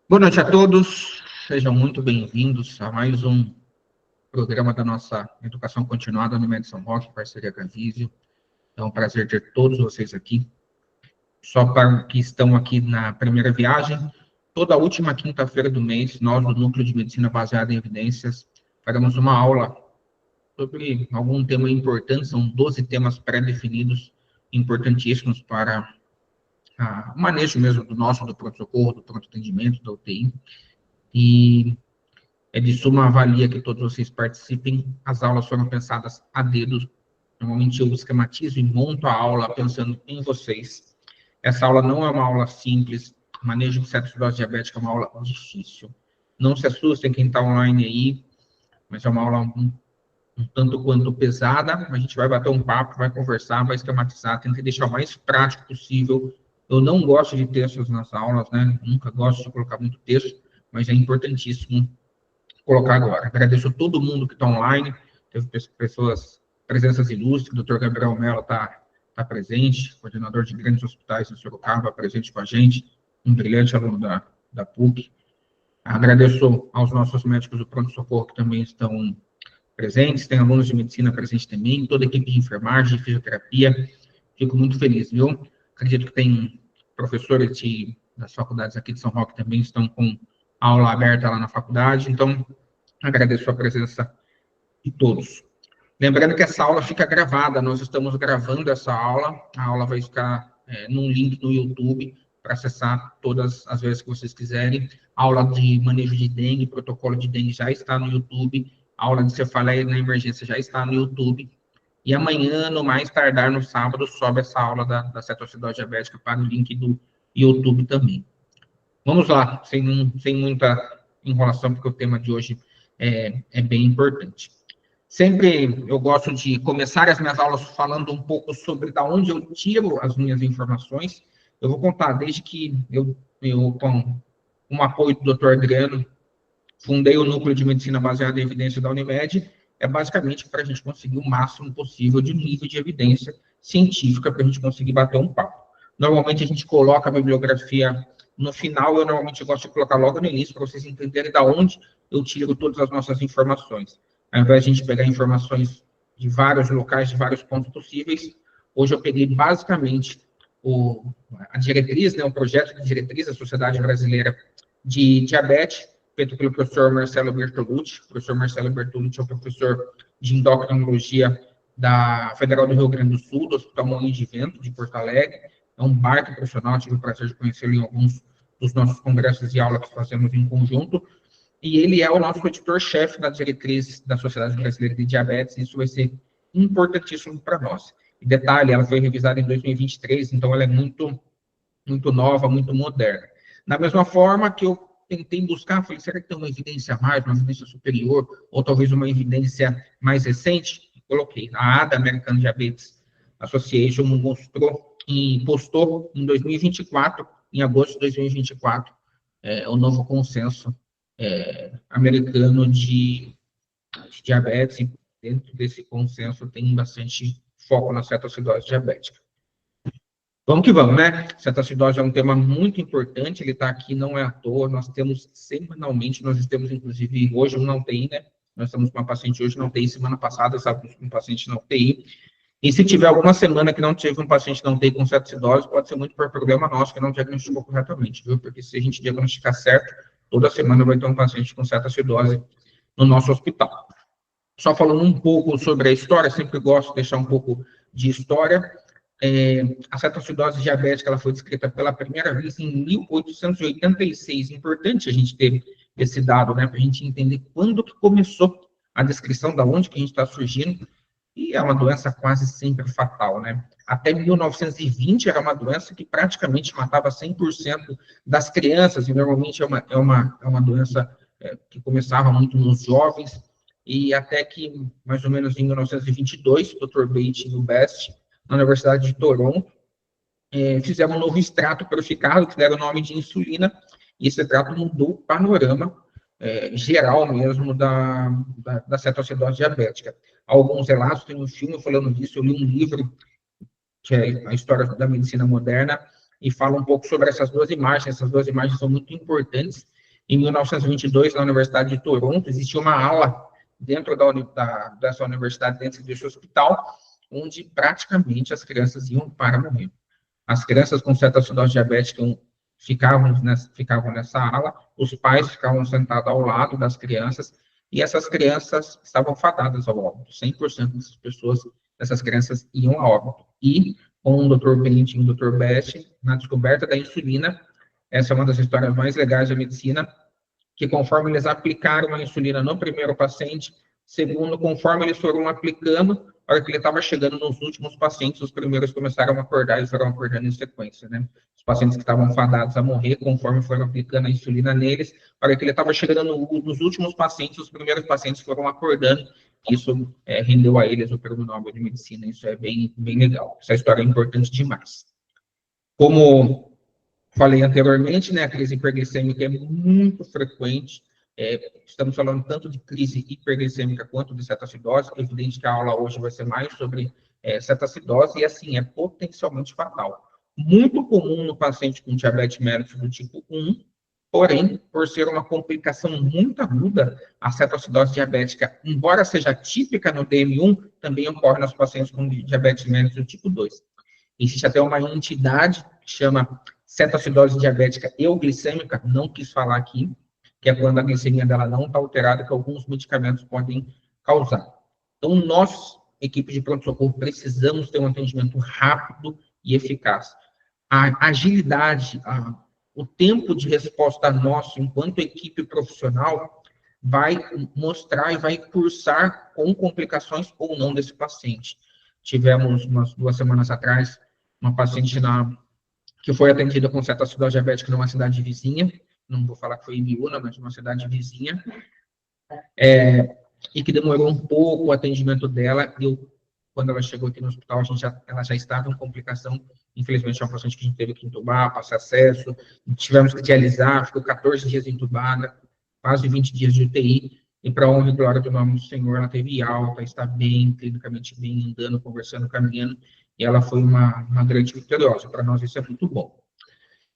Boa noite a todos, sejam muito bem-vindos a mais um programa da nossa Educação Continuada no Unimed São Roque, parceria com a Visio. É um prazer ter todos vocês aqui. Só para que estão aqui na primeira viagem, toda última quinta-feira do mês, nós do Núcleo de Medicina Baseada em Evidências faremos uma aula sobre algum tema importante, são 12 temas pré-definidos, importantíssimos para o manejo mesmo do pronto-socorro, do pronto-atendimento, da UTI. E é de suma valia que todos vocês participem. As aulas foram pensadas a dedo. Normalmente eu esquematizo e monto a aula pensando em vocês. Essa aula não é uma aula simples. O manejo de cetoacidose diabética é uma aula difícil. Não se assustem quem está online aí, mas é uma aula um tanto quanto pesada. A gente vai bater um papo, vai conversar, vai esquematizar, tenta deixar o mais prático possível. Eu não gosto de textos nas aulas, né? Nunca gosto de colocar muito texto, mas é importantíssimo colocar agora. Agradeço a todo mundo que está online, teve presenças ilustres, o Dr. Gabriel Mello está presente, coordenador de grandes hospitais em Sorocaba, presente com a gente, um brilhante aluno da PUC. Agradeço aos nossos médicos do pronto-socorro que também estão presentes, tem alunos de medicina presentes também, toda a equipe de enfermagem, de fisioterapia, fico muito feliz, viu? Acredito que tem professores das faculdades aqui de São Roque também estão com aula aberta lá na faculdade, então agradeço a presença de todos. Lembrando que essa aula fica gravada, nós estamos gravando essa aula, a aula vai ficar num link no YouTube para acessar todas as vezes que vocês quiserem. A aula de manejo de dengue, protocolo de dengue já está no YouTube, a aula de cefaleia na emergência já está no YouTube, e amanhã, no mais tardar, no sábado, sobe essa aula da cetoacidose diabética para o link do YouTube também. Vamos lá, sem muita enrolação, porque o tema de hoje é bem importante. Sempre eu gosto de começar as minhas aulas falando um pouco sobre de onde eu tiro as minhas informações. Eu vou contar, desde que eu com um apoio do Dr. Adriano, fundei o Núcleo de Medicina Baseada em Evidência da Unimed, é basicamente para a gente conseguir o máximo possível de nível de evidência científica para a gente conseguir bater um papo. Normalmente a gente coloca a bibliografia no final, eu normalmente gosto de colocar logo no início, para vocês entenderem de onde eu tiro todas as nossas informações. Ao invés de a gente pegar informações de vários locais, de vários pontos possíveis, hoje eu peguei basicamente a diretriz, né, o projeto de diretriz da Sociedade Brasileira de Diabetes, feito pelo professor Marcelo Bertolucci. O professor Marcelo Bertolucci é o professor de endocrinologia da Federal do Rio Grande do Sul, do Hospital Moinho de Vento, de Porto Alegre. É um baita profissional, tive o prazer de conhecê-lo em alguns dos nossos congressos e aulas que fazemos em conjunto. E ele é o nosso editor-chefe da diretriz da Sociedade Brasileira de Diabetes, e isso vai ser importantíssimo para nós. E detalhe, ela foi revisada em 2023, então ela é muito, muito nova, muito moderna. Da mesma forma que eu tentei buscar, falei, será que tem uma evidência a mais, uma evidência superior, ou talvez uma evidência mais recente? Coloquei. A ADA, American Diabetes Association, mostrou e postou em 2024, em agosto de 2024, o novo consenso americano de diabetes, e dentro desse consenso tem bastante foco na cetoacidose diabética. Vamos que vamos, né? Cetoacidose é um tema muito importante, ele está aqui, não é à toa, nós temos semanalmente, nós temos inclusive hoje uma UTI, né? Nós estamos com uma paciente hoje na UTI, semana passada estávamos com um paciente na UTI, e se tiver alguma semana que não teve um paciente na UTI com cetoacidose, pode ser muito por problema nosso que não diagnosticou corretamente, viu? Porque se a gente diagnosticar certo, toda semana vai ter um paciente com cetoacidose no nosso hospital. Só falando um pouco sobre a história, sempre gosto de deixar um pouco de história. A cetoacidose diabética ela foi descrita pela primeira vez em 1886. Importante a gente ter esse dado, né, para a gente entender quando que começou a descrição, da onde que a gente está surgindo, e é uma doença quase sempre fatal, né? Até 1920 era uma doença que praticamente matava 100% das crianças, e normalmente é uma doença que começava muito nos jovens, e até que, mais ou menos em 1922, o Dr. Bate e o Best, na Universidade de Toronto, fizeram um novo extrato purificado, que deram o nome de insulina, e esse extrato mudou o panorama geral mesmo da cetoacidose diabética. Alguns relatos, tem um filme falando disso, eu li um livro, que é a História da Medicina Moderna, e fala um pouco sobre essas duas imagens. Essas duas imagens são muito importantes. Em 1922, na Universidade de Toronto, existia uma ala dentro dessa universidade, dentro desse hospital, onde praticamente as crianças iam para morrer. As crianças com cetoacidose diabética ficavam nessa ala, os pais ficavam sentados ao lado das crianças, e essas crianças estavam fadadas ao óbito. 100% dessas crianças iam a óbito. E com o Dr. Bentinho e o Dr. Best, na descoberta da insulina, essa é uma das histórias mais legais da medicina, que conforme eles aplicaram a insulina no primeiro paciente, segundo, conforme eles foram aplicando, a hora que ele estava chegando nos últimos pacientes, os primeiros começaram a acordar e foram acordando em sequência, né? Os pacientes que estavam fadados a morrer, conforme foram aplicando a insulina neles, a hora que ele estava chegando nos últimos pacientes, os primeiros pacientes foram acordando. Isso rendeu a eles o Prêmio Nobel de Medicina. Isso é bem, bem legal. Essa história é importante demais. Como falei anteriormente, né, a crise hiperglicêmica é muito frequente. Estamos falando tanto de crise hiperglicêmica quanto de cetoacidose. É evidente que a aula hoje vai ser mais sobre cetoacidose, e assim, é potencialmente fatal. Muito comum no paciente com diabetes mellitus do tipo 1, porém, por ser uma complicação muito aguda, a cetoacidose diabética, embora seja típica no DM1, também ocorre nos pacientes com diabetes mellitus do tipo 2. Existe até uma entidade que chama cetoacidose diabética euglicêmica, não quis falar aqui, que é quando a glicemia dela não está alterada, que alguns medicamentos podem causar. Então, nós, equipe de pronto-socorro, precisamos ter um atendimento rápido e eficaz. A agilidade, o tempo de resposta nosso, enquanto equipe profissional, vai mostrar e vai cursar com complicações ou não desse paciente. Tivemos, umas 2 semanas atrás, uma paciente que foi atendida com cetoacidose diabética numa cidade vizinha, não vou falar que foi em Ibiúna, mas numa cidade vizinha, e que demorou um pouco o atendimento dela. Quando ela chegou aqui no hospital, ela já estava em complicação. Infelizmente, é uma paciente que a gente teve que entubar, passar acesso, tivemos que dialisar, ficou 14 dias entubada, quase 20 dias de UTI, e para a honra e glória do nome do Senhor, ela teve alta, está bem, clinicamente bem, andando, conversando, caminhando, e ela foi uma grande vitoriosa. Para nós, isso é muito bom.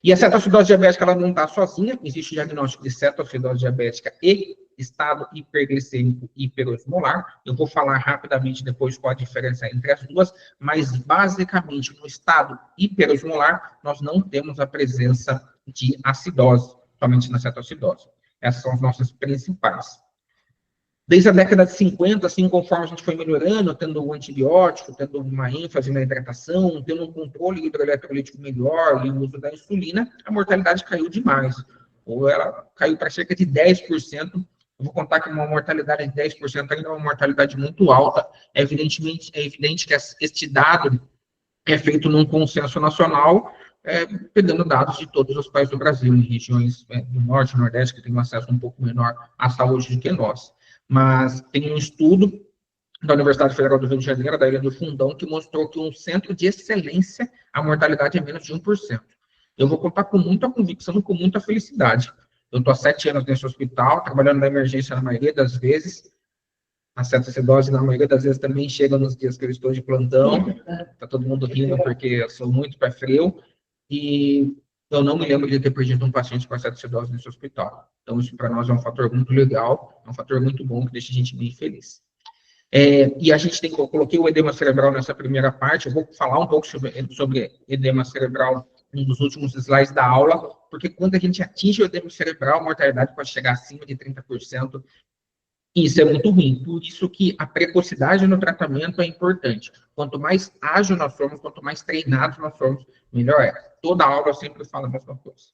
E a cetoacidose diabética, ela não está sozinha, existe o diagnóstico de cetoacidose diabética e estado hiperglicêmico hiperosmolar. Eu vou falar rapidamente depois qual a diferença entre as duas, mas basicamente no estado hiperosmolar, nós não temos a presença de acidose, somente na cetoacidose. Essas são as nossas principais. Desde a década de 50, assim, conforme a gente foi melhorando, tendo um antibiótico, tendo uma ênfase na hidratação, tendo um controle hidroeletrolítico melhor e o uso da insulina, a mortalidade caiu demais. Ou ela caiu para cerca de 10%. Eu vou contar que uma mortalidade de 10% ainda é uma mortalidade muito alta. É evidente que este dado é feito num consenso nacional, pegando dados de todos os países do Brasil, em regiões do Norte e Nordeste, que têm um acesso um pouco menor à saúde do que nós. Mas tem um estudo da Universidade Federal do Rio de Janeiro, da Ilha do Fundão, que mostrou que um centro de excelência, a mortalidade é menos de 1%. Eu vou contar com muita convicção e com muita felicidade. Eu estou há 7 anos nesse hospital, trabalhando na emergência na maioria das vezes. A cetoacidose, na maioria das vezes, também chega nos dias que eu estou de plantão. Está todo mundo rindo porque eu sou muito pé frio. E eu não me lembro de ter perdido um paciente com cetoacidose nesse hospital. Então, isso para nós é um fator muito legal, é um fator muito bom, que deixa a gente bem feliz. E a gente eu coloquei o edema cerebral nessa primeira parte. Eu vou falar um pouco sobre edema cerebral um dos últimos slides da aula, porque quando a gente atinge o edema cerebral, a mortalidade pode chegar acima de 30%. Isso é muito ruim, por isso que a precocidade no tratamento é importante. Quanto mais ágil nós somos, quanto mais treinados nós somos, melhor é. Toda aula eu sempre falo a mesma coisa.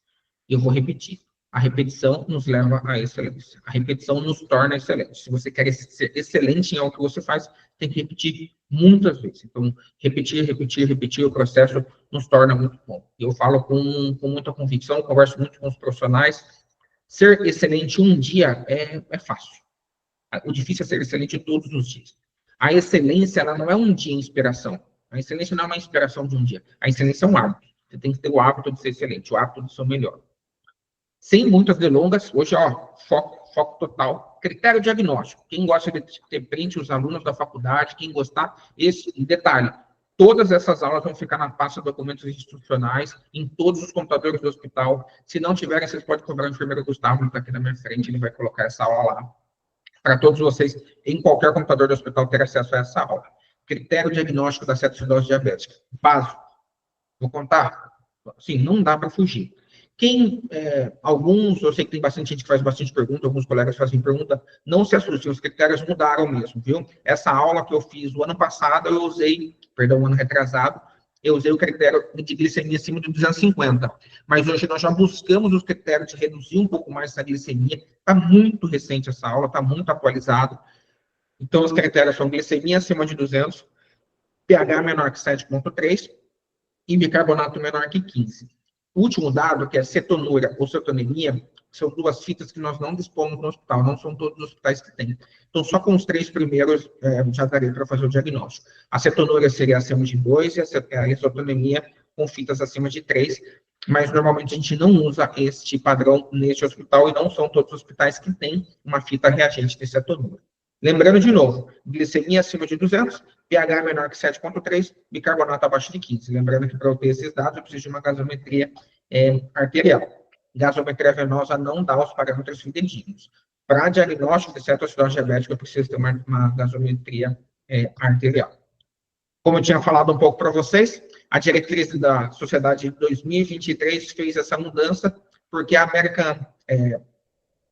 Eu vou repetir. A repetição nos leva à excelência. A repetição nos torna excelentes. Se você quer ser excelente em algo que você faz, tem que repetir muitas vezes. Então, repetir, o processo nos torna muito bom. Eu falo com muita convicção, converso muito com os profissionais. Ser excelente um dia é fácil. O difícil é ser excelente todos os dias. A excelência, ela não é um dia de inspiração. A excelência não é uma inspiração de um dia. A excelência é um hábito. Você tem que ter o hábito de ser excelente, o hábito de ser o melhor. Sem muitas delongas, hoje, foco total. Critério diagnóstico. Quem gosta de ter print, os alunos da faculdade, quem gostar, esse detalhe. Todas essas aulas vão ficar na pasta de documentos institucionais, em todos os computadores do hospital. Se não tiverem, vocês podem cobrar o enfermeiro Gustavo, que está aqui na minha frente, ele vai colocar essa aula lá. Para todos vocês, em qualquer computador do hospital, ter acesso a essa aula. Critério diagnóstico da cetoacidose diabética. Básico. Vou contar. Sim, não dá para fugir. Alguns, eu sei que tem bastante gente que faz bastante pergunta, alguns colegas fazem pergunta, não se assustem, os critérios mudaram mesmo, viu? Essa aula que eu fiz o ano passado, o ano retrasado, eu usei o critério de glicemia acima de 250, mas hoje nós já buscamos os critérios de reduzir um pouco mais essa glicemia, está muito recente essa aula, está muito atualizado, então os critérios são glicemia acima de 200, pH menor que 7,3 e bicarbonato menor que 15. O último dado, que é cetonúria ou cetonemia, são duas fitas que nós não dispomos no hospital, não são todos os hospitais que têm. Então, só com os 3 primeiros já daria para fazer o diagnóstico. A cetonúria seria acima de 2 e a cetonemia com fitas acima de 3, mas normalmente a gente não usa este padrão neste hospital e não são todos os hospitais que têm uma fita reagente de cetonúria. Lembrando de novo, glicemia acima de 200, pH menor que 7,3, bicarbonato abaixo de 15. Lembrando que para eu ter esses dados, eu preciso de uma gasometria arterial. Gasometria venosa não dá os parâmetros fidedignos. Para diagnóstico de cetoacidose diabética, eu preciso ter uma gasometria arterial. Como eu tinha falado um pouco para vocês, a diretriz da Sociedade de 2023 fez essa mudança, porque a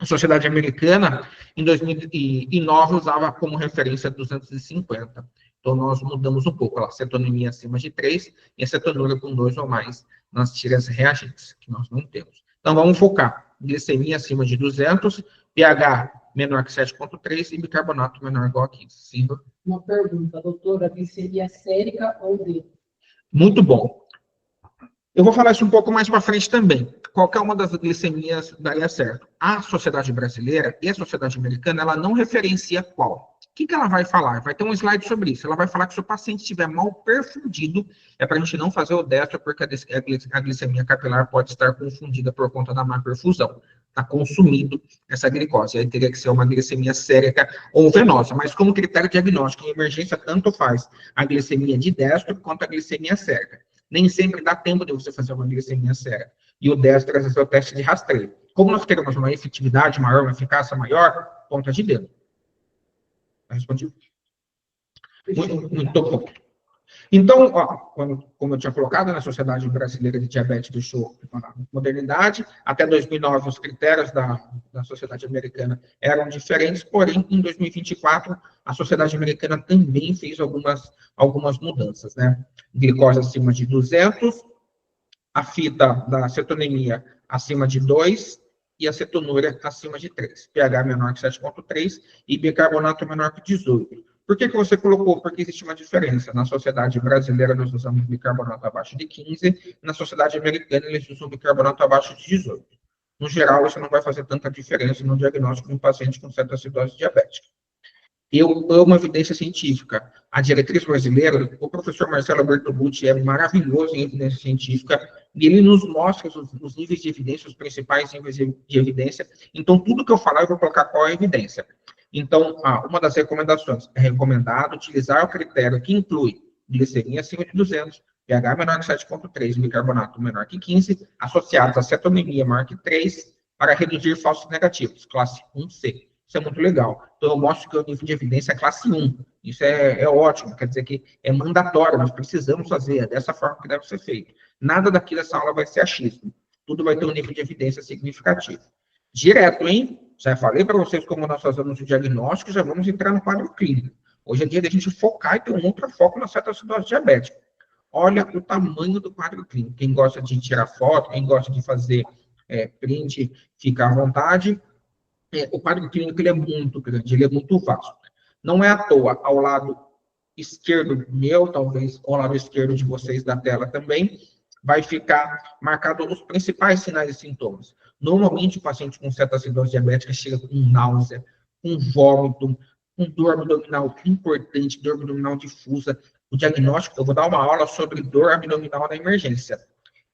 Sociedade Americana, em 2009, usava como referência 250. Então, nós mudamos um pouco. A cetonemia acima de 3 e a cetonúria com 2 ou mais nas tiras reagentes, que nós não temos. Então, vamos focar. Glicemia acima de 200, pH menor que 7,3 e bicarbonato menor ou igual a 15. Sim. Uma pergunta, doutora, glicemia sérica ou D? Muito bom. Eu vou falar isso um pouco mais para frente também. Qualquer uma das glicemias daria certo. A sociedade brasileira e a sociedade americana, ela não referencia qual. O que ela vai falar? Vai ter um slide sobre isso. Ela vai falar que se o paciente estiver mal perfundido, é para a gente não fazer o destro, porque a glicemia capilar pode estar confundida por conta da má perfusão. Está consumindo essa glicose. Aí teria que ser uma glicemia sérica ou venosa. Mas como critério diagnóstico em emergência, tanto faz a glicemia de destro quanto a glicemia sérica. Nem sempre dá tempo de você fazer uma glicemia séria. E o destro é o teste de rastreio. Como nós queremos uma efetividade maior, uma eficácia maior, ponta de dedo. Respondi. Muito bom. Então, como eu tinha colocado, na Sociedade Brasileira de Diabetes deixou a modernidade. Até 2009, os critérios da Sociedade Americana eram diferentes, porém, em 2024, a Sociedade Americana também fez algumas mudanças, né? Glicose acima de 200, a fita da cetonemia acima de 2 e a cetonúria acima de 3. pH menor que 7,3 e bicarbonato menor que 18. Por que você colocou? Porque existe uma diferença. Na sociedade brasileira, nós usamos bicarbonato abaixo de 15, na sociedade americana, eles usam bicarbonato abaixo de 18. No geral, isso não vai fazer tanta diferença no diagnóstico de um paciente com cetoacidose diabética. Eu amo evidência científica. A diretriz brasileira, o professor Marcelo Bertolucci é maravilhoso em evidência científica, e ele nos mostra os níveis de evidência, os principais níveis de evidência. Então, tudo que eu falar, eu vou colocar qual é a evidência. Então, uma das recomendações é recomendado utilizar o critério que inclui glicemia acima de 200, pH menor que 7,3, bicarbonato menor que 15, associados a cetonemia maior que 3, para reduzir falsos negativos, classe 1C. Isso é muito legal. Então, eu mostro que o nível de evidência é classe 1. Isso é ótimo, quer dizer que é mandatório, nós precisamos fazer, é dessa forma que deve ser feito. Nada daqui dessa aula vai ser achismo. Tudo vai ter um nível de evidência significativo. Direto, hein? Já falei para vocês como nós fazemos o diagnóstico, já vamos entrar no quadro clínico. Hoje é dia de a gente focar e ter um outro foco na cetoacidose diabética. Olha o tamanho do quadro clínico. Quem gosta de tirar foto, quem gosta de fazer print, fica à vontade. O quadro clínico ele é muito grande, ele é muito vasto. Não é à toa, ao lado esquerdo meu, talvez ao lado esquerdo de vocês da tela também, vai ficar marcado os principais sinais e sintomas. Normalmente, o paciente com cetoacidose diabética chega com náusea, com vômito, com dor abdominal importante, dor abdominal difusa. O diagnóstico, eu vou dar uma aula sobre dor abdominal na emergência.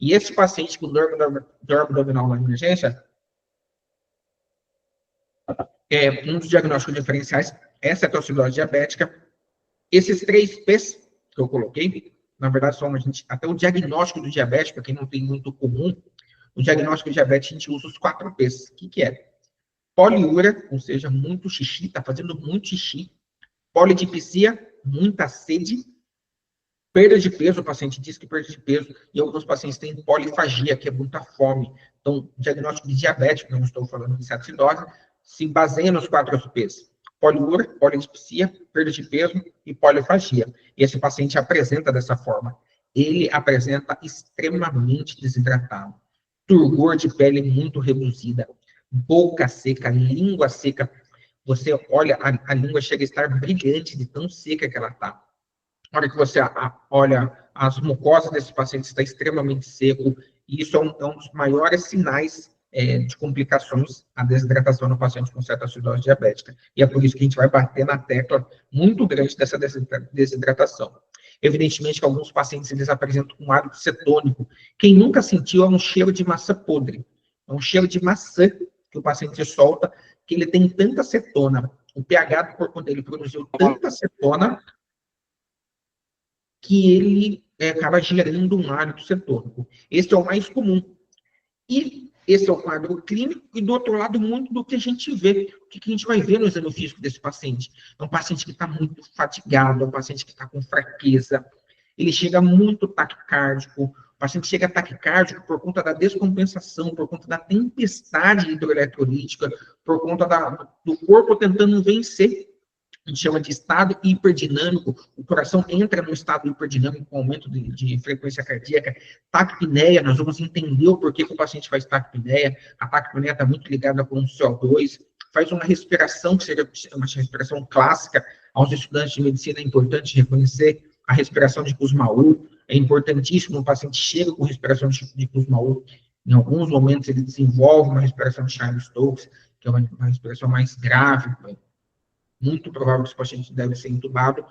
E esse paciente com dor abdominal na emergência, um dos diagnósticos diferenciais é cetoacidose diabética. Esses 3 P's que eu coloquei, na verdade, até o diagnóstico do diabetes, para quem não tem muito comum, o diagnóstico de diabetes a gente usa os 4 P's. O que é? Poliúria, ou seja, muito xixi, está fazendo muito xixi. Polidipsia, muita sede. Perda de peso, o paciente diz que perde de peso, e alguns pacientes têm polifagia, que é muita fome. Então, o diagnóstico de diabetes, não estou falando de acidose, se baseia nos 4 P's. Poliúria, polidipsia, perda de peso e polifagia. E esse paciente apresenta dessa forma. Ele apresenta extremamente desidratado, turgor de pele muito reduzida, boca seca, língua seca. Você olha, a língua chega a estar brilhante de tão seca que ela está. Na hora que você olha, as mucosas desse paciente está extremamente seco, e isso é um dos maiores sinais de complicações, a desidratação no paciente com cetoacidose diabética. E é por isso que a gente vai bater na tecla muito grande dessa desidratação. Evidentemente que alguns pacientes eles apresentam um hábito cetônico. Quem nunca sentiu é um cheiro de maçã podre. É um cheiro de maçã que o paciente solta, que ele tem tanta cetona, o pH do corpo dele produziu tanta cetona, que ele acaba gerando um hálito cetônico. Esse é o mais comum. E esse é o quadro clínico, e do outro lado, muito do que a gente vê. O que a gente vai ver no exame físico desse paciente? É um paciente que está muito fatigado, é um paciente que está com fraqueza, ele chega muito taquicárdico, o paciente chega taquicárdico por conta da descompensação, por conta da tempestade hidroeletrolítica, por conta do corpo tentando vencer. A gente chama de estado hiperdinâmico, o coração entra no estado hiperdinâmico com aumento de frequência cardíaca, taquipneia, nós vamos entender o porquê que o paciente faz taquipneia, a taquipneia está muito ligada com o CO2, faz uma respiração, que seria uma respiração clássica, aos estudantes de medicina é importante reconhecer a respiração de Kussmaul, é importantíssimo, o paciente chega com respiração de Kussmaul, em alguns momentos ele desenvolve uma respiração de Chayes-Stokes, que é uma respiração mais grave, muito provável que esse paciente deve ser entubado.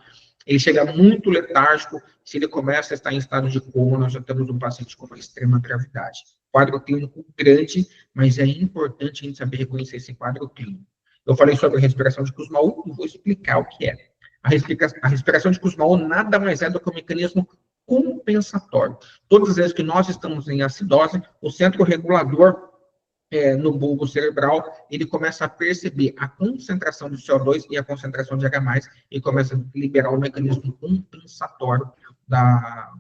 Ele chega muito letárgico, se ele começa a estar em estado de coma, nós já temos um paciente com uma extrema gravidade. Quadro clínico grande, mas é importante a gente saber reconhecer esse quadro clínico. Eu falei sobre a respiração de Kussmaul e vou explicar o que é. A respiração de Kussmaul nada mais é do que um mecanismo compensatório. Todas as vezes que nós estamos em acidose, o centro regulador no bulbo cerebral, ele começa a perceber a concentração de CO2 e a concentração de H+, e começa a liberar o mecanismo compensatório da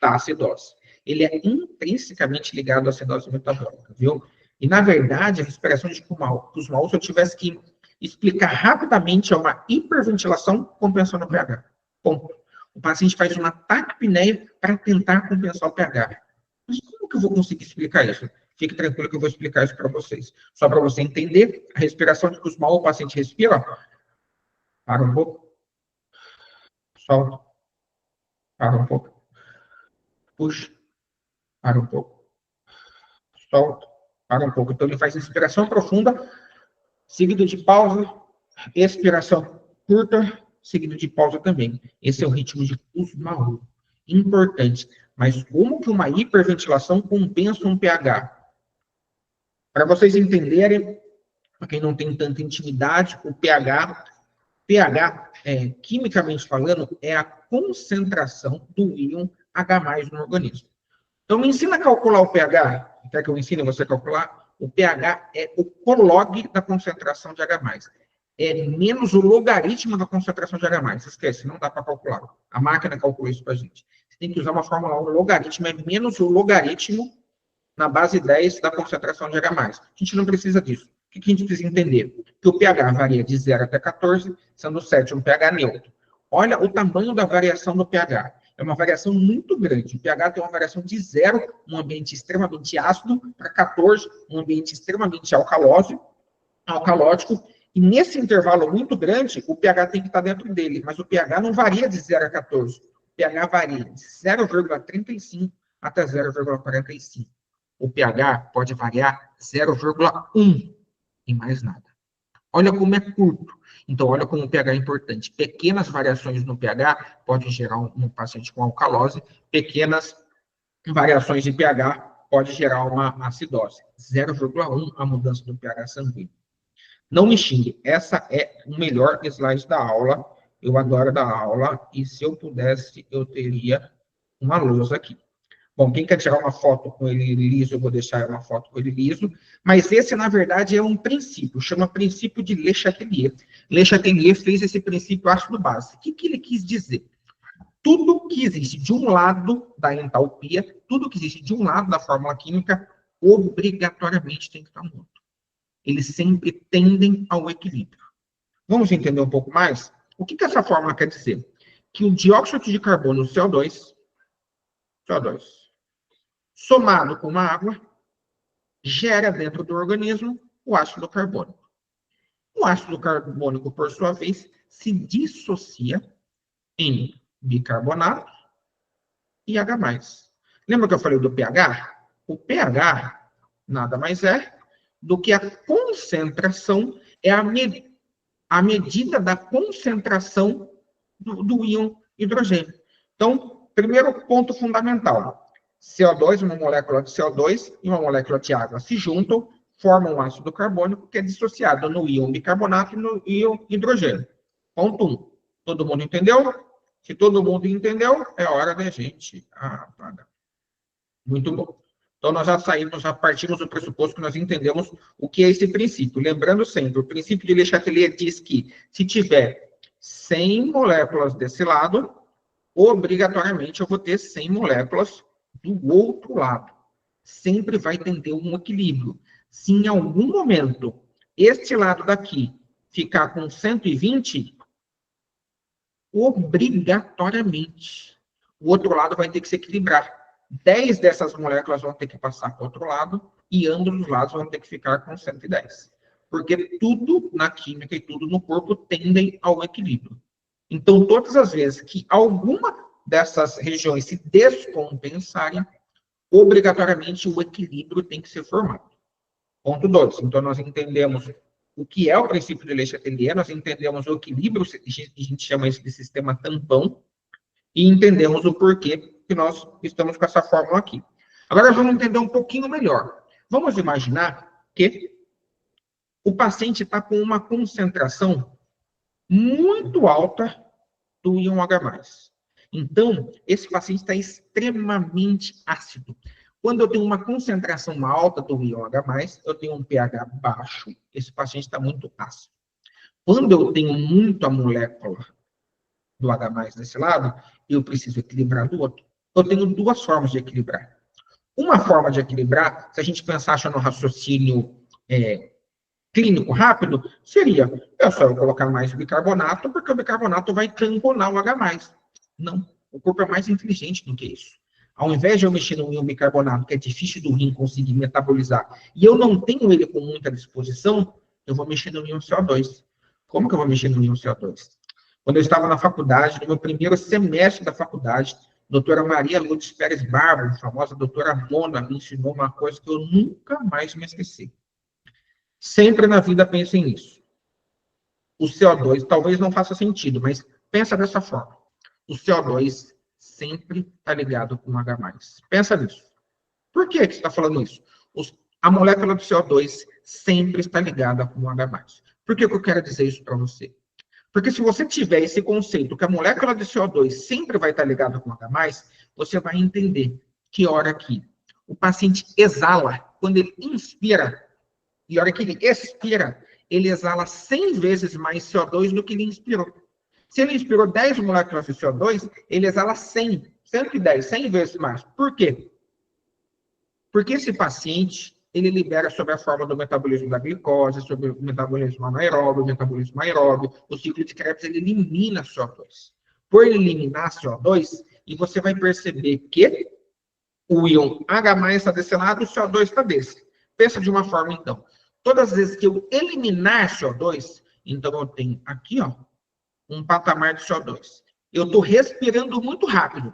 acidose. Ele é intrinsecamente ligado à acidose metabólica, viu? E, na verdade, a respiração de Kussmaul, se eu tivesse que explicar rapidamente, é uma hiperventilação compensando o pH. Ponto. O paciente faz uma taquipneia para tentar compensar o pH. Mas como que eu vou conseguir explicar isso? Fique tranquilo que eu vou explicar isso para vocês. Só para você entender, a respiração de Kussmaul, o paciente respira, ó, para um pouco, solta, para um pouco, puxa, para um pouco, solta, para um pouco. Então, ele faz inspiração profunda, seguido de pausa, expiração curta, seguido de pausa também. Esse é o ritmo de Kussmaul. Importante. Mas como que uma hiperventilação compensa um pH? Para vocês entenderem, para quem não tem tanta intimidade, o pH, quimicamente falando, é a concentração do íon H+ no organismo. Então, me ensina a calcular o pH. Quer que eu ensine você a calcular? O pH é o prolog da concentração de H+. É menos o logaritmo da concentração de H+. Esquece, não dá para calcular. A máquina calcula isso para a gente. Você tem que usar uma fórmula 1. O logaritmo é menos o logaritmo na base 10 da concentração de H+. A gente não precisa disso. O que a gente precisa entender? Que o pH varia de 0 até 14, sendo 7 um pH neutro. Olha o tamanho da variação do pH. É uma variação muito grande. O pH tem uma variação de 0, um ambiente extremamente ácido, para 14, um ambiente extremamente alcalótico. E nesse intervalo muito grande, o pH tem que estar dentro dele. Mas o pH não varia de 0 a 14. O pH varia de 0,35 até 0,45. O pH pode variar 0,1 e mais nada. Olha como é curto. Então, olha como o pH é importante. Pequenas variações no pH podem gerar um paciente com alcalose. Pequenas variações de pH pode gerar uma acidose. 0,1 a mudança do pH sanguíneo. Não me xingue. Essa é o melhor slide da aula. Eu adoro dar aula e se eu pudesse, eu teria uma lousa aqui. Bom, quem quer tirar uma foto com ele liso, eu vou deixar uma foto com ele liso. Mas esse, na verdade, é um princípio, chama princípio de Le Chatelier. Le Chatelier fez esse princípio ácido base. O que ele quis dizer? Tudo que existe de um lado da entalpia, tudo que existe de um lado da fórmula química, obrigatoriamente tem que estar no outro. Eles sempre tendem ao equilíbrio. Vamos entender um pouco mais? O que essa fórmula quer dizer? Que o dióxido de carbono, CO2, somado com uma água, gera dentro do organismo o ácido carbônico. O ácido carbônico, por sua vez, se dissocia em bicarbonato e H+. Lembra que eu falei do pH? O pH nada mais é do que a concentração, a medida da concentração do íon hidrogênio. Então, primeiro ponto fundamental. CO2, uma molécula de CO2 e uma molécula de água se juntam, formam um ácido carbônico que é dissociado no íon bicarbonato e no íon hidrogênio. Ponto 1. Todo mundo entendeu? Se todo mundo entendeu, é hora da gente apagar. Muito bom. Então, nós já partimos do pressuposto que nós entendemos o que é esse princípio. Lembrando sempre, o princípio de Le Chatelier diz que se tiver 100 moléculas desse lado, obrigatoriamente eu vou ter 100 moléculas do outro lado. Sempre vai tender um equilíbrio. Se em algum momento este lado daqui ficar com 120, obrigatoriamente o outro lado vai ter que se equilibrar. 10 dessas moléculas vão ter que passar para o outro lado e ambos os lados vão ter que ficar com 110. Porque tudo na química e tudo no corpo tendem ao equilíbrio. Então, todas as vezes que alguma dessas regiões se descompensarem, obrigatoriamente o equilíbrio tem que ser formado. Ponto 2. Então, nós entendemos o que é o princípio de Le Chatelier, nós entendemos o equilíbrio, a gente chama isso de sistema tampão, e entendemos o porquê que nós estamos com essa fórmula aqui. Agora, vamos entender um pouquinho melhor. Vamos imaginar que o paciente está com uma concentração muito alta do íon H+. Então, esse paciente está extremamente ácido. Quando eu tenho uma concentração alta do íon H+, eu tenho um pH baixo, esse paciente está muito ácido. Quando eu tenho muita molécula do H+ desse lado, eu preciso equilibrar do outro. Eu tenho duas formas de equilibrar. Uma forma de equilibrar, se a gente pensasse no raciocínio clínico rápido, seria só eu colocar mais bicarbonato, porque o bicarbonato vai tamponar o H+. Não, o corpo é mais inteligente do que isso. Ao invés de eu mexer no íon bicarbonato, que é difícil do rim conseguir metabolizar, e eu não tenho ele com muita disposição, eu vou mexer no íon CO2. Como que eu vou mexer no íon CO2? Quando eu estava na faculdade, no meu primeiro semestre da faculdade, a doutora Maria Lourdes Pérez Bárbaro, a famosa doutora Mona, me ensinou uma coisa que eu nunca mais me esqueci. Sempre na vida pensem nisso. O CO2 talvez não faça sentido, mas pensa dessa forma. O CO2 sempre está ligado com H+. Pensa nisso. Por que você está falando isso? A molécula do CO2 sempre está ligada com H+. Por que eu quero dizer isso para você? Porque se você tiver esse conceito que a molécula de CO2 sempre vai estar ligada com H+, você vai entender que hora que o paciente exala, quando ele inspira, e a hora que ele expira, ele exala 100 vezes mais CO2 do que ele inspirou. Se ele inspirou 10 moléculas de CO2, ele exala 100, 110, 100 vezes mais. Por quê? Porque esse paciente, ele libera sobre a forma do metabolismo da glicose, sobre o metabolismo anaeróbio, o metabolismo aeróbio, o ciclo de Krebs, ele elimina CO2. Por eliminar CO2, e você vai perceber que o íon H+ está desse lado, o CO2 está desse. Pensa de uma forma, então. Todas as vezes que eu eliminar CO2, então eu tenho aqui, ó, um patamar de CO2. Eu estou respirando muito rápido.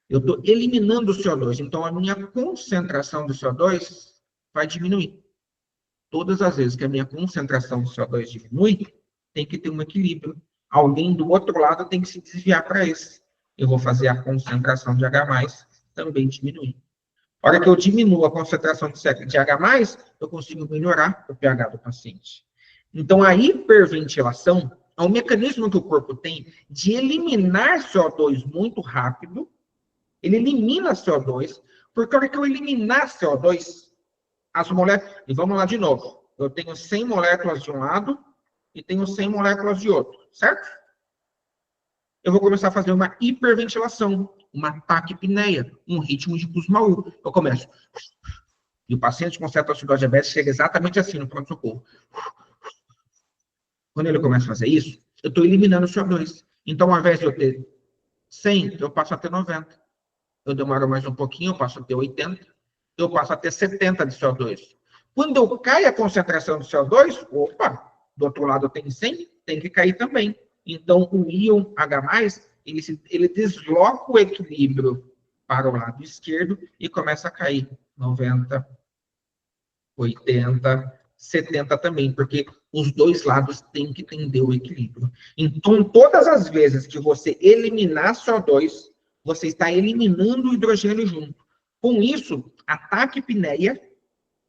Eu estou eliminando o CO2. Então, a minha concentração de CO2 vai diminuir. Todas as vezes que a minha concentração de CO2 diminui, tem que ter um equilíbrio. Alguém do outro lado tem que se desviar para esse. Eu vou fazer a concentração de H+, também diminuir. A hora que eu diminuo a concentração de H+, eu consigo melhorar o pH do paciente. Então, a hiperventilação é um mecanismo que o corpo tem de eliminar CO2 muito rápido. Ele elimina CO2, porque a hora que eu eliminar CO2, as moléculas... E vamos lá de novo. Eu tenho 100 moléculas de um lado e tenho 100 moléculas de outro, certo? Eu vou começar a fazer uma hiperventilação, uma taquipneia, um ritmo de Kussmaul. Eu começo. E o paciente com cetoacidose diabética chega exatamente assim no pronto-socorro. Quando ele começa a fazer isso, eu estou eliminando o CO2. Então, ao invés de eu ter 100, eu passo a ter 90. Eu demoro mais um pouquinho, eu passo a ter 80. Eu passo a ter 70 de CO2. Quando eu caio a concentração de CO2, opa, do outro lado eu tenho 100, tem que cair também. Então, o íon H+, ele desloca o equilíbrio para o lado esquerdo e começa a cair 90, 80, 70 também, porque os dois lados têm que entender o equilíbrio. Então, todas as vezes que você eliminar CO2, você está eliminando o hidrogênio junto. Com isso, a taquipneia,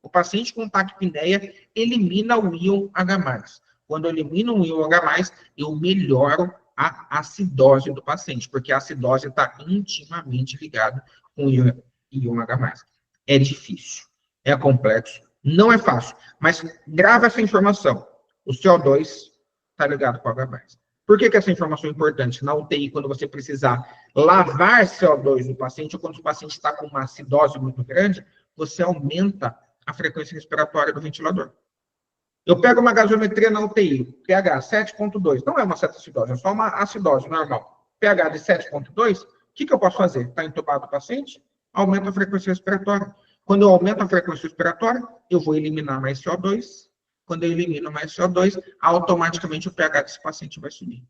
o paciente com taquipneia elimina o íon H+. Quando eu elimino o íon H+, eu melhoro a acidose do paciente, porque a acidose está intimamente ligada com o íon H+. É difícil, é complexo, não é fácil, mas grava essa informação. O CO2 está ligado com o H+. Por que essa informação é importante? Na UTI, quando você precisar lavar CO2 do paciente, ou quando o paciente está com uma acidose muito grande, você aumenta a frequência respiratória do ventilador. Eu pego uma gasometria na UTI, pH 7,2, não é uma cetoacidose, é só uma acidose normal. pH de 7,2, o que eu posso fazer? Está entubado o paciente? Aumenta a frequência respiratória. Quando eu aumento a frequência respiratória, eu vou eliminar mais CO2. Quando eu elimino mais CO2, automaticamente o pH desse paciente vai subir.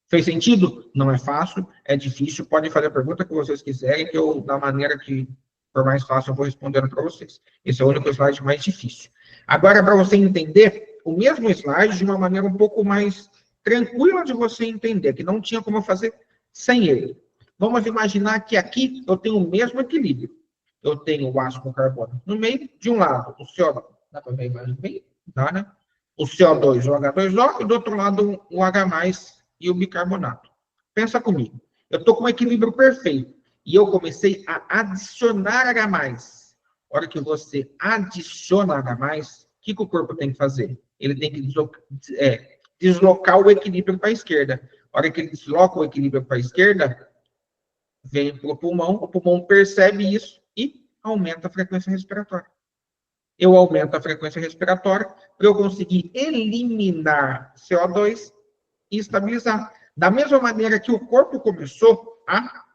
Fez sentido? Não é fácil, é difícil. Podem fazer a pergunta que vocês quiserem, que eu, da maneira que for mais fácil, eu vou respondendo para vocês. Esse é o único slide mais difícil. Agora, para você entender, o mesmo slide de uma maneira um pouco mais tranquila de você entender, que não tinha como fazer sem ele. Vamos imaginar que aqui eu tenho o mesmo equilíbrio. Eu tenho o ácido com carbono no meio, de um lado, o CO2, dá para ver a imagem bem? Dá, né? O CO2, o H2O, e do outro lado, o H+, e o bicarbonato. Pensa comigo. Eu estou com um equilíbrio perfeito. E eu comecei a adicionar H+. A hora que você adiciona H+, o que o corpo tem que fazer? Ele tem que deslocar o equilíbrio para a esquerda. A hora que ele desloca o equilíbrio para a esquerda, vem para o pulmão percebe isso e aumenta a frequência respiratória. Eu aumento a frequência respiratória para eu conseguir eliminar CO2 e estabilizar. Da mesma maneira que o corpo começou a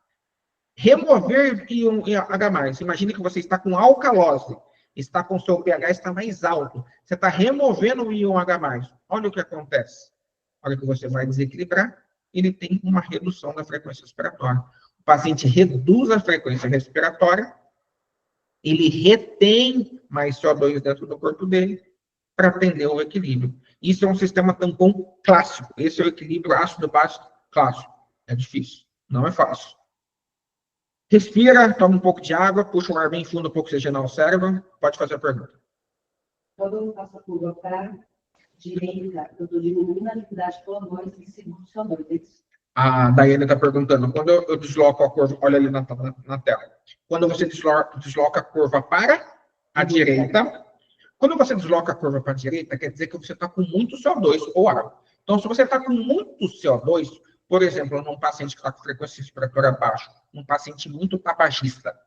remover íon H+. Imagine que você está com alcalose, está com seu pH está mais alto. Você está removendo o íon H+. Olha o que acontece. A hora que você vai desequilibrar, ele tem uma redução da frequência respiratória. O paciente reduz a frequência respiratória, ele retém mais CO2 dentro do corpo dele para atender o equilíbrio. Isso é um sistema tampão clássico. Esse é o equilíbrio ácido-básico clássico. É difícil, não é fácil. Respira, toma um pouco de água, puxa um ar bem fundo para oxigenar o cérebro. Pode fazer a pergunta. Quando eu faço a curva para a direita, eu estou diminuindo a atividade pulmonar e segundo o CO2. A Daiane está perguntando, quando eu desloco a curva, olha ali na tela, quando você desloca a curva para a direita, quando você desloca a curva para a direita, quer dizer que você está com muito CO2 ou ar. Então, se você está com muito CO2, por exemplo, num paciente que está com frequência respiratória baixa, um paciente muito tabagista,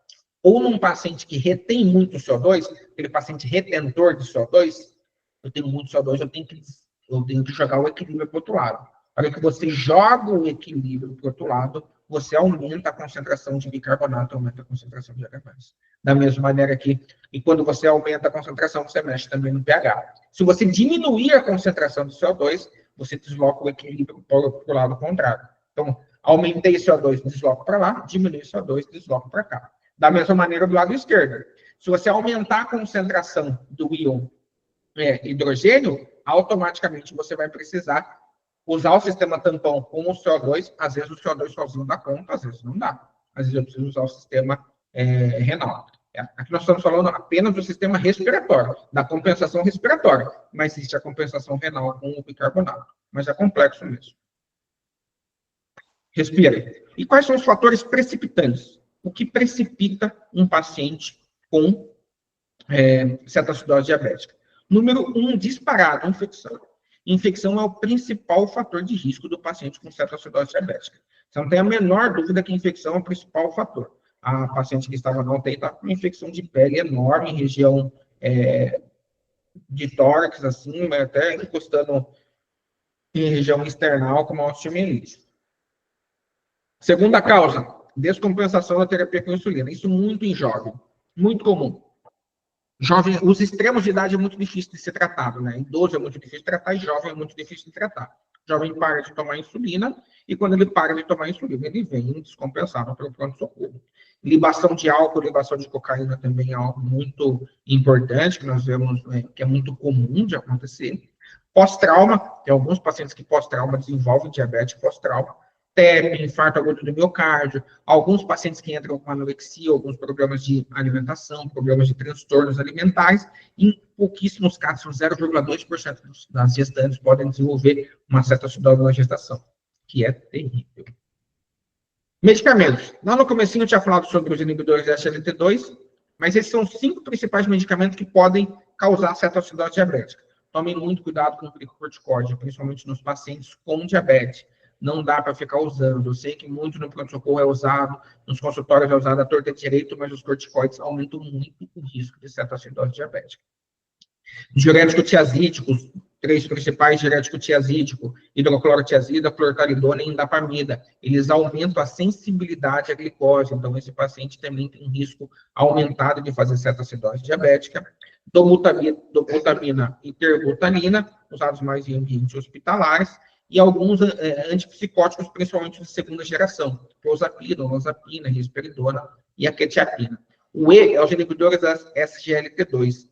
ou num paciente que retém muito CO2, aquele paciente retentor de CO2, eu tenho muito CO2, eu tenho que jogar o equilíbrio para o outro lado. A hora que você joga o equilíbrio para o outro lado, você aumenta a concentração de bicarbonato, aumenta a concentração de H+. Da mesma maneira que, e quando você aumenta a concentração, você mexe também no pH. Se você diminuir a concentração de CO2, você desloca o equilíbrio para o lado contrário. Então, aumentei CO2, desloco para lá, diminui CO2, desloco para cá. Da mesma maneira do lado esquerdo. Se você aumentar a concentração do íon hidrogênio, automaticamente você vai precisar usar o sistema tampão com o CO2, às vezes o CO2 sozinho dá conta, às vezes não dá. Às vezes eu preciso usar o sistema renal. Aqui nós estamos falando apenas do sistema respiratório, da compensação respiratória, mas existe a compensação renal com o bicarbonato. Mas é complexo mesmo. Respira. E quais são os fatores precipitantes? O que precipita um paciente com cetoacidose diabética? Número 1, disparado, infecção. Infecção é o principal fator de risco do paciente com cetoacidose diabética. Você não tem a menor dúvida que a infecção é o principal fator. A paciente que estava na UTI estava com uma infecção de pele enorme, em região de tórax, assim, até encostando em região external, como a osteomielite. Segunda causa, descompensação da terapia com insulina. Isso muito em jovem, muito comum. Jovem, os extremos de idade é muito difícil de ser tratado, né? Idoso é muito difícil de tratar e jovem é muito difícil de tratar. Jovem para de tomar insulina e quando ele para de tomar insulina, ele vem descompensado pelo pronto-socorro. Libação de álcool, libação de cocaína também é algo muito importante, que nós vemos, que é muito comum de acontecer. Pós-trauma, tem alguns pacientes que pós-trauma desenvolvem diabetes pós-trauma. TEP, infarto agudo do miocárdio, alguns pacientes que entram com anorexia, alguns problemas de alimentação, problemas de transtornos alimentares, em pouquíssimos casos, 0,2% das gestantes podem desenvolver uma cetoacidose na gestação, que é terrível. Medicamentos. Lá no comecinho eu tinha falado sobre os inibidores da SGLT2, mas esses são os 5 principais medicamentos que podem causar cetoacidose diabética. Tomem muito cuidado com o glicocorticoide, principalmente nos pacientes com diabetes. Não dá para ficar usando. Eu sei que muito no pronto-socorro é usado, nos consultórios é usado a torta direito, mas os corticoides aumentam muito o risco de cetoacidose diabética. Diurético tiazídico, os 3 principais, diurético tiazídico, hidroclorotiazida, clorcaridona e indapamida. Eles aumentam a sensibilidade à glicose, então esse paciente também tem um risco aumentado de fazer cetoacidose diabética. Dobutamina e terbutalina, usados mais em ambientes hospitalares, e alguns antipsicóticos, principalmente de segunda geração, clozapina, olanzapina, risperidona e a quetiapina. O E é os inibidores das SGLT2,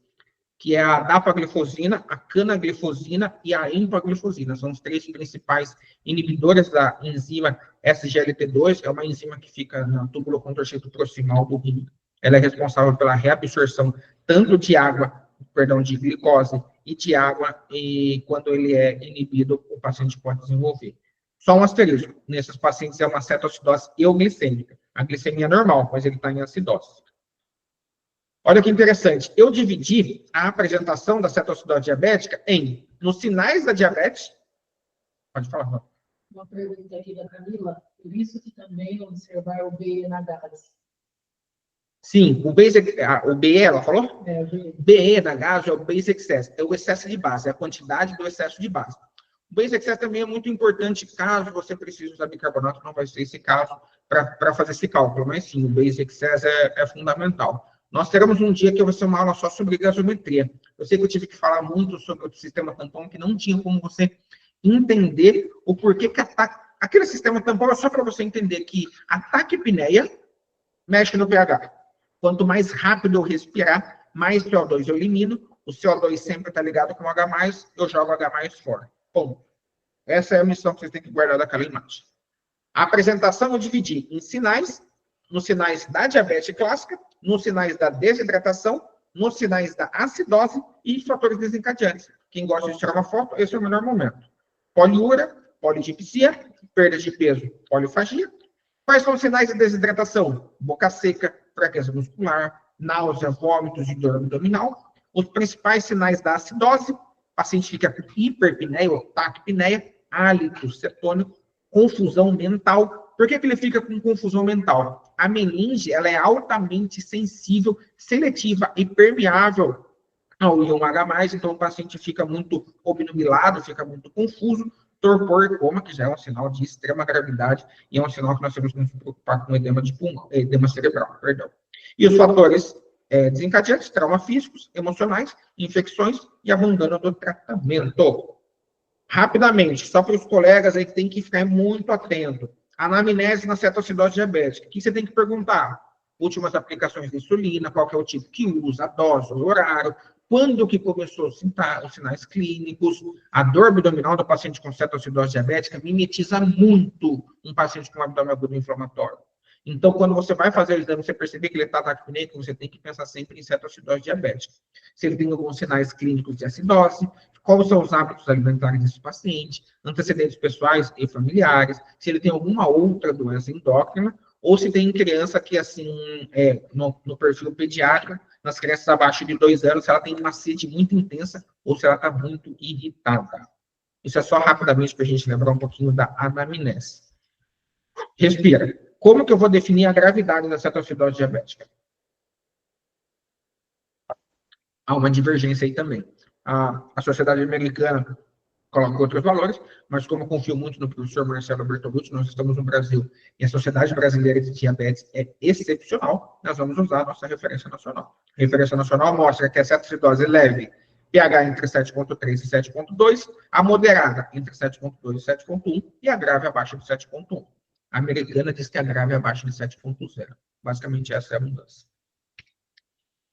que é a dapaglifosina, a canaglifosina e a empaglifosina. São os 3 principais inibidores da enzima SGLT2, é uma enzima que fica no túbulo contorcido proximal do rim. Ela é responsável pela reabsorção tanto de de glicose e de água, e quando ele é inibido, o paciente pode desenvolver. Só um asterisco, nesses pacientes é uma cetoacidose euglicêmica. A glicemia é normal, mas ele está em acidose. Olha que interessante, eu dividi a apresentação da cetoacidose diabética nos sinais da diabetes. Pode falar. Uma pergunta aqui da Camila, por isso que também observar o BE na gase. Sim, o BE, ela falou? É, o BE. BE na gase é o base excess, é o excesso de base, é a quantidade do excesso de base. O base excess também é muito importante caso você precise usar bicarbonato, não vai ser esse caso para fazer esse cálculo, mas sim, o base excess é fundamental. Nós teremos um dia que vai ser uma aula só sobre gasometria. Eu sei que eu tive que falar muito sobre o sistema tampão, que não tinha como você entender o porquê que aquele sistema tampão é só para você entender que a taquipneia mexe no pH. Quanto mais rápido eu respirar, mais CO2 eu elimino. O CO2 sempre está ligado com H+, eu jogo H+ fora. Bom, essa é a missão que vocês têm que guardar daquela imagem. A apresentação eu dividi em sinais, nos sinais da diabetes clássica, nos sinais da desidratação, nos sinais da acidose e fatores desencadeantes. Quem gosta de tirar uma foto, esse é o melhor momento. Poliúria, polidipsia, perda de peso, polifagia. Quais são os sinais de desidratação? Boca seca, fraqueza muscular, náusea, vômitos e dor abdominal. Os principais sinais da acidose, o paciente fica com hiperpneia ou taquipneia, hálito cetônico, confusão mental. Por que ele fica com confusão mental? A meninge ela é altamente sensível, seletiva e permeável ao íon H+, então o paciente fica muito obnubilado, fica muito confuso, torpor e coma, que já é um sinal de extrema gravidade e é um sinal que nós temos que nos preocupar com edema de pulmão, edema cerebral, perdão. E os fatores desencadeantes, traumas físicos, emocionais, infecções e abandono do tratamento. Rapidamente, só para os colegas aí que tem que ficar muito atento. Anamnese na cetoacidose diabética. O que você tem que perguntar? Últimas aplicações de insulina, qual que é o tipo que usa, a dose, o horário, quando que começou os sinais clínicos, a dor abdominal do paciente com cetoacidose diabética mimetiza muito um paciente com abdômen agudo inflamatório. Então, quando você vai fazer o exame, você perceber que ele está taquipneico, você tem que pensar sempre em cetoacidose diabética. Se ele tem alguns sinais clínicos de acidose, quais são os hábitos alimentares desse paciente, antecedentes pessoais e familiares, se ele tem alguma outra doença endócrina, ou se tem criança que, assim, no perfil pediátrico, nas crianças abaixo de 2 anos, se ela tem uma sede muito intensa ou se ela está muito irritada. Isso é só rapidamente para a gente lembrar um pouquinho da anamnese. Respira. Como que eu vou definir a gravidade da cetoacidose diabética? Há uma divergência aí também. A Sociedade Americana coloca outros valores, mas como eu confio muito no professor Marcelo Bertolucci, nós estamos no Brasil, e a Sociedade Brasileira de Diabetes é excepcional, nós vamos usar a nossa referência nacional. A referência nacional mostra que a cetoacidose leve, pH entre 7,3 e 7,2, a moderada entre 7,2 e 7,1, e a grave abaixo de 7,1. A americana diz que a grave é abaixo de 7,0. Basicamente, essa é a mudança.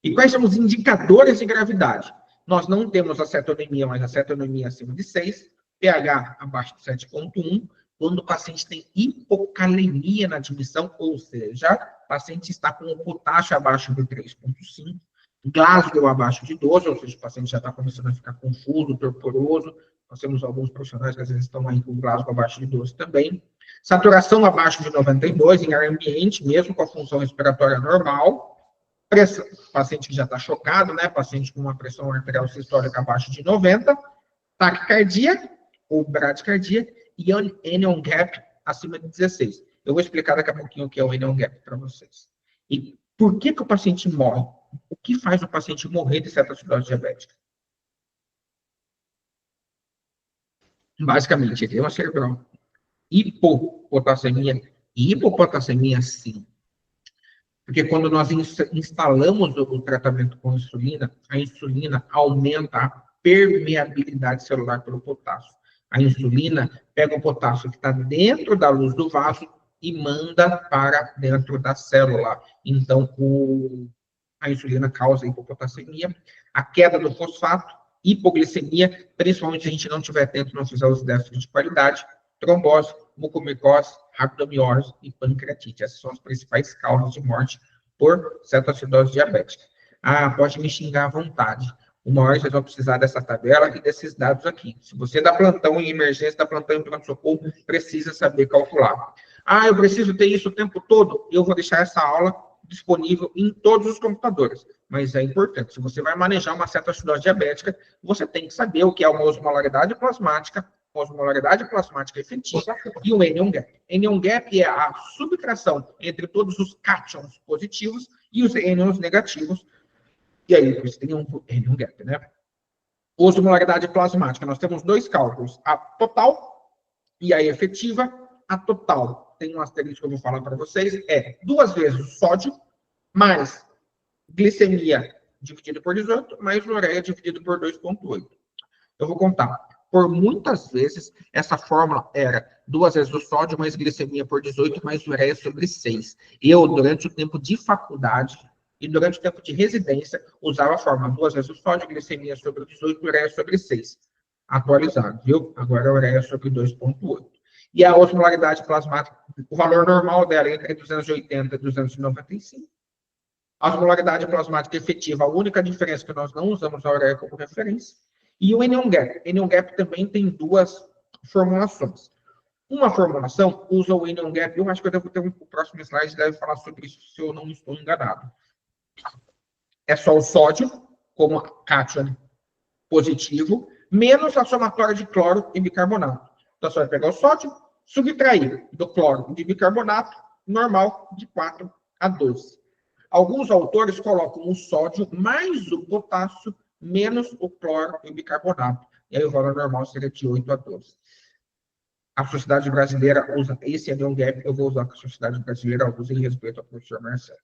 E quais são os indicadores de gravidade? Nós não temos a cetonemia, mas a cetonemia acima de 6, pH abaixo de 7,1, quando o paciente tem hipocalemia na admissão, ou seja, o paciente está com o potássio abaixo de 3,5, Glasgow abaixo de 12, ou seja, o paciente já está começando a ficar confuso, torporoso. Nós temos alguns profissionais que às vezes estão aí com Glasgow abaixo de 12 também. Saturação abaixo de 92 em ar ambiente, mesmo com a função respiratória normal. Pressão, paciente que já está chocado, né? Paciente com uma pressão arterial sistólica abaixo de 90. Taquicardia ou bradicardia e anion gap acima de 16. Eu vou explicar daqui a pouquinho o que é o anion gap para vocês. E por que o paciente morre? O que faz o paciente morrer de cetoacidose diabética? Basicamente, edema cerebral, hipopotassemia e hipopotassemia, sim. Porque quando nós instalamos o tratamento com insulina, a insulina aumenta a permeabilidade celular pelo potássio. A insulina pega o potássio que está dentro da luz do vaso e manda para dentro da célula. Então, a insulina causa hipopotassemia, a queda do fosfato, hipoglicemia, principalmente se a gente não estiver atento, não fizer os déficits de qualidade, trombose, mucormicose, rabdomiólise e pancreatite. Essas são as principais causas de morte por cetoacidose diabética. Pode me xingar à vontade. Uma hora vocês vão precisar dessa tabela e desses dados aqui. Se você dá plantão em emergência, dá plantão em pronto-socorro, precisa saber calcular. Eu preciso ter isso o tempo todo? Eu vou deixar essa aula disponível em todos os computadores. Mas é importante, se você vai manejar uma cetoacidose diabética, você tem que saber o que é uma osmolaridade plasmática efetiva e o anion gap. Anion gap é a subtração entre todos os cátions positivos e os anions negativos. E aí, você tem um anion gap, né? Osmolaridade plasmática, nós temos dois cálculos, a total e a efetiva. A total, tem um asterisco que eu vou falar para vocês, é 2 vezes o sódio, mais glicemia dividido por 18, mais ureia dividido por 2,8. Eu vou contar. Por muitas vezes, essa fórmula era 2 vezes o sódio, mais glicemia por 18, mais ureia sobre 6. Eu, durante o tempo de faculdade e durante o tempo de residência, usava a fórmula 2 vezes o sódio, glicemia sobre 18, ureia sobre 6. Atualizado, viu? Agora a ureia sobre 2,8. E a osmolaridade plasmática, o valor normal dela é entre 280 e 295. A osmolaridade plasmática efetiva, a única diferença é que nós não usamos a ureia como referência. E o anion gap. Anion gap também tem 2 formulações. Uma formulação usa o anion gap, eu acho que eu devo ter o próximo slide, deve falar sobre isso, se eu não estou enganado. É só o sódio, como cátion positivo, menos a somatória de cloro e bicarbonato. Então, você vai pegar o sódio, subtrair do cloro e de bicarbonato, normal, de 4 a 12. Alguns autores colocam o sódio mais o potássio menos o cloro e o bicarbonato. E aí o valor normal seria de 8 a 12. A Sociedade Brasileira usa esse anion gap, eu vou usar o que a Sociedade Brasileira usa em respeito ao professor Marcelo.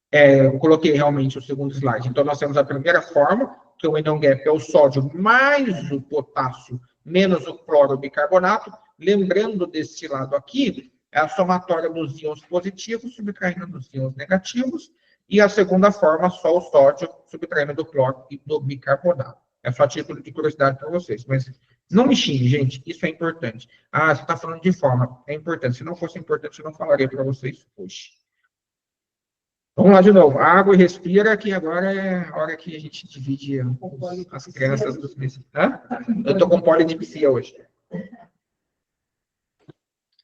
Eu coloquei realmente o segundo slide. Então, nós temos a primeira forma, que o anion gap é o sódio mais o potássio menos o cloro e o bicarbonato. Lembrando desse lado aqui, é a somatória dos íons positivos subtraindo dos íons negativos. E a segunda forma, só o sódio subtraindo do cloro e do bicarbonato. É só título de curiosidade para vocês. Mas Não me xingue, gente, isso é importante. Ah, você está falando de forma, é importante. Se não fosse importante, eu não falaria para vocês hoje. Vamos lá de novo. Água e respira, que agora é a hora que a gente divide as crenças dos meses. Eu estou com polidipsia hoje.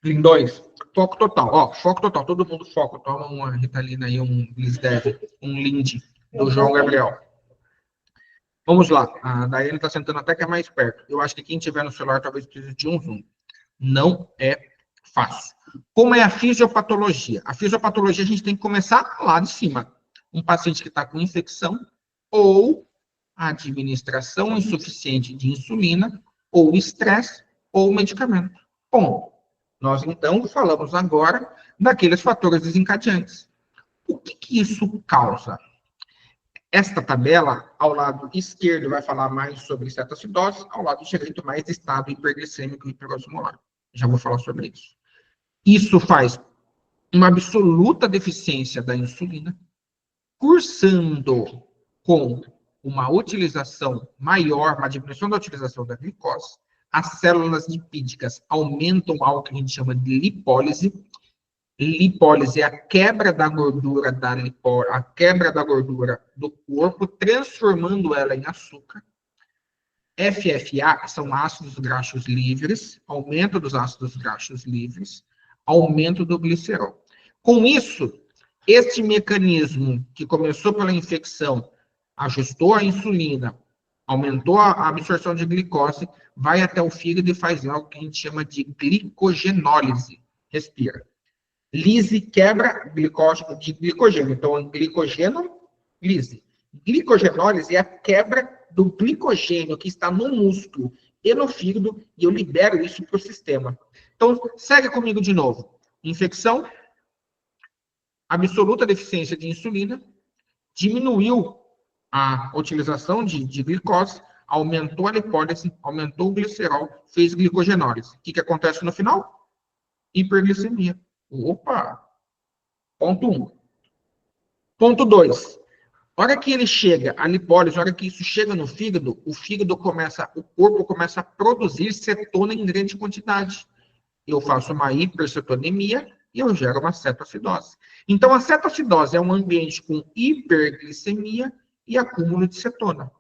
Lindões, foco total. Ó, foco total. Todo mundo foco. Toma uma Ritalina aí, um Lisdev, um Lind, do João Gabriel. Vamos lá. A Daiane está sentando até que é mais perto. Eu acho que quem tiver no celular talvez precise de um zoom. Não é fácil. Como é a fisiopatologia? A fisiopatologia a gente tem que começar lá de cima. Um paciente que está com infecção ou administração insuficiente de insulina ou estresse ou medicamento. Bom, nós então falamos agora daqueles fatores desencadeantes. O que isso causa? Esta tabela, ao lado esquerdo, vai falar mais sobre cetoacidose, ao lado direito, mais estado hiperglicêmico e hiperosmolar. Já vou falar sobre isso. Isso faz uma absoluta deficiência da insulina, cursando com uma utilização maior, uma diminuição da utilização da glicose. As células lipídicas aumentam algo que a gente chama de lipólise. Lipólise é a quebra da gordura do corpo, transformando ela em açúcar. FFA, que são ácidos graxos livres, aumento dos ácidos graxos livres, aumento do glicerol. Com isso, este mecanismo que começou pela infecção, ajustou a insulina, aumentou a absorção de glicose, vai até o fígado e faz algo que a gente chama de glicogenólise. Respira. Lise quebra glicógeno de glicogênio. Então, glicogênio, lise. Glicogenólise é a quebra do glicogênio que está no músculo e no fígado, e eu libero isso para o sistema. Então, segue comigo de novo. Infecção, absoluta deficiência de insulina, diminuiu a utilização de glicose, aumentou a lipólise, aumentou o glicerol, fez glicogenólise. O que acontece no final? Hiperglicemia. Opa! Ponto 1. Ponto 2. A hora que ele chega, a lipólise, a hora que isso chega no fígado, o corpo começa a produzir cetona em grande quantidade. Eu faço uma hipercetonemia e eu gero uma cetoacidose. Então, a cetoacidose é um ambiente com hiperglicemia e acúmulo de cetona.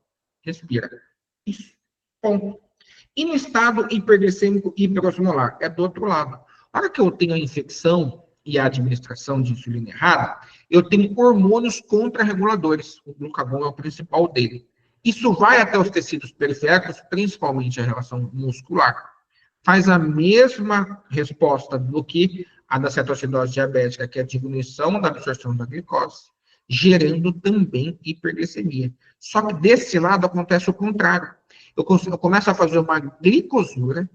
Respira. Isso. Ponto. E no estado hiperglicêmico hiperosmolar? É do outro lado. A hora que eu tenho a infecção e a administração de insulina errada, eu tenho hormônios contrarreguladores. O glucagon é o principal dele. Isso vai até os tecidos periféricos, principalmente a relação muscular. Faz a mesma resposta do que a da cetoacidose diabética, que é a diminuição da absorção da glicose, gerando também hiperglicemia. Só que desse lado acontece o contrário. Eu começo a fazer uma glicosura,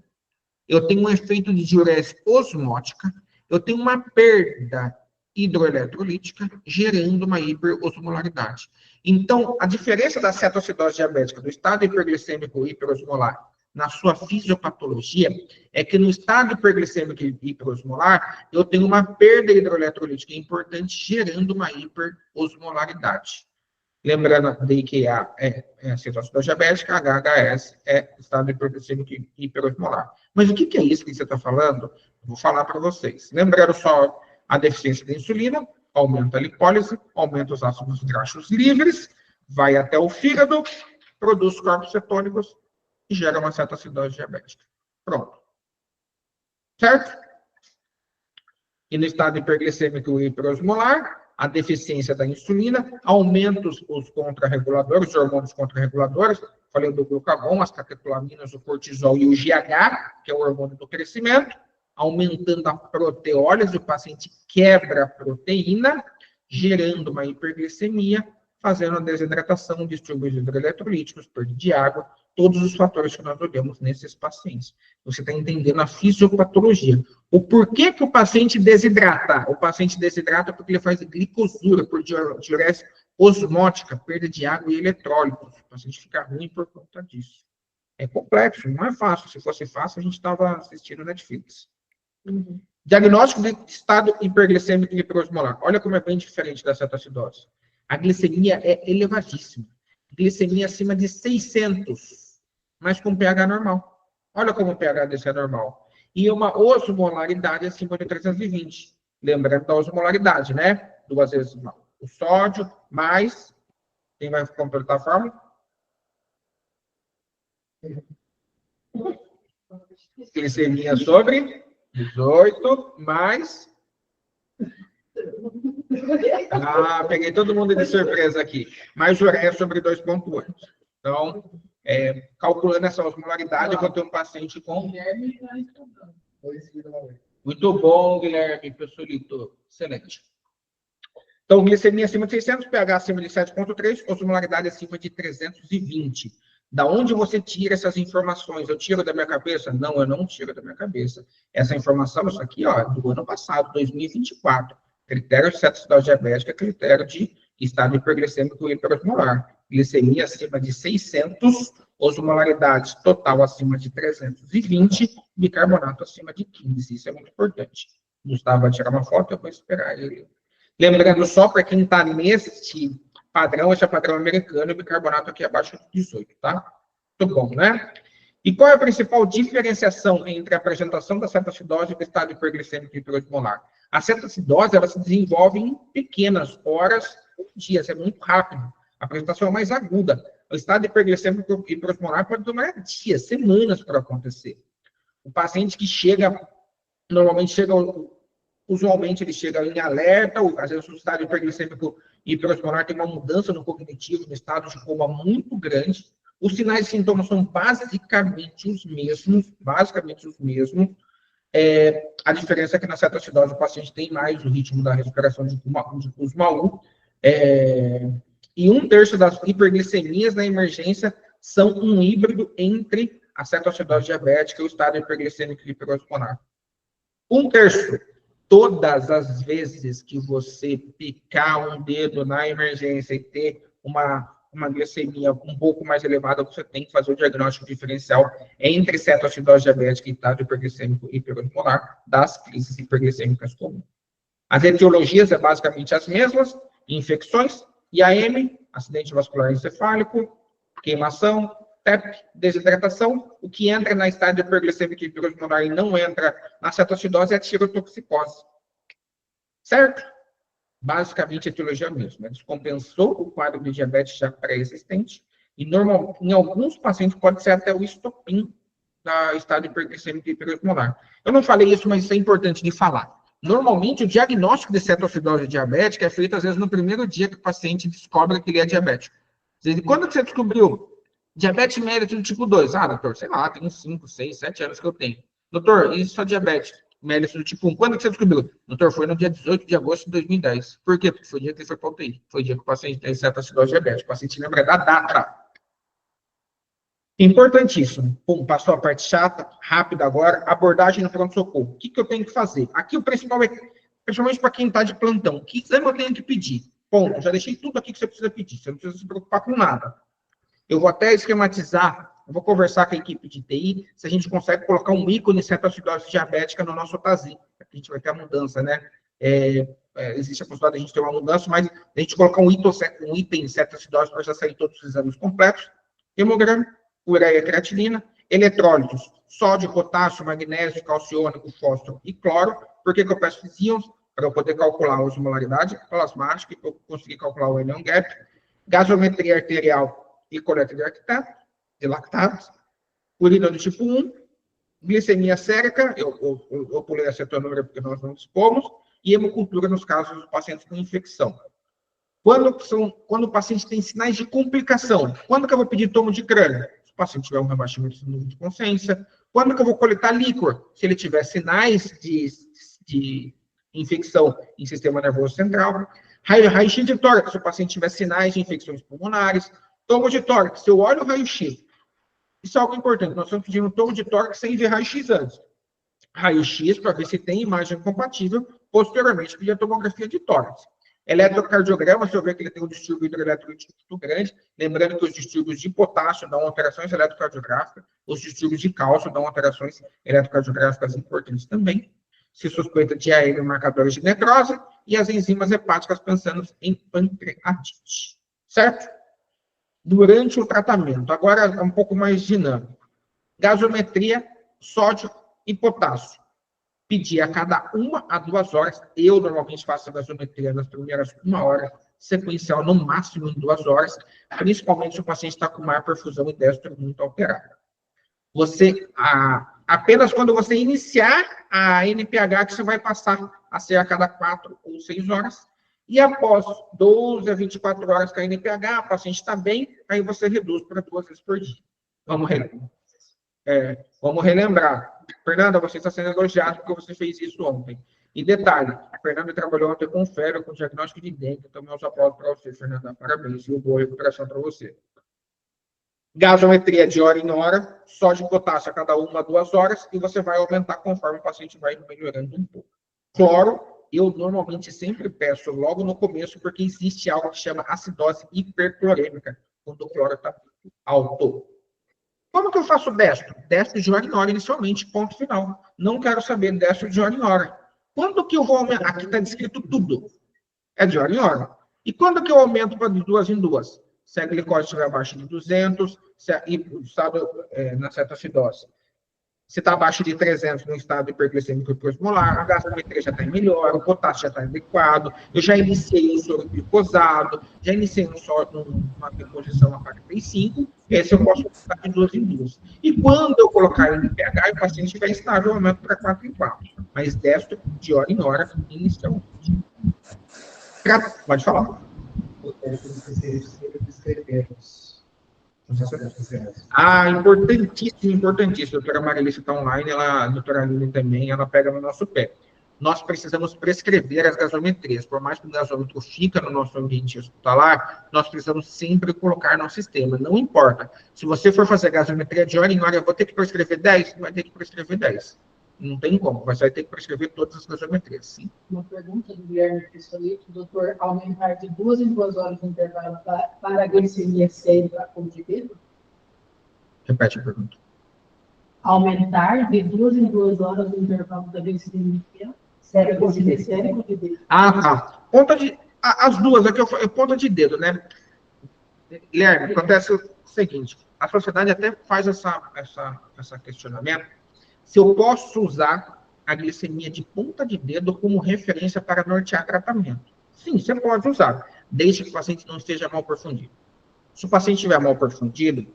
eu tenho um efeito de diurese osmótica, eu tenho uma perda hidroeletrolítica, gerando uma hiperosmolaridade. Então, a diferença da cetoacidose diabética, do estado hiperglicêmico hiperosmolar, na sua fisiopatologia, é que no estado hiperglicêmico hiperosmolar, eu tenho uma perda hidroeletrolítica importante, gerando uma hiperosmolaridade. Lembrando de que A é a cetoacidose diabética, HHS é estado hiperglicêmico hiperosmolar. Mas o que é isso que você está falando? Vou falar para vocês. Lembrando só a deficiência de insulina, aumenta a lipólise, aumenta os ácidos graxos livres, vai até o fígado, produz corpos cetônicos e gera uma cetoacidose diabética. Pronto. Certo? E no estado hiperglicêmico hiperosmolar, a deficiência da insulina, aumenta os contrarreguladores, os hormônios contrarreguladores, falei do glucagon, as catecolaminas, o cortisol e o GH, que é o hormônio do crescimento, aumentando a proteólise, o paciente quebra a proteína, gerando uma hiperglicemia, fazendo a desidratação, distúrbios hidroeletrolíticos, perda de água, todos os fatores que nós olhamos nesses pacientes. Você está entendendo a fisiopatologia. O porquê que o paciente desidrata? O paciente desidrata porque ele faz glicosura, por diurese osmótica, perda de água e eletrólitos. O paciente fica ruim por conta disso. É complexo, não é fácil. Se fosse fácil, a gente estava assistindo Netflix. Diagnóstico de estado hiperglicêmico e hiperosmolar. Olha como é bem diferente da cetoacidose. A glicemia é elevadíssima. Glicemia acima de 600, mas com pH normal. Olha como o pH desse é normal. E uma osmolaridade acima de 320. Lembrando da osmolaridade, né? 2 vezes o sódio, mais... Quem vai completar a fórmula? Glicemia sobre 18, mais... Ah, peguei todo mundo de surpresa aqui. Mais ureia sobre 2,8. Então, calculando essa osmolaridade, eu vou ter um paciente com... Muito bom, Guilherme, professorito. Excelente. Então, glicemia acima de 600, pH acima de 7,3, osmolaridade acima de 320. Da onde você tira essas informações? Eu tiro da minha cabeça? Não, eu não tiro da minha cabeça. Essa informação, isso aqui, ó, do ano passado, 2024. Critério de cetoacidose diabética, critério de estado hiperglicêmico hiperosmolar. Glicemia acima de 600, osmolaridade total acima de 320, bicarbonato acima de 15. Isso é muito importante. Gustavo vai tirar uma foto, eu vou esperar ele. Lembrando só para quem está nesse padrão, esse é padrão americano, o bicarbonato aqui é abaixo de 18, tá? Muito bom, né? E qual é a principal diferenciação entre a apresentação da cetoacidose e do estado hiperglicêmico hiperosmolar? A cetoacidose, ela se desenvolve em pequenas horas, dias, é muito rápido. A apresentação é mais aguda. O estado hiperglicêmico hiperosmolar pode demorar dias, semanas para acontecer. O paciente que chega, normalmente chega... Usualmente ele chega em alerta, às vezes o estado hiperglicêmico hiperosmolar tem uma mudança no cognitivo, no estado de coma muito grande. Os sinais e sintomas são basicamente os mesmos, a diferença é que na cetoacidose o paciente tem mais o ritmo da respiração de Kussmaul, e 1/3 das hiperglicemias na emergência são um híbrido entre a cetoacidose diabética e o estado hiperglicêmico hiperosmolar. 1/3. Todas as vezes que você picar um dedo na emergência e ter uma glicemia um pouco mais elevada, você tem que fazer o diagnóstico diferencial entre cetoacidose diabética e estado hiperglicêmico hiperosmolar das crises hiperglicêmicas comuns. As etiologias é basicamente as mesmas: infecções, IAM, acidente vascular encefálico, queimação, TEP, desidratação. O que entra na estádio hiperglicêmico hiperosmolar e não entra na cetoacidose é a tirotoxicose. Certo? Basicamente, a etiologia é a mesma. Descompensou o quadro de diabetes já pré-existente e, em alguns pacientes, pode ser até o estopim da estádio hiperglicêmico hiperosmolar. Eu não falei isso, mas isso é importante de falar. Normalmente, o diagnóstico de cetoacidose diabética é feito, às vezes, no primeiro dia que o paciente descobre que ele é diabético. Quando você descobriu diabetes mellitus do tipo 2? Ah, doutor, sei lá, tem uns 5, 6, 7 anos que eu tenho. Doutor, isso é diabetes mellitus do tipo 1. Quando que você descobriu? Doutor, foi no dia 18 de agosto de 2010. Por quê? Porque foi o dia que ele foi para a UTI. Foi o dia que o paciente tem cetoacidose diabética. O paciente lembra da data. Importantíssimo. Pum, passou a parte chata, rápida agora. Abordagem no pronto-socorro. O que eu tenho que fazer? Aqui o principal é, principalmente para quem está de plantão, o que eu tenho que pedir? Ponto. Já deixei tudo aqui que você precisa pedir. Você não precisa se preocupar com nada. Eu vou até esquematizar, eu vou conversar com a equipe de TI, se a gente consegue colocar um ícone cetoacidose diabética no nosso TASI. A gente vai ter a mudança, né? Existe a possibilidade de a gente ter uma mudança, mas a gente colocar um item cetoacidose para já sair todos os exames completos. Hemograma, ureia, creatinina, eletrólitos, sódio, potássio, magnésio, calciônico, fósforo e cloro. Por que eu peço esses íons? Para eu poder calcular a osmolaridade plasmática, para eu conseguir calcular o anion gap, gasometria arterial e coleta de lactatos, urina do tipo 1, glicemia sérica, eu pulei a cetonúria porque nós não dispomos, e hemocultura nos casos dos pacientes com infecção. Quando o paciente tem sinais de complicação, quando que eu vou pedir tomo de crânio? Se o paciente tiver um rebaixamento de consciência. Quando que eu vou coletar líquor? Se ele tiver sinais de infecção em sistema nervoso central. Raio-x de tórax, se o paciente tiver sinais de infecções pulmonares. Tomo de tórax, se eu olho o raio-x, isso é algo importante, nós estamos pedindo tomo de tórax sem ver raio-x antes. Raio-x para ver se tem imagem compatível, posteriormente pedir a tomografia de tórax. Eletrocardiograma, se eu ver que ele tem um distúrbio hidroelétrico muito grande, lembrando que os distúrbios de potássio dão alterações eletrocardiográficas, os distúrbios de cálcio dão alterações eletrocardiográficas importantes também. Se suspeita de aéreo, marcadores de necrose, e as enzimas hepáticas pensando em pancreatite. Certo? Durante o tratamento. Agora é um pouco mais dinâmico. Gasometria, sódio e potássio. Pedir a cada 1 a 2 horas. Eu normalmente faço a gasometria nas primeiras 1 hora, sequencial no máximo em 2 horas, principalmente se o paciente está com má perfusão e destro muito alterado. Apenas quando você iniciar a NPH, que você vai passar a ser a cada 4 ou 6 horas, e após 12 a 24 horas com a NPH, o paciente está bem, aí você reduz para 2 vezes por dia. Vamos relembrar. Fernanda, você está sendo elogiado porque você fez isso ontem. E detalhe, a Fernanda trabalhou ontem com fero, com diagnóstico de dengue, então meus aplausos para você, Fernanda. Parabéns e boa recuperação para você. Gasometria de hora em hora, sódio e potássio a cada 1 a 2 horas, e você vai aumentar conforme o paciente vai melhorando um pouco. Cloro, eu normalmente sempre peço logo no começo, porque existe algo que chama acidose hiperclorêmica, quando o cloro está alto. Como que eu faço destro? Destro de hora em hora, inicialmente, ponto final. Não quero saber destro de hora em hora. Quando que eu vou aumentar? Aqui está descrito tudo. É de hora em hora. E quando que eu aumento para de 2 em 2? Se a glicose estiver abaixo de 200, e o estado na cetoacidose. Se está abaixo de 300 no estado hiperglicêmico pós-molar, a gasometria já está melhor, o potássio já está adequado, eu já iniciei o soro glicosado, já iniciei uma reposição a 45, esse eu posso colocar de 2 em 2. E quando eu colocar em pH, o paciente estiver estável, eu aumento para 4 em 4. Mas destro de hora em hora, inicialmente. Pode falar. Importantíssimo, importantíssimo. A doutora Marilice está online, a doutora Aline também, ela pega no nosso pé. Nós precisamos prescrever as gasometrias. Por mais que o gasômetro fica no nosso ambiente hospitalar, nós precisamos sempre colocar no sistema. Não importa. Se você for fazer gasometria de hora em hora, eu vou ter que prescrever 10? Vai ter que prescrever 10. Não tem como, você vai ter que prescrever todas as gasometrias, sim. Uma pergunta do Guilherme Cristolito, doutor, aumentar de 2 em 2 horas o intervalo para a glicemia séria como de dedo? Repete a pergunta. Aumentar de 2 em 2 horas o intervalo da glicemia séria como de dedo. Tá. As duas, aqui é ponta de dedo, né? Guilherme, acontece o seguinte, a sociedade até faz essa questionamento, se eu posso usar a glicemia de ponta de dedo como referência para nortear tratamento. Sim, você pode usar, desde que o paciente não esteja mal perfundido. Se o paciente estiver mal perfundido,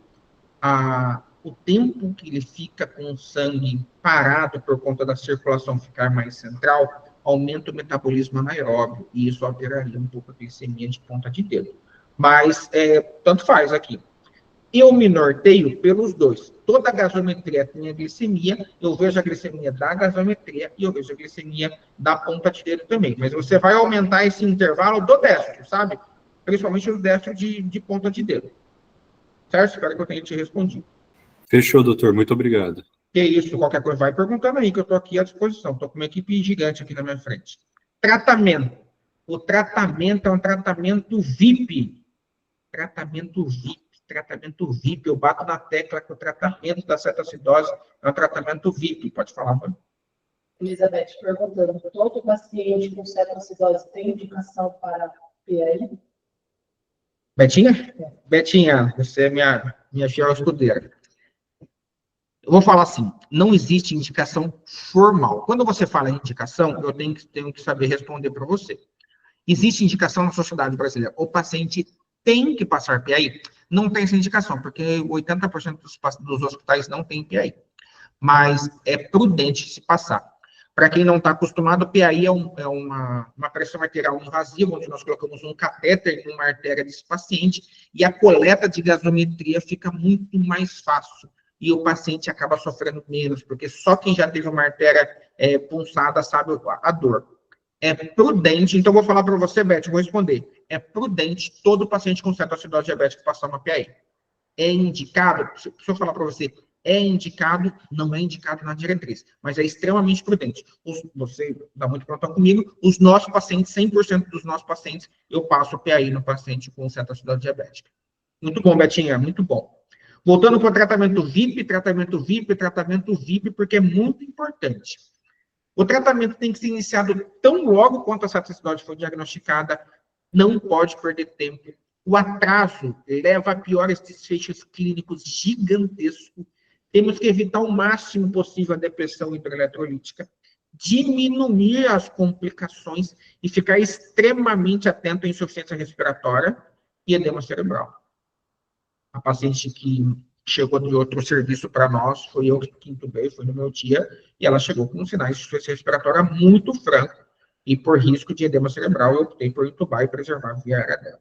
o tempo que ele fica com o sangue parado por conta da circulação ficar mais central, aumenta o metabolismo anaeróbio, e isso alteraria um pouco a glicemia de ponta de dedo. Mas, tanto faz aqui. Eu me norteio pelos dois. Toda gasometria tem a glicemia, eu vejo a glicemia da gasometria e eu vejo a glicemia da ponta de dedo também. Mas você vai aumentar esse intervalo do destro, sabe? Principalmente o destro de ponta de dedo. Certo? Espero que eu tenha te respondido. Fechou, doutor. Muito obrigado. Que isso, qualquer coisa, vai perguntando aí, que eu estou aqui à disposição. Estou com uma equipe gigante aqui na minha frente. Tratamento. O tratamento é um tratamento VIP. Tratamento VIP. Tratamento VIP, eu bato na tecla que o tratamento da cetoacidose é um tratamento VIP. Pode falar, mano. Elizabeth perguntando, todo paciente com cetoacidose tem indicação para PAI? Betinha? Betinha, você é minha fiel escudeira. Eu vou falar assim, não existe indicação formal. Quando você fala em indicação, eu tenho que saber responder para você. Existe indicação na sociedade brasileira. O paciente tem que passar PAI? Não tem essa indicação, porque 80% dos hospitais não tem PAI. Mas é prudente se passar. Para quem não está acostumado, PAI é uma pressão arterial invasiva, onde nós colocamos um catéter em uma artéria desse paciente, e a coleta de gasometria fica muito mais fácil. E o paciente acaba sofrendo menos, porque só quem já teve uma artéria punçada sabe a dor. É prudente, então vou falar para você, Beth, vou responder. É prudente todo paciente com cetoacidose diabética passar uma PAI. É indicado, se eu falar para você, é indicado, não é indicado na diretriz, mas é extremamente prudente. Você dá muito plantão comigo, os nossos pacientes, 100% dos nossos pacientes, eu passo PAI no paciente com cetoacidose diabética. Muito bom, Betinha, muito bom. Voltando para o tratamento VIP, porque é muito importante. O tratamento tem que ser iniciado tão logo quanto a cetoacidose for diagnosticada, não pode perder tempo. O atraso leva a piores desfechos clínicos gigantescos. Temos que evitar o máximo possível a depressão hidroeletrolítica, diminuir as complicações e ficar extremamente atento à insuficiência respiratória e edema cerebral. A paciente que chegou de outro serviço para nós, foi eu que intubei, foi no meu dia, e ela chegou com sinais de insuficiência respiratória muito franco, e por risco de edema cerebral, eu optei por intubar e preservar a via aérea dela.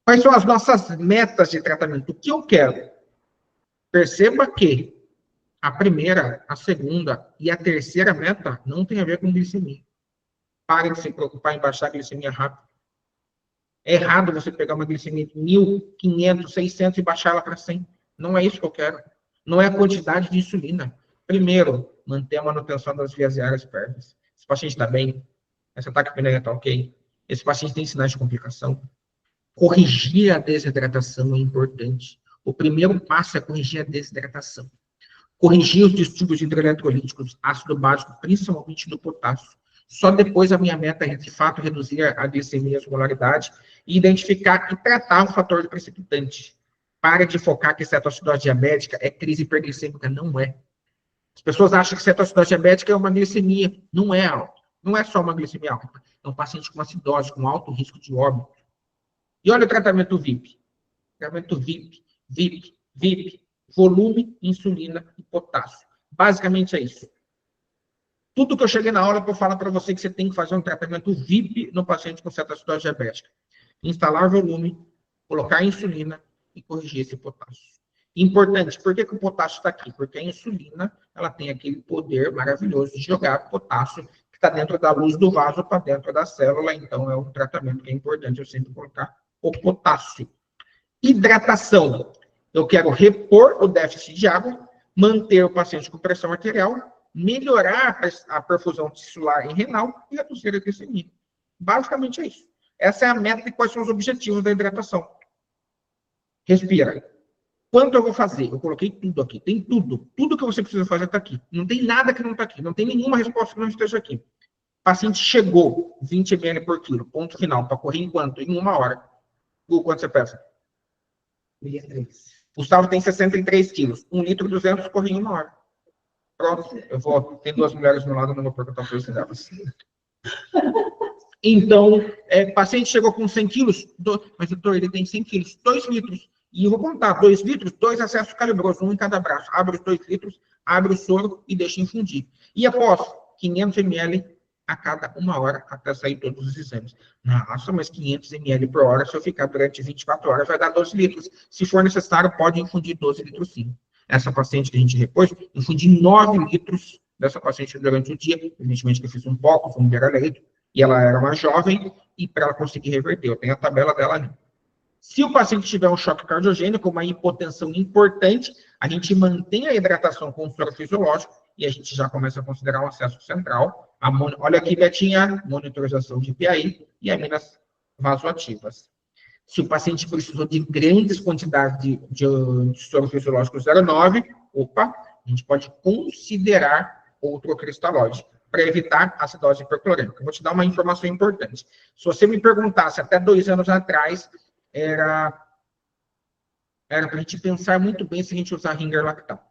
Quais são as nossas metas de tratamento? O que eu quero? Perceba que a primeira, a segunda e a terceira meta não tem a ver com glicemia. Parem de se preocupar em baixar a glicemia rápido. É errado você pegar uma glicemia de 1.500, 600 e baixar ela para 100. Não é isso que eu quero. Não é a quantidade de insulina. Primeiro, manter a manutenção das vias aéreas pérvias. Esse paciente está bem. Esse ataque pneumonia está ok. Esse paciente tem sinais de complicação. Corrigir a desidratação é importante. O primeiro passo é corrigir a desidratação. Corrigir os distúrbios hidroeletrolíticos, ácido básico, principalmente do potássio. Só depois a minha meta é, de fato, reduzir a glicemia e a osmolaridade e identificar e tratar o fator precipitante. Para de focar que cetoacidose diabética é crise hiperglicêmica. Não é. As pessoas acham que cetoacidose diabética é uma glicemia. Não é alta. Não é só uma glicemia alta. É um paciente com acidose, com alto risco de óbito. E olha o tratamento VIP. Tratamento VIP. Volume, insulina e potássio. Basicamente é isso. Tudo que eu cheguei na aula, eu falo para você que você tem que fazer um tratamento VIP no paciente com cetoacidose diabética. Instalar volume, colocar insulina e corrigir esse potássio. Importante, por que o potássio está aqui? Porque a insulina, ela tem aquele poder maravilhoso de jogar o potássio que está dentro da luz do vaso para dentro da célula. Então, é um tratamento que é importante eu sempre colocar o potássio. Hidratação. Eu quero repor o déficit de água, manter o paciente com pressão arterial, melhorar a perfusão tissular e renal e reduzir a glicemia. Basicamente é isso. Essa é a meta e quais são os objetivos da hidratação. Respira. Quanto eu vou fazer? Eu coloquei tudo aqui. Tem tudo. Tudo que você precisa fazer está aqui. Não tem nada que não está aqui. Não tem nenhuma resposta que não esteja aqui. O paciente chegou 20 ml por quilo. Ponto final. Para correr em quanto? Em 1 hora. Quanto você pesa? 63. Gustavo tem 63 quilos. 1 litro 200 corre em 1 hora. Pronto. Tem 2 mulheres do meu lado, eu não vou perguntar para vocês delas. Então, paciente chegou com 100 quilos, mas doutor, ele tem 100 quilos, 2 litros. E eu vou contar, 2 litros, 2 acessos calibrosos, um em cada braço. Abre os 2 litros, abre o soro e deixa infundir. E após 500 ml a cada 1 hora, até sair todos os exames. Nossa, mas 500 ml por hora, se eu ficar durante 24 horas, vai dar 12 litros. Se for necessário, pode infundir 12 litros sim. Essa paciente que a gente repôs, infundi 9 litros dessa paciente durante o dia. Evidentemente que eu fiz um pouco, foi um leito, e ela era uma jovem, e para ela conseguir reverter, eu tenho a tabela dela ali. Se o paciente tiver um choque cardiogênico, uma hipotensão importante, a gente mantém a hidratação com o soro fisiológico e a gente já começa a considerar um acesso central. Olha aqui, Betinha, monitorização de PAI e aminas vasoativas. Se o paciente precisou de grandes quantidades de soro fisiológico 0,9, a gente pode considerar outro cristalóide para evitar acidose hiperclorêmica. Eu vou te dar uma informação importante. Se você me perguntasse até 2 anos atrás, era para a gente pensar muito bem se a gente usar ringer lactato.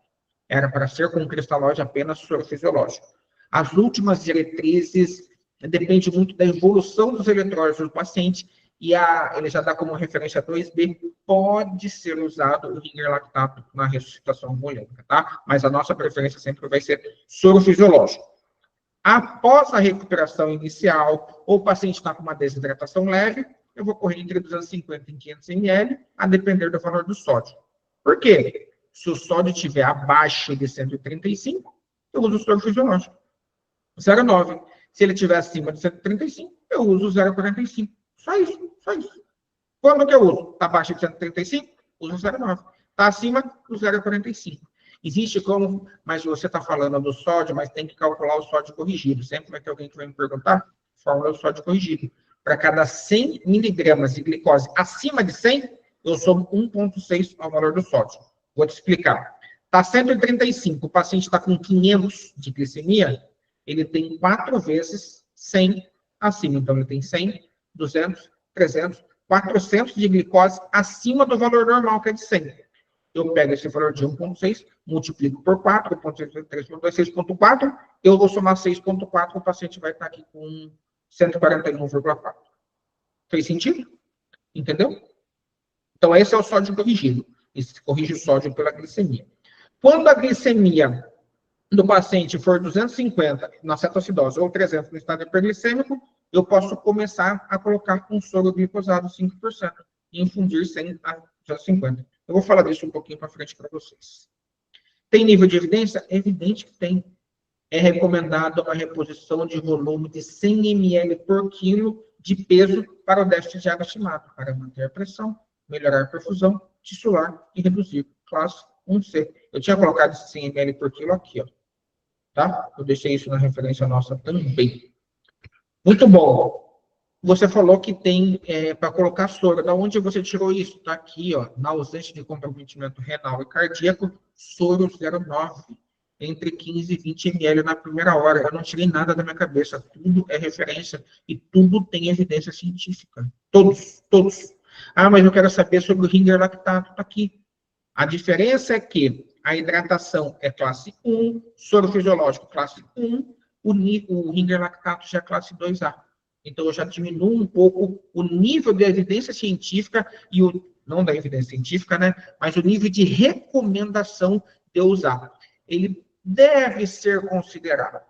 Era para ser com cristalóide apenas soro fisiológico. As últimas diretrizes depende muito da evolução dos eletrólitos do paciente e ele já dá como referência 2B, pode ser usado o ringer lactato na ressuscitação bulêmica, tá? Mas a nossa preferência sempre vai ser soro fisiológico. Após a recuperação inicial, ou o paciente está com uma desidratação leve, eu vou correr entre 250 e 500 ml, a depender do valor do sódio. Por quê? Se o sódio estiver abaixo de 135, eu uso o soro fisiológico. 0,9. Se ele estiver acima de 135, eu uso o 0,45. Só isso. Quando que eu uso? Está abaixo de 135? Uso o 0,9. Está acima do 0,45. Existe como, mas você está falando do sódio, mas tem que calcular o sódio corrigido. Sempre vai ter alguém que vai me perguntar, fórmula do sódio corrigido. Para cada 100 miligramas de glicose acima de 100, eu somo 1,6 ao valor do sódio. Vou te explicar. Está 135, o paciente está com 500 de glicemia, ele tem 4 vezes 100 acima. Então, ele tem 100, 200, 300, 400 de glicose acima do valor normal, que é de 100. eu pego esse valor de 1,6, multiplico por 4, 1,6, 3,2, 6,4, eu vou somar 6,4, o paciente vai estar aqui com 141,4. Fez sentido? Entendeu? Então, esse é o sódio corrigido. Isso corrige o sódio pela glicemia. Quando a glicemia do paciente for 250 na cetoacidose ou 300 no estado hiperglicêmico, eu posso começar a colocar um soro glicosado 5% e infundir 100 a 250. Eu vou falar disso um pouquinho para frente para vocês. Tem nível de evidência? É evidente que tem. É recomendado uma reposição de volume de 100 ml por quilo de peso para o déficit de água estimado, para manter a pressão, melhorar a perfusão tissular e reduzir classe 1C. Eu tinha colocado esse 100 ml por quilo aqui, ó. Tá? Eu deixei isso na referência nossa também. Muito bom. Você falou que tem para colocar soro. Da onde você tirou isso? Está aqui, ó, na ausência de comprometimento renal e cardíaco, soro 0,9, entre 15 e 20 ml na primeira hora. Eu não tirei nada da minha cabeça. Tudo é referência e tudo tem evidência científica. Todos, todos. Ah, mas eu quero saber sobre o Ringer lactato. Está aqui. A diferença é que a hidratação é classe 1, soro fisiológico classe 1, o Ringer lactato já é classe 2A. Então, eu já diminuo um pouco o nível de evidência científica e não da evidência científica, né? Mas o nível de recomendação de usar. Ele deve ser considerado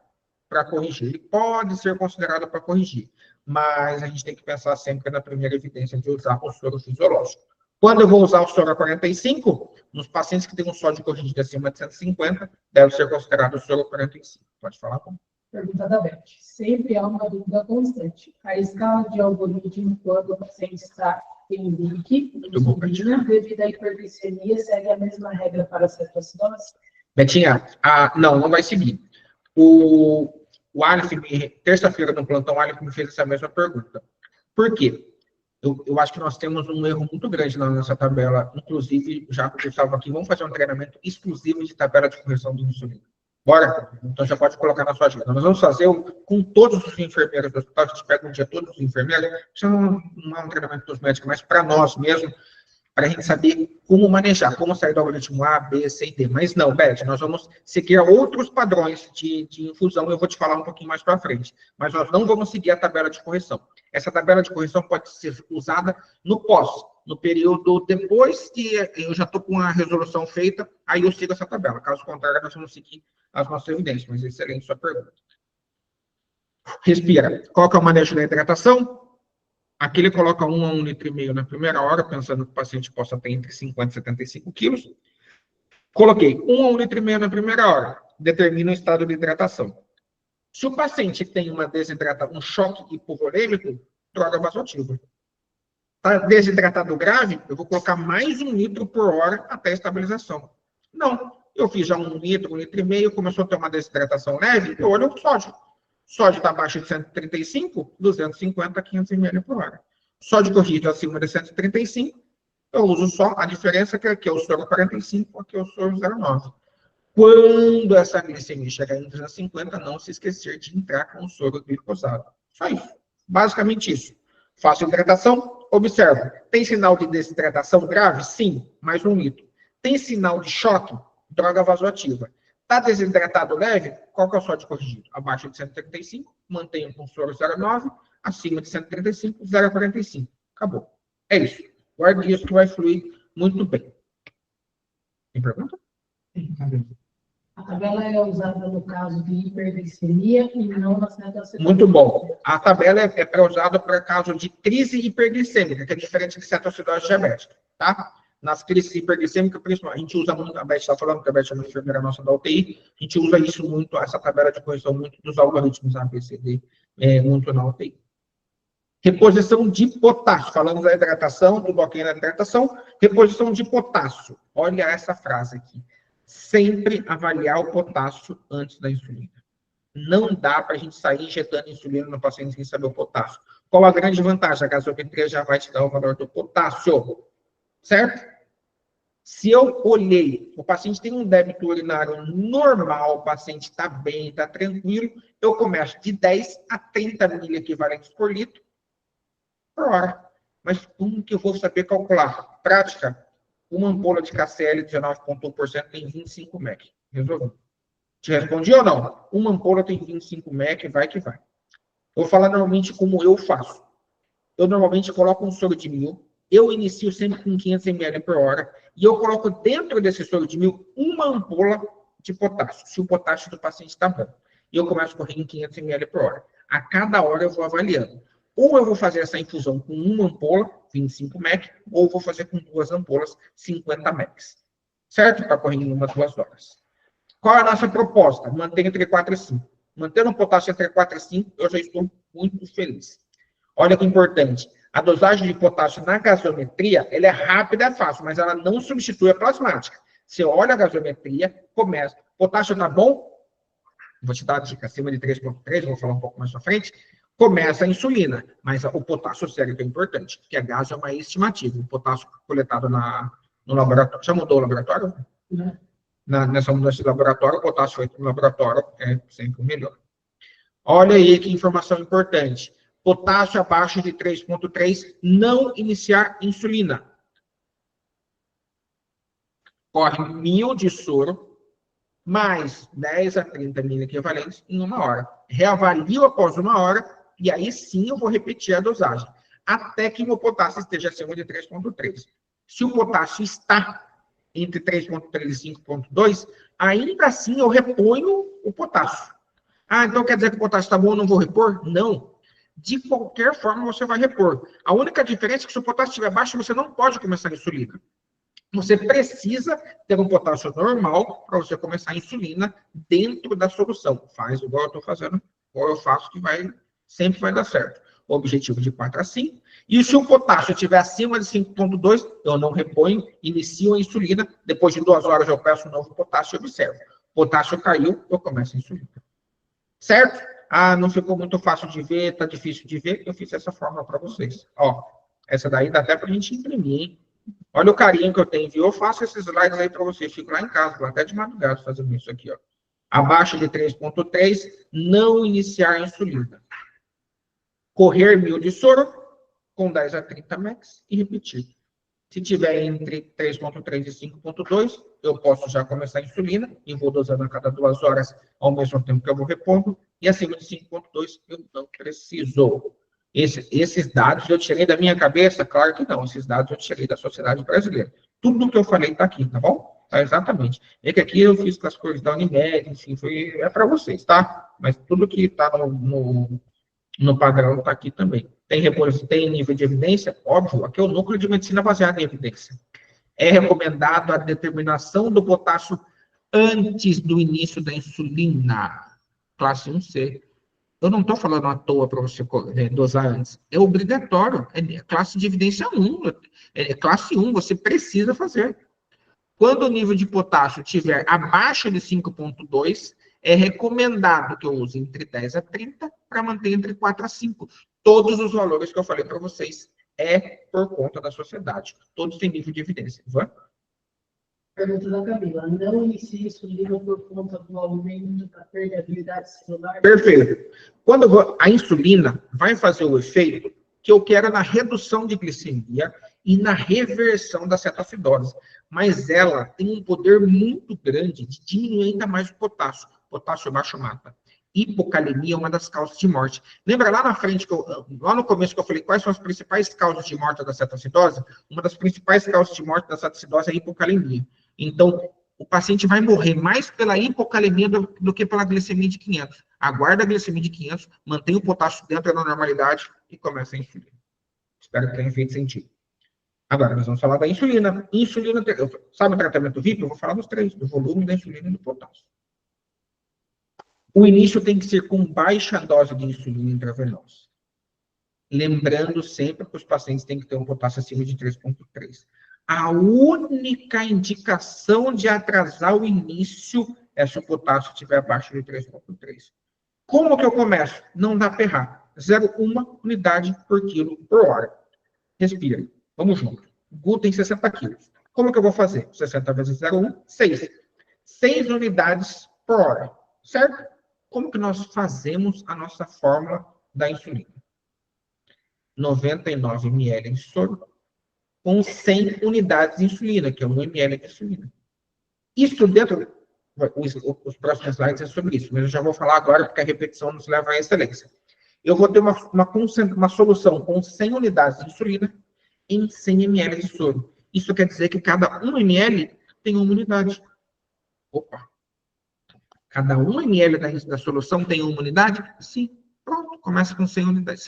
para corrigir. Ele pode ser considerado para corrigir. Mas a gente tem que pensar sempre na primeira evidência de usar o soro fisiológico. Quando eu vou usar o soro a 45, nos pacientes que têm um sódio corrigido acima de 150, deve ser considerado o soro 45. Pode falar, como? Pergunta da Beth. Sempre há uma dúvida constante. A escala de algoritmo, quando o paciente está em LIC, insulina, devido à hiperglicemia, segue a mesma regra para a cetoacidose? Betinha, não vai seguir. O Aleph, terça-feira no plantão, o Aleph me fez essa mesma pergunta. Por quê? Eu acho que nós temos um erro muito grande na nossa tabela. Inclusive, já que o Gustavo aqui, vamos fazer um treinamento exclusivo de tabela de correção do insulina. Bora? Então já pode colocar na sua agenda. Nós vamos fazer com todos os enfermeiros do hospital. A gente pega um dia todos os enfermeiros. Isso não é um treinamento dos médicos, mas para nós mesmo, para a gente saber como manejar, como sair do algoritmo A, B, C e D. Mas não, Beth, nós vamos seguir outros padrões de infusão, eu vou te falar um pouquinho mais para frente. Mas nós não vamos seguir a tabela de correção. Essa tabela de correção pode ser usada no pós, no período depois que eu já estou com a resolução feita, aí eu sigo essa tabela. Caso contrário, nós vamos seguir as nossas evidências. Mas excelente sua pergunta. Respira. Qual que é o manejo da hidratação? Aqui ele coloca 1 a 1,5 litro na primeira hora, pensando que o paciente possa ter entre 50 e 75 quilos. Coloquei 1 a 1,5 litro na primeira hora. Determina o estado de hidratação. Se o paciente tem um choque hipovolêmico, droga vasoativa. Está desidratado grave, eu vou colocar mais 1 litro por hora até a estabilização. Não, eu fiz já 1 litro, 1,5 litro, começou a ter uma desidratação leve, eu olho o sódio. Sódio está abaixo de 135, 250 a 500 ml por hora. Sódio corrigido acima de 135, eu uso só a diferença que aqui é o soro 45, aqui é o soro 0,9. Quando essa glicemia chegar em 250, não se esquecer de entrar com o soro glicosado. Só isso. Basicamente isso. Faço hidratação, observo. Tem sinal de desidratação grave? Sim, mais 1 litro. Tem sinal de choque? Droga vasoativa. Está desidratado leve? Qual que é o sódio corrigido? Abaixo de 135, mantenho com soro 0,9, acima de 135, 0,45. Acabou. É isso. Guarde isso que vai fluir muito bem. Tem pergunta? A tabela é usada no caso de hiperglicemia e não na cetoacidose. Muito bom. A tabela é usada para caso de crise hiperglicêmica, que é diferente de cetoacidose diabética, tá? Nas crises hiperglicêmicas, principalmente, a gente usa muito, a Beth está falando que a Beth é uma enfermeira nossa da UTI, a gente usa isso muito, essa tabela de correção, muito dos algoritmos ABCD, muito na UTI. Reposição de potássio. Falamos da hidratação, do bloqueio da hidratação. Reposição de potássio. Olha essa frase aqui. Sempre avaliar o potássio antes da insulina. Não dá para a gente sair injetando insulina no paciente sem saber o potássio. Qual a grande vantagem? A gasometria já vai te dar o valor do potássio. Certo? Se eu olhei, o paciente tem um débito urinário normal, o paciente está bem, está tranquilo, eu começo de 10 a 30 miliequivalentes por litro por hora. Mas como que eu vou saber calcular? Prática. Uma ampola de KCl 19,1% tem 25 mEq. Resolvi. Te respondi ou não? Uma ampola tem 25 mEq, vai que vai. Eu vou falar normalmente como eu faço. Eu normalmente coloco um soro de 1000, eu inicio sempre com 500 ml por hora, e eu coloco dentro desse soro de 1000 uma ampola de potássio, se o potássio do paciente está bom. E eu começo a correr em 500 ml por hora. A cada hora eu vou avaliando. Ou eu vou fazer essa infusão com uma ampola, 25 mEq, ou eu vou fazer com 2 ampolas, 50 mEq. Certo? Para correr em 2 horas. Qual é a nossa proposta? Manter entre 4 e 5. Mantendo o potássio entre 4 e 5, eu já estou muito feliz. Olha que importante. A dosagem de potássio na gasometria, ela é rápida, é fácil, mas ela não substitui a plasmática. Você olha a gasometria, começa. Potássio tá bom? Vou te dar a dica, acima de 3,3, vou falar um pouco mais pra frente. Começa a insulina, mas o potássio sérico é importante, porque a gás é uma estimativa. O potássio coletado no laboratório. Já mudou o laboratório? Não. Nessa mudança de laboratório, o potássio feito no laboratório é sempre o melhor. Olha aí que informação importante. Potássio abaixo de 3,3, não iniciar insulina. Corre 1000 de soro, mais 10 a 30 mil equivalentes em 1 hora. Reavalio após 1 hora, e aí sim eu vou repetir a dosagem, até que meu potássio esteja acima de 3,3. Se o potássio está entre 3,3 e 5,2, ainda assim eu reponho o potássio. Ah, então quer dizer que o potássio está bom, eu não vou repor? Não. De qualquer forma, você vai repor. A única diferença é que se o potássio estiver baixo, você não pode começar a insulina. Você precisa ter um potássio normal para você começar a insulina dentro da solução. Faz igual eu estou fazendo, ou eu faço que sempre vai dar certo. O objetivo de 4 a 5. E se o potássio estiver acima de 5,2, eu não reponho, inicio a insulina. Depois de 2 horas eu peço um novo potássio e observo. O potássio caiu, eu começo a insulina. Certo? Ah, não ficou muito fácil de ver, tá difícil de ver. Eu fiz essa fórmula para vocês. Ó, essa daí dá até para a gente imprimir, hein? Olha o carinho que eu tenho, viu? Eu faço esses slides aí para vocês. Fico lá em casa, até de madrugada fazendo isso aqui, ó. Abaixo de 3,3, não iniciar a insulina. Correr 1000 de soro, com 10 a 30 mEq e repetir. Se tiver entre 3,3 e 5,2, eu posso já começar a insulina e vou dosando a cada 2 horas, ao mesmo tempo que eu vou repondo. E acima de 5,2, eu não preciso. Esses dados eu tirei da minha cabeça? Claro que não. Esses dados eu tirei da sociedade brasileira. Tudo o que eu falei está aqui, tá bom? Tá, exatamente. É que aqui eu fiz com as cores da Unimed, enfim, é para vocês, tá? Mas tudo que está no padrão está aqui também. Tem nível de evidência? Óbvio, aqui é o núcleo de medicina baseada em evidência. É recomendado a determinação do potássio antes do início da insulina, classe 1C. Eu não estou falando à toa para você dosar antes. É obrigatório. É classe de evidência 1. É classe 1, você precisa fazer. Quando o nível de potássio estiver abaixo de 5,2, é recomendado que eu use entre 10 a 30 para manter entre 4 a 5. Todos os valores que eu falei para vocês é por conta da sociedade. Todos têm nível de evidência. Vai? Pergunta da Camila. Não inicia insulina por conta do aumento da permeabilidade celular? Perfeito. Quando a insulina vai fazer o efeito que eu quero na redução de glicemia e na reversão da cetoacidose. Mas ela tem um poder muito grande de diminuir ainda mais o potássio. Potássio baixo mata. Hipocalemia é uma das causas de morte. Lembra lá na frente, lá no começo que eu falei quais são as principais causas de morte da cetoacidose? Uma das principais causas de morte da cetoacidose é a hipocalemia. Então, o paciente vai morrer mais pela hipocalemia do que pela glicemia de 500. Aguarda a glicemia de 500, mantém o potássio dentro da normalidade e começa a insulina. Espero que tenha feito sentido. Agora, nós vamos falar da insulina. Insulina, sabe o tratamento VIP? Eu vou falar dos três, do volume da insulina e do potássio. O início tem que ser com baixa dose de insulina intravenosa. Lembrando sempre que os pacientes têm que ter um potássio acima de 3,3. A única indicação de atrasar o início é se o potássio estiver abaixo de 3,3. Como que eu começo? Não dá para errar. 0,1 unidade por quilo por hora. Respira. Vamos junto. Glúten 60 quilos. Como que eu vou fazer? 60 vezes 0,1, 6. 6 unidades por hora. Certo? Como que nós fazemos a nossa fórmula da insulina? 99 ml de soro com 100 unidades de insulina, que é 1 ml de insulina. Isso dentro, os próximos slides é sobre isso, mas eu já vou falar agora, porque a repetição nos leva à excelência. Eu vou ter uma solução com 100 unidades de insulina em 100 ml de soro. Isso quer dizer que cada 1 ml tem uma unidade. Opa! Cada 1 ml da solução tem uma unidade? Sim. Pronto, começa com 100 unidades,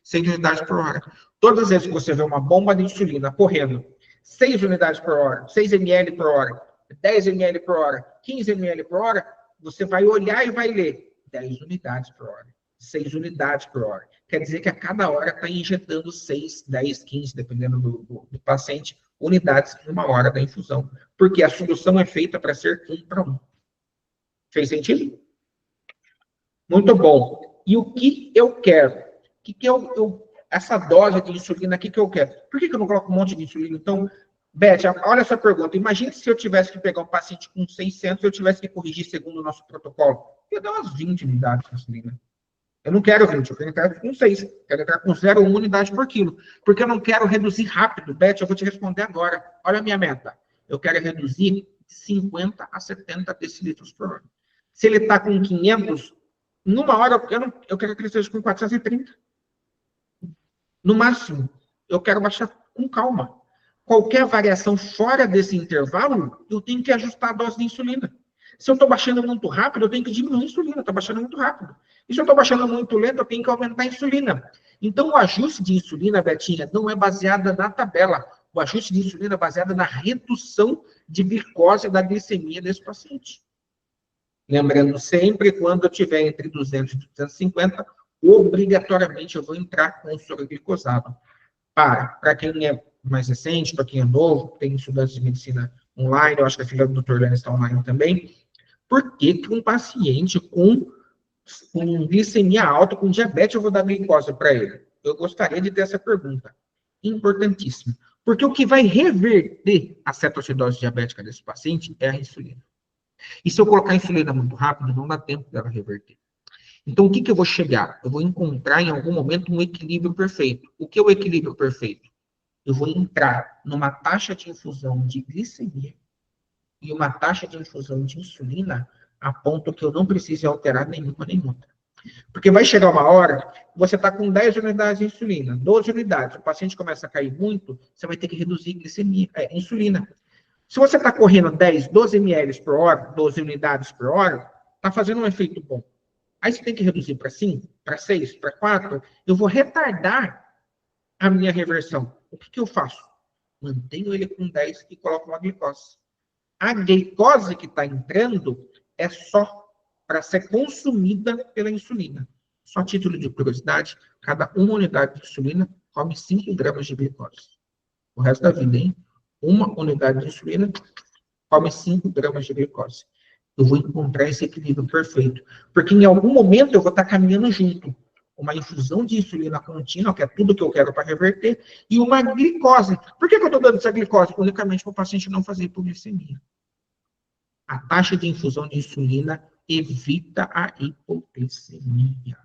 100 unidades por hora. Todas as vezes que você vê uma bomba de insulina correndo 6 unidades por hora, 6 ml por hora, 10 ml por hora, 15 ml por hora, você vai olhar e vai ler 10 unidades por hora, 6 unidades por hora. Quer dizer que a cada hora está injetando 6, 10, 15, dependendo do paciente, unidades em uma hora da infusão. Porque a solução é feita para ser 1 para 1. Fez sentido? Muito bom. E o que eu quero? Essa dose de insulina aqui que eu quero? Por que eu não coloco um monte de insulina? Então, Beth, olha essa pergunta. Imagine se eu tivesse que pegar um paciente com 600 e eu tivesse que corrigir segundo o nosso protocolo. Eu ia dar umas 20 unidades de insulina. Eu não quero 20, eu quero entrar com 6. Eu quero entrar com 0,1 unidade por quilo. Porque eu não quero reduzir rápido. Beth, eu vou te responder agora. Olha a minha meta. Eu quero reduzir de 50 a 70 decilitros por hora. Se ele está com 500, numa hora, eu quero que ele esteja com 430. No máximo, eu quero baixar com calma. Qualquer variação fora desse intervalo, eu tenho que ajustar a dose de insulina. Se eu estou baixando muito rápido, eu tenho que diminuir a insulina. Estou baixando muito rápido. E se eu estou baixando muito lento, eu tenho que aumentar a insulina. Então, o ajuste de insulina, Betinha, não é baseado na tabela. O ajuste de insulina é baseado na redução de glicose da glicemia desse paciente. Lembrando sempre, quando eu tiver entre 200 e 250, obrigatoriamente eu vou entrar com o soro glicosado. Para quem é mais recente, para quem é novo, tem estudantes de medicina online, eu acho que a filha do Dr. Lênin está online também. Por que um paciente com glicemia alta, com diabetes, eu vou dar glicose para ele? Eu gostaria de ter essa pergunta. Importantíssima. Porque o que vai reverter a cetoacidose diabética desse paciente é a insulina. E se eu colocar a insulina muito rápido, não dá tempo dela reverter. Então, o que eu vou chegar? Eu vou encontrar, em algum momento, um equilíbrio perfeito. O que é o equilíbrio perfeito? Eu vou entrar numa taxa de infusão de glicemia e uma taxa de infusão de insulina a ponto que eu não precise alterar nenhuma nem outra. Porque vai chegar uma hora, você está com 10 unidades de insulina, 12 unidades, o paciente começa a cair muito, você vai ter que reduzir insulina. Se você está correndo 10, 12 ml por hora, 12 unidades por hora, está fazendo um efeito bom. Aí você tem que reduzir para 5, para 6, para 4, eu vou retardar a minha reversão. O que eu faço? Mantenho ele com 10 e coloco uma glicose. A glicose que está entrando é só para ser consumida pela insulina. Só a título de curiosidade, cada uma unidade de insulina come 5 gramas de glicose. O resto da vida, hein? Uma unidade de insulina come 5 gramas de glicose. Eu vou encontrar esse equilíbrio perfeito. Porque em algum momento eu vou estar caminhando junto. Uma infusão de insulina contínua, que é tudo que eu quero para reverter, e uma glicose. Por que eu estou dando essa glicose? Unicamente para o paciente não fazer hipoglicemia. A taxa de infusão de insulina evita a hipoglicemia.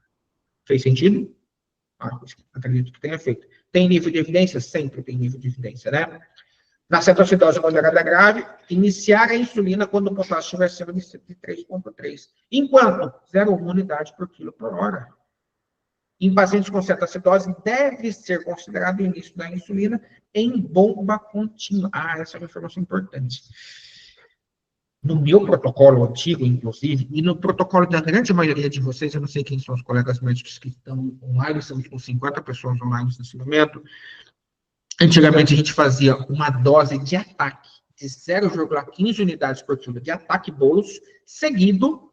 Fez sentido? Acredito que tenha feito. Tem nível de evidência? Sempre tem nível de evidência, né? Na cetoacidose moderada grave, iniciar a insulina quando o potássio estiver acima de 3,3. Enquanto 0,1 unidade por quilo por hora. Em pacientes com cetoacidose, deve ser considerado o início da insulina em bomba contínua. Essa é uma informação importante. No meu protocolo antigo, inclusive, e no protocolo da grande maioria de vocês, eu não sei quem são os colegas médicos que estão online, estamos com 50 pessoas online nesse momento. Antigamente, a gente fazia uma dose de ataque de 0,15 unidades por quilo de ataque bolos, seguido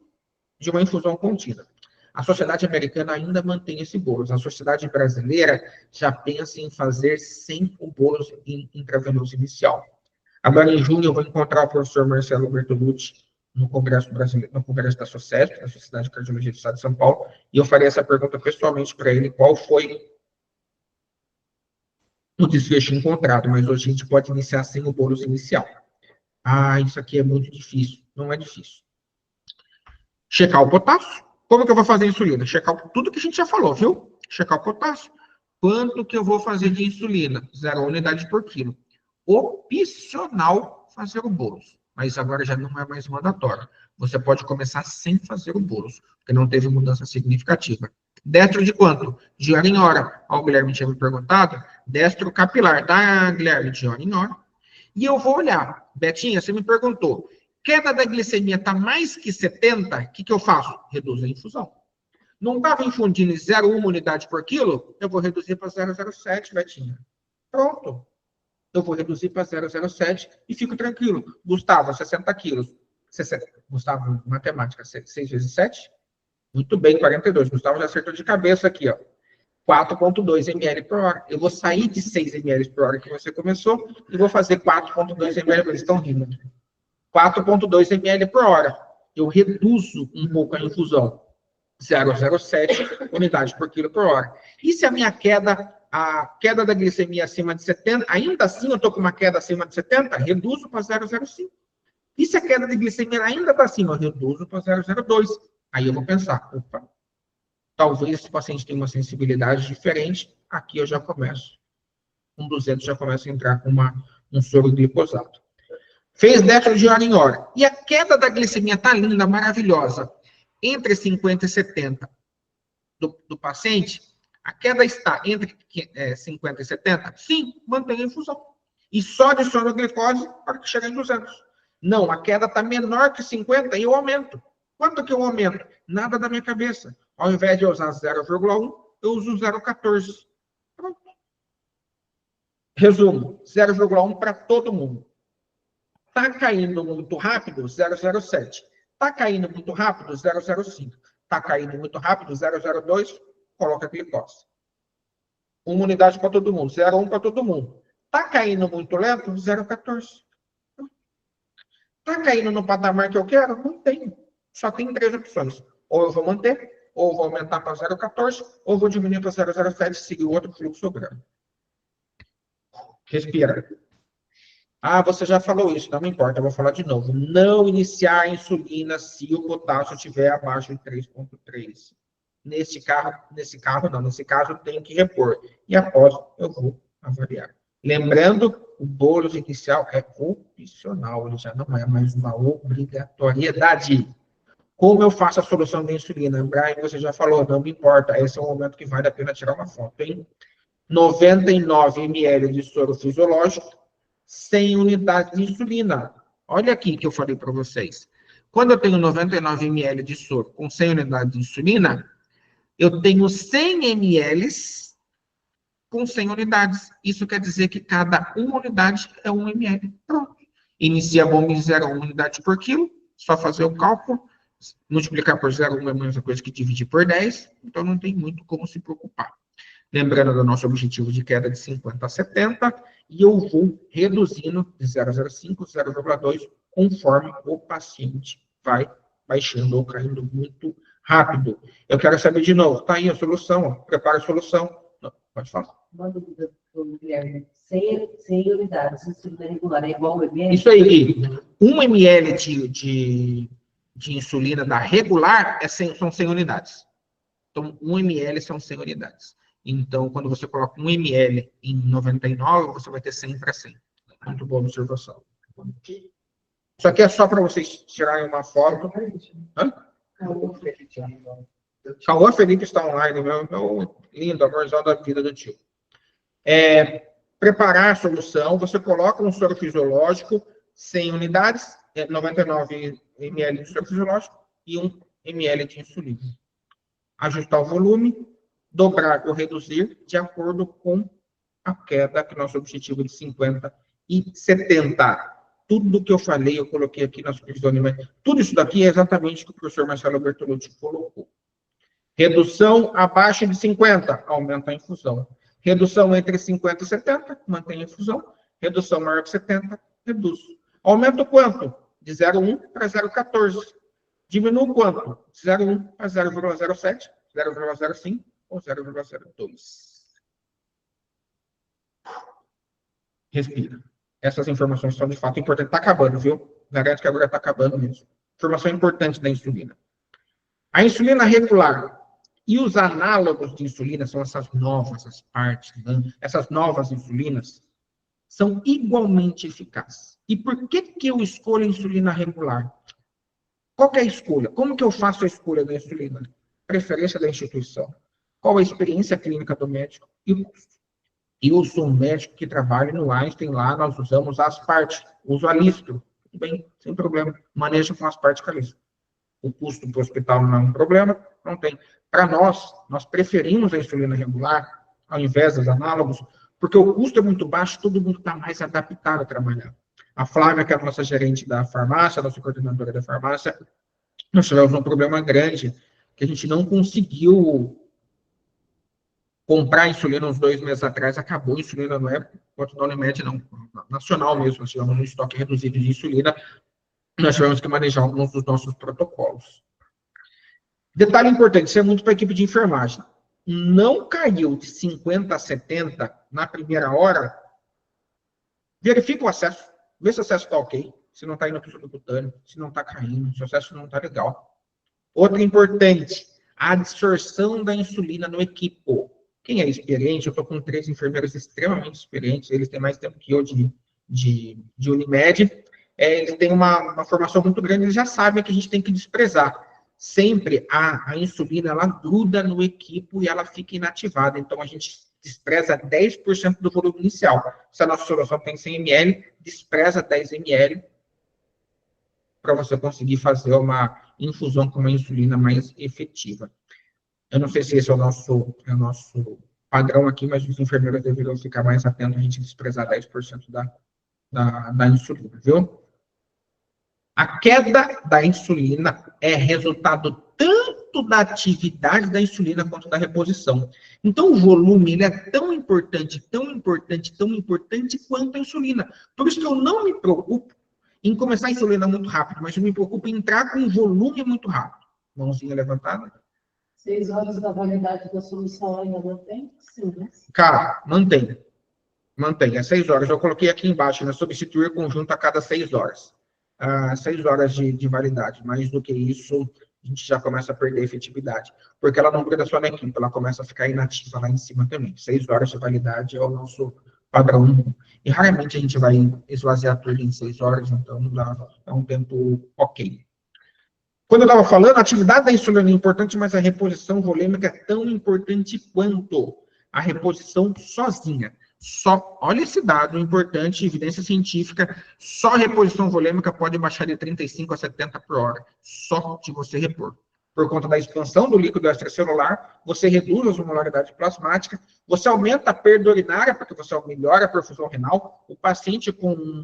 de uma infusão contínua. A sociedade americana ainda mantém esse bolos. A sociedade brasileira já pensa em fazer 100 bolos intravenoso inicial. Agora, em junho, eu vou encontrar o professor Marcelo Bertolucci no Congresso Brasileiro, no Congresso da SOCESP, da Sociedade de Cardiologia do Estado de São Paulo, e eu farei essa pergunta pessoalmente para ele, qual foi o desfecho encontrado, mas hoje a gente pode iniciar sem o bolos inicial. Isso aqui é muito difícil. Não é difícil. Checar o potássio. Como que eu vou fazer a insulina? Checar tudo que a gente já falou, viu? Checar o potássio. Quanto que eu vou fazer de insulina? 0 unidade por quilo. Opcional fazer o bolos, mas agora já não é mais mandatório. Você pode começar sem fazer o bolos, porque não teve mudança significativa. Destro de quanto? De hora em hora. O Guilherme tinha me perguntado. Destro capilar, tá, Guilherme? De hora em hora. E eu vou olhar. Betinha, você me perguntou. Queda da glicemia está mais que 70, o que eu faço? Reduzo a infusão. Não estava infundindo em 0,1 unidade por quilo? Eu vou reduzir para 0,07, Betinha. Pronto. Eu vou reduzir para 0,07 e fico tranquilo. Gustavo, 60 quilos. Gustavo, matemática, 6 vezes 7? Muito bem, 42. Gustavo já acertou de cabeça aqui, ó. 4,2 ml por hora. Eu vou sair de 6 ml por hora que você começou e vou fazer 4,2 ml, eles estão rindo. 4,2 ml por hora. Eu reduzo um pouco a infusão. 0,07 unidade por quilo por hora. E se a minha queda, a queda da glicemia acima de 70, ainda assim eu estou com uma queda acima de 70, reduzo para 0,05. E se a queda de glicemia ainda está acima, eu reduzo para 0,02. Aí eu vou pensar, opa, talvez esse paciente tenha uma sensibilidade diferente, aqui eu já começo. Com 200 já começo a entrar com um soro glicosato. Fez destro de hora em hora. E a queda da glicemia está linda, maravilhosa. Entre 50 e 70 do paciente, a queda está entre 50 e 70? Sim, mantém a infusão. E só adiciona a glicose para que chegue em 200. Não, a queda está menor que 50 e eu aumento. Quanto que eu aumento? Nada da minha cabeça. Ao invés de eu usar 0,1, eu uso 0,14. Pronto. Resumo, 0,1 para todo mundo. Está caindo muito rápido, 0,07. Está caindo muito rápido, 0,05. Está caindo muito rápido, 0,02, coloca a glicose. Uma unidade para todo mundo, 0,1 para todo mundo. Está caindo muito lento, 0,14. Está caindo no patamar que eu quero? Não tem. Só tem 3 opções. Ou eu vou manter, ou eu vou aumentar para 0,14, ou eu vou diminuir para 0,07 e seguir o outro fluxograma. Respira. Ah, você já falou isso, não me importa, eu vou falar de novo. Não iniciar a insulina se o potássio estiver abaixo de 3,3. Nesse caso eu tenho que repor. E após eu vou avaliar. Lembrando, o bônus inicial é opcional, ele já não é mais uma obrigatoriedade. Como eu faço a solução da insulina? Brian, você já falou, não me importa, esse é o momento que vale a pena tirar uma foto, hein? 99 ml de soro fisiológico, 100 unidades de insulina. Olha aqui que eu falei para vocês. Quando eu tenho 99 ml de soro com 100 unidades de insulina, eu tenho 100 ml com 100 unidades. Isso quer dizer que cada uma unidade é 1 ml. Pronto. Inicia a bomba em 0,1 unidade por quilo, só fazer o cálculo. Multiplicar por 0,1 é a mesma coisa que dividir por 10, então não tem muito como se preocupar. Lembrando do nosso objetivo de queda de 50 a 70, e eu vou reduzindo de 0,05, 0,2, conforme o paciente vai baixando ou caindo muito rápido. Eu quero saber de novo, tá aí a solução, ó, prepara a solução. Não, pode falar. Uma dúvida, Guilherme. 100 unidades de insulina regular é igual ao ml? Isso aí, 1 ml de insulina da regular são 100 unidades. Então, 1 ml são 100 unidades. Então, quando você coloca 1 ml em 99, você vai ter 100 para 100. Muito boa observação. Isso aqui é só para vocês tirarem uma foto. Hã? Cauã Felipe está online, meu lindo, amorzão da vida do tio. Preparar a solução, você coloca um soro fisiológico, 100 unidades, 99 ml de soro fisiológico e 1 ml de insulina. Ajustar o volume, dobrar ou reduzir de acordo com a queda, que é nosso objetivo de 50 e 70. Tudo que eu falei, eu coloquei aqui na supervisão alimentar. Tudo isso daqui é exatamente o que o professor Marcelo Bertolucci colocou. Redução abaixo de 50, aumenta a infusão. Redução entre 50 e 70, mantém a infusão. Redução maior que 70, reduz. Aumenta quanto? De 0,1 para 0,14. Diminui quanto? De 0,1 para 0,07, 0,05 ou 0,02. Respira. Essas informações são de fato importantes. Está acabando, viu? Garanto que agora está acabando mesmo. Informação importante da insulina. A insulina regular E os análogos de insulina, são essas novas, as partes, né? Essas novas insulinas, são igualmente eficazes. E por que eu escolho a insulina regular? Qual que é a escolha? Como que eu faço a escolha da insulina? Preferência da instituição. Qual a experiência clínica do médico e o custo? Eu sou um médico que trabalha no Einstein, lá nós usamos as partes, uso a Lispro. Tudo bem, sem problema. Manejo com as partes com a Lispro. O custo para o hospital não é um problema, não tem. Para nós preferimos a insulina regular, ao invés dos análogos, porque o custo é muito baixo, todo mundo está mais adaptado a trabalhar. A Flávia, que é a nossa gerente da farmácia, a nossa coordenadora da farmácia, nós tivemos um problema grande, que a gente não conseguiu comprar insulina uns 2 meses atrás, acabou a insulina, não é quanto da Unimed, não, nacional mesmo, nós tivemos um estoque reduzido de insulina, nós tivemos que manejar alguns dos nossos protocolos. Detalhe importante, isso é muito para a equipe de enfermagem. Não caiu de 50 a 70 na primeira hora, verifica o acesso, vê se o acesso está ok, se não está indo para o subcutâneo, se não está caindo, se o acesso não está legal. Outra importante, a absorção da insulina no equipo. Quem é experiente, eu estou com 3 enfermeiros extremamente experientes, eles têm mais tempo que eu de Unimed, eles têm uma formação muito grande, eles já sabem que a gente tem que desprezar. Sempre a insulina, ela gruda no equipo e ela fica inativada, então a gente despreza 10% do volume inicial. Se a nossa solução tem 100 ml, despreza 10 ml para você conseguir fazer uma infusão com uma insulina mais efetiva. Eu não sei se esse é o nosso padrão aqui, mas os enfermeiros deveriam ficar mais atentos a gente desprezar 10% da insulina, viu? A queda da insulina é resultado tanto da atividade da insulina quanto da reposição. Então, o volume ele é tão importante, tão importante, tão importante quanto a insulina. Por isso que eu não me preocupo em começar a insulina muito rápido, mas eu me preocupo em entrar com um volume muito rápido. Mãozinha levantada. 6 horas da validade da solução ainda mantém? Sim, né? Cara, mantém. Mantém. É 6 horas. Eu coloquei aqui embaixo, né? Substituir conjunto a cada 6 horas. 6 horas de validade. Mais do que isso, a gente já começa a perder a efetividade. Porque ela não gruda só na equipe, ela começa a ficar inativa lá em cima também. 6 horas de validade é o nosso padrão. E raramente a gente vai esvaziar tudo em 6 horas, então é um tempo ok. Quando eu estava falando, a atividade da insulina é importante, mas a reposição volêmica é tão importante quanto a reposição sozinha. Olha esse dado importante, evidência científica, só a reposição volêmica pode baixar de 35 a 70 por hora, só de você repor. Por conta da expansão do líquido extracelular, você reduz a osmolaridade plasmática, você aumenta a perda urinária, porque você melhora a perfusão renal. O paciente com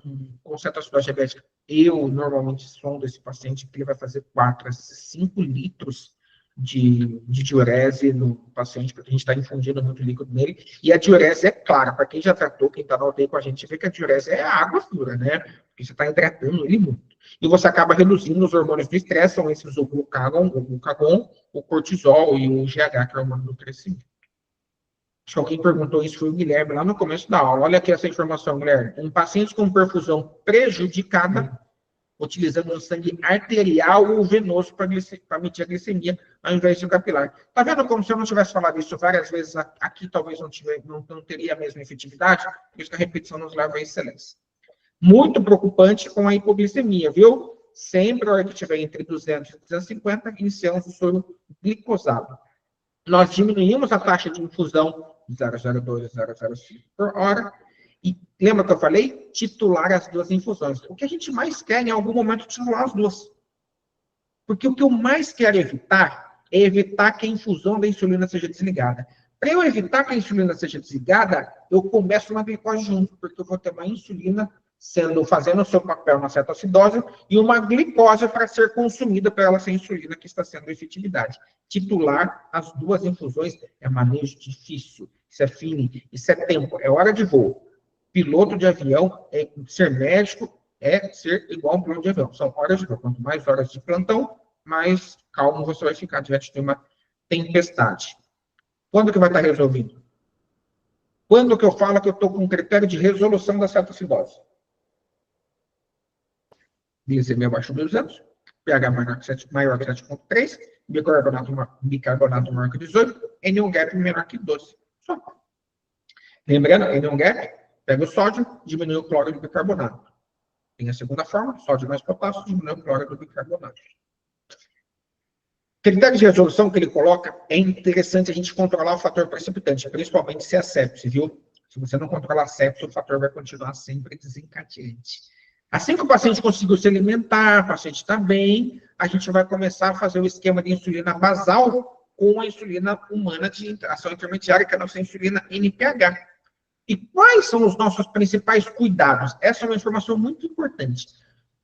cetoacidose diabética, eu normalmente sondo esse paciente, que ele vai fazer 4 a 5 litros de diurese no paciente, porque a gente está infundindo muito líquido nele, e a diurese é clara, para quem já tratou, quem está na UTI com a gente, vê que a diurese é água pura, né? Porque você está hidratando ele muito. E você acaba reduzindo os hormônios do estresse, são esses o glucagon, o cortisol e o GH, que é o hormônio do crescimento. Acho que alguém perguntou isso, foi o Guilherme, lá no começo da aula. Olha aqui essa informação, Guilherme. Em pacientes com perfusão prejudicada, utilizando o sangue arterial ou venoso para medir a glicemia, ao invés de capilar. Tá vendo como se eu não tivesse falado isso várias vezes aqui, talvez não teria a mesma efetividade? Por isso que a repetição nos leva à excelência. Muito preocupante com a hipoglicemia, viu? Sempre, a hora que estiver entre 200 e 250, iniciamos o soro glicosado. Nós diminuímos a taxa de infusão de 0,02 a 0,05 por hora. E lembra que eu falei? Titular as 2 infusões. O que a gente mais quer, em algum momento, titular as 2. Porque o que eu mais quero evitar é evitar que a infusão da insulina seja desligada. Para eu evitar que a insulina seja desligada, eu começo uma glicose junto, porque eu vou ter uma insulina fazendo o seu papel na cetoacidose e uma glicose para ser consumida pela essa insulina que está sendo efetividade. Titular as 2 infusões é manejo difícil. Isso é feeling, isso é tempo, é hora de voo. Piloto de avião, ser médico é ser igual a um piloto de avião. São horas de voo. Quanto mais horas de plantão, mais calmo você vai ficar diante de uma tempestade. Quando que vai estar resolvido? Quando que eu falo que eu estou com um critério de resolução da cetoacidose? Glicemia abaixo de 200, pH maior que 7,3, bicarbonato maior que 18, anion gap menor que 12. Só. Lembrando, anion gap, pega o sódio, diminui o cloro do bicarbonato. Tem a segunda forma, sódio mais potássio, diminui o cloro do bicarbonato. O critério de resolução que ele coloca é interessante a gente controlar o fator precipitante, principalmente se é sepse, viu? Se você não controlar a sepse, o fator vai continuar sempre desencadeante. Assim que o paciente conseguiu se alimentar, o paciente está bem, a gente vai começar a fazer o esquema de insulina basal com a insulina humana de ação intermediária, que é a nossa insulina NPH. E quais são os nossos principais cuidados? Essa é uma informação muito importante.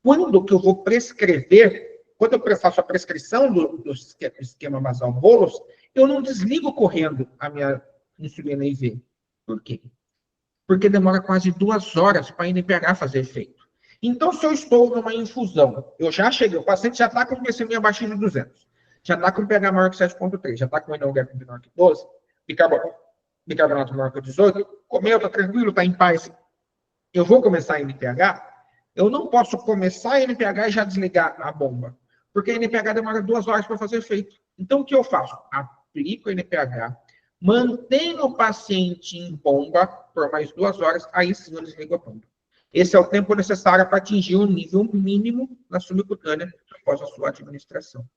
Quando que eu vou prescrever, quando eu faço a prescrição do esquema basal bolos, eu não desligo correndo a minha insulina IV. Por quê? Porque demora quase 2 horas para a NPH fazer efeito. Então, se eu estou numa infusão, eu já cheguei, o paciente já está com glicemia abaixo de 200, já está com pH maior que 7,3, já está com anion gap menor que 12, bicarbonato maior que 18, comeu, está tranquilo, está em paz. Eu vou começar a NPH, eu não posso começar a NPH e já desligar a bomba, porque a NPH demora 2 horas para fazer efeito. Então, o que eu faço? Aplico a NPH, mantenho o paciente em bomba por mais 2 horas, aí sim eu desligo a bomba. Esse é o tempo necessário para atingir o nível mínimo na subcutânea após a sua administração.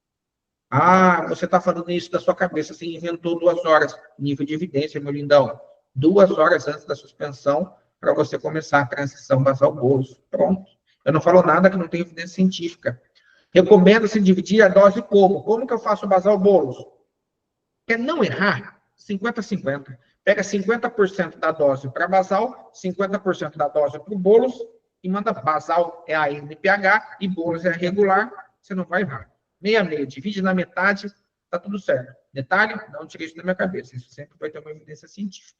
Ah, você está falando isso da sua cabeça, você inventou 2 horas. Nível de evidência, meu lindão. 2 horas antes da suspensão para você começar a transição basal-bolos. Pronto. Eu não falo nada que não tenha evidência científica. Recomenda-se dividir a dose como? Como que eu faço basal-bolos? Quer não errar? 50-50. Pega 50% da dose para basal, 50% da dose para o bolos, e manda basal é a NPH e bolos é a regular, você não vai errar. 6-6, divide na metade, tá tudo certo. Detalhe, não tire isso da minha cabeça, isso sempre vai ter uma evidência científica.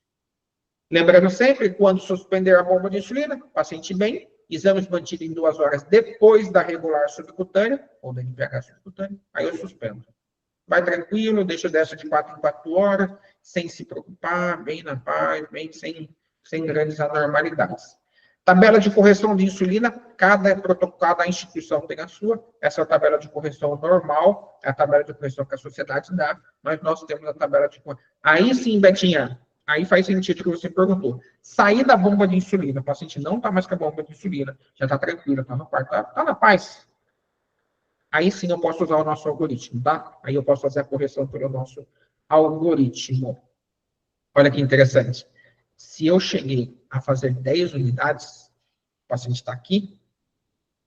Lembrando sempre, quando suspender a bomba de insulina, paciente bem, exames mantidos em 2 horas depois da regular subcutânea, ou da NPH subcutânea, aí eu suspendo. Vai tranquilo, deixa dessa de 4 em 4 horas, sem se preocupar, bem na paz, bem sem grandes anormalidades. Tabela de correção de insulina, cada instituição tem a sua. Essa é a tabela de correção normal, é a tabela de correção que a sociedade dá, mas nós temos a tabela de correção. Aí sim, Betinha, aí faz sentido o que você perguntou. Sair da bomba de insulina, o paciente não está mais com a bomba de insulina, já está tranquilo, está no quarto, está na paz. Aí sim eu posso usar o nosso algoritmo, tá? Aí eu posso fazer a correção pelo nosso algoritmo. Olha que interessante. Se eu cheguei a fazer 10 unidades, o paciente está aqui,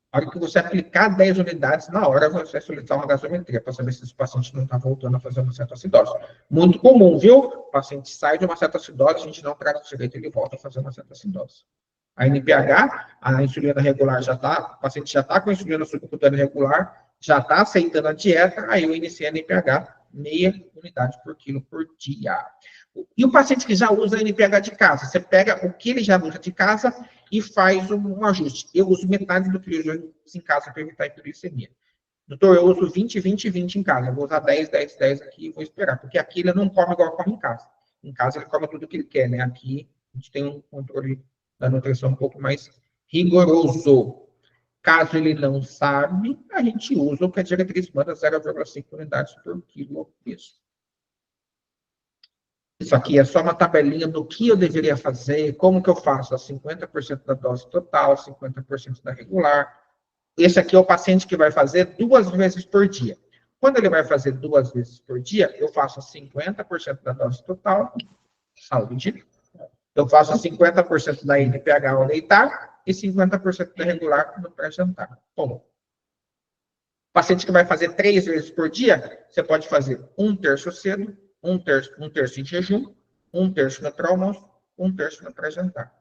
a hora que você aplicar 10 unidades, na hora você vai solicitar uma gasometria para saber se esse paciente não está voltando a fazer uma cetoacidose. Muito comum, viu? O paciente sai de uma cetoacidose, a gente não trata o direito, ele volta a fazer uma cetoacidose. A NPH, a insulina regular já está, o paciente já está com a insulina subcutânea regular, já está aceitando a dieta, aí eu iniciei a NPH, 0,5 unidade por quilo por dia. E o paciente que já usa a NPH de casa, você pega o que ele já usa de casa e faz um ajuste. Eu uso metade do que ele usa em casa para evitar hiperglicemia. Doutor, eu uso 20, 20, 20 em casa. Eu vou usar 10, 10, 10 aqui e vou esperar. Porque aqui ele não come igual come em casa. Em casa ele come tudo que ele quer, né? Aqui a gente tem um controle da nutrição um pouco mais rigoroso. Caso ele não sabe, a gente usa o que a diretriz manda, 0,5 unidades por quilo peso. Isso aqui é só uma tabelinha do que eu deveria fazer, como que eu faço, 50% da dose total, 50% da regular. Esse aqui é o paciente que vai fazer 2 vezes por dia. Quando ele vai fazer 2 vezes por dia, eu faço 50% da dose total, saúde. Eu faço 50% da NPH ao deitar e 50% da regular no pré-jantar. Bom, paciente que vai fazer 3 vezes por dia, você pode fazer 1/3 cedo, 1/3 em jejum, 1/3 no pré-almoço, 1/3 no pré-jantar.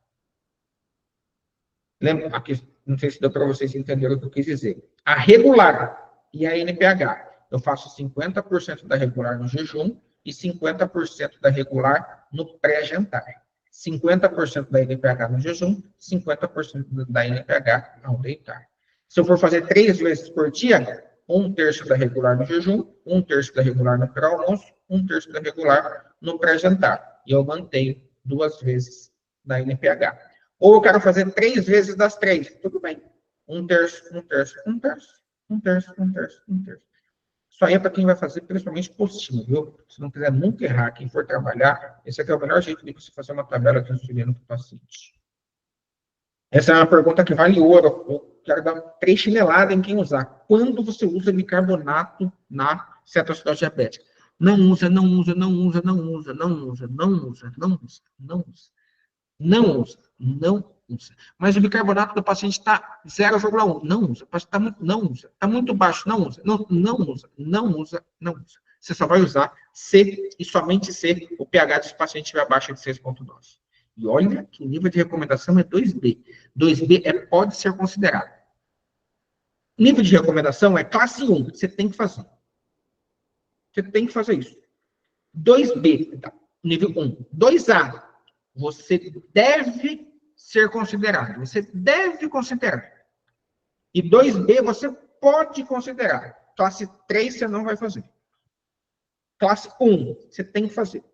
Lembra? Aqui, não sei se deu para vocês entenderem o que eu quis dizer. A regular e a NPH, eu faço 50% da regular no jejum e 50% da regular no pré-jantar. 50% da NPH no jejum, 50% da NPH ao deitar. Se eu for fazer 3 vezes por dia, 1/3 da regular no jejum, 1/3 da regular no pré-almoço, 1/3 da regular no pré-jantar. E eu mantenho 2 vezes da NPH. Ou eu quero fazer 3 vezes das 3. Tudo bem. 1/3, 1/3, 1/3, 1/3, 1/3, 1/3. Isso aí é para quem vai fazer principalmente postinho, viu? Se não quiser nunca errar, quem for trabalhar, esse aqui é o melhor jeito de você fazer uma tabela de insulina para o paciente. Essa é uma pergunta que vale ouro. Eu quero dar 3 chineladas em quem usar. Quando você usa bicarbonato na cetoacidose diabética? Não usa, não usa, não usa, não usa, não usa, não usa, não usa, não usa. Não usa, não usa. Mas o bicarbonato do paciente está 0,1. Não usa. Não usa. Está muito baixo. Não usa. Não, não usa. Não usa. Não usa. Você só vai usar se e somente se o pH desse paciente estiver abaixo de 6,9. E olha que o nível de recomendação é 2B. 2B pode ser considerado. Nível de recomendação é classe 1. Você tem que fazer. Você tem que fazer isso. 2B, tá? Nível 1. 2A. Você deve ser considerado. Você deve considerar. E 2B você pode considerar. Classe 3 você não vai fazer. Classe 1 você tem que fazer.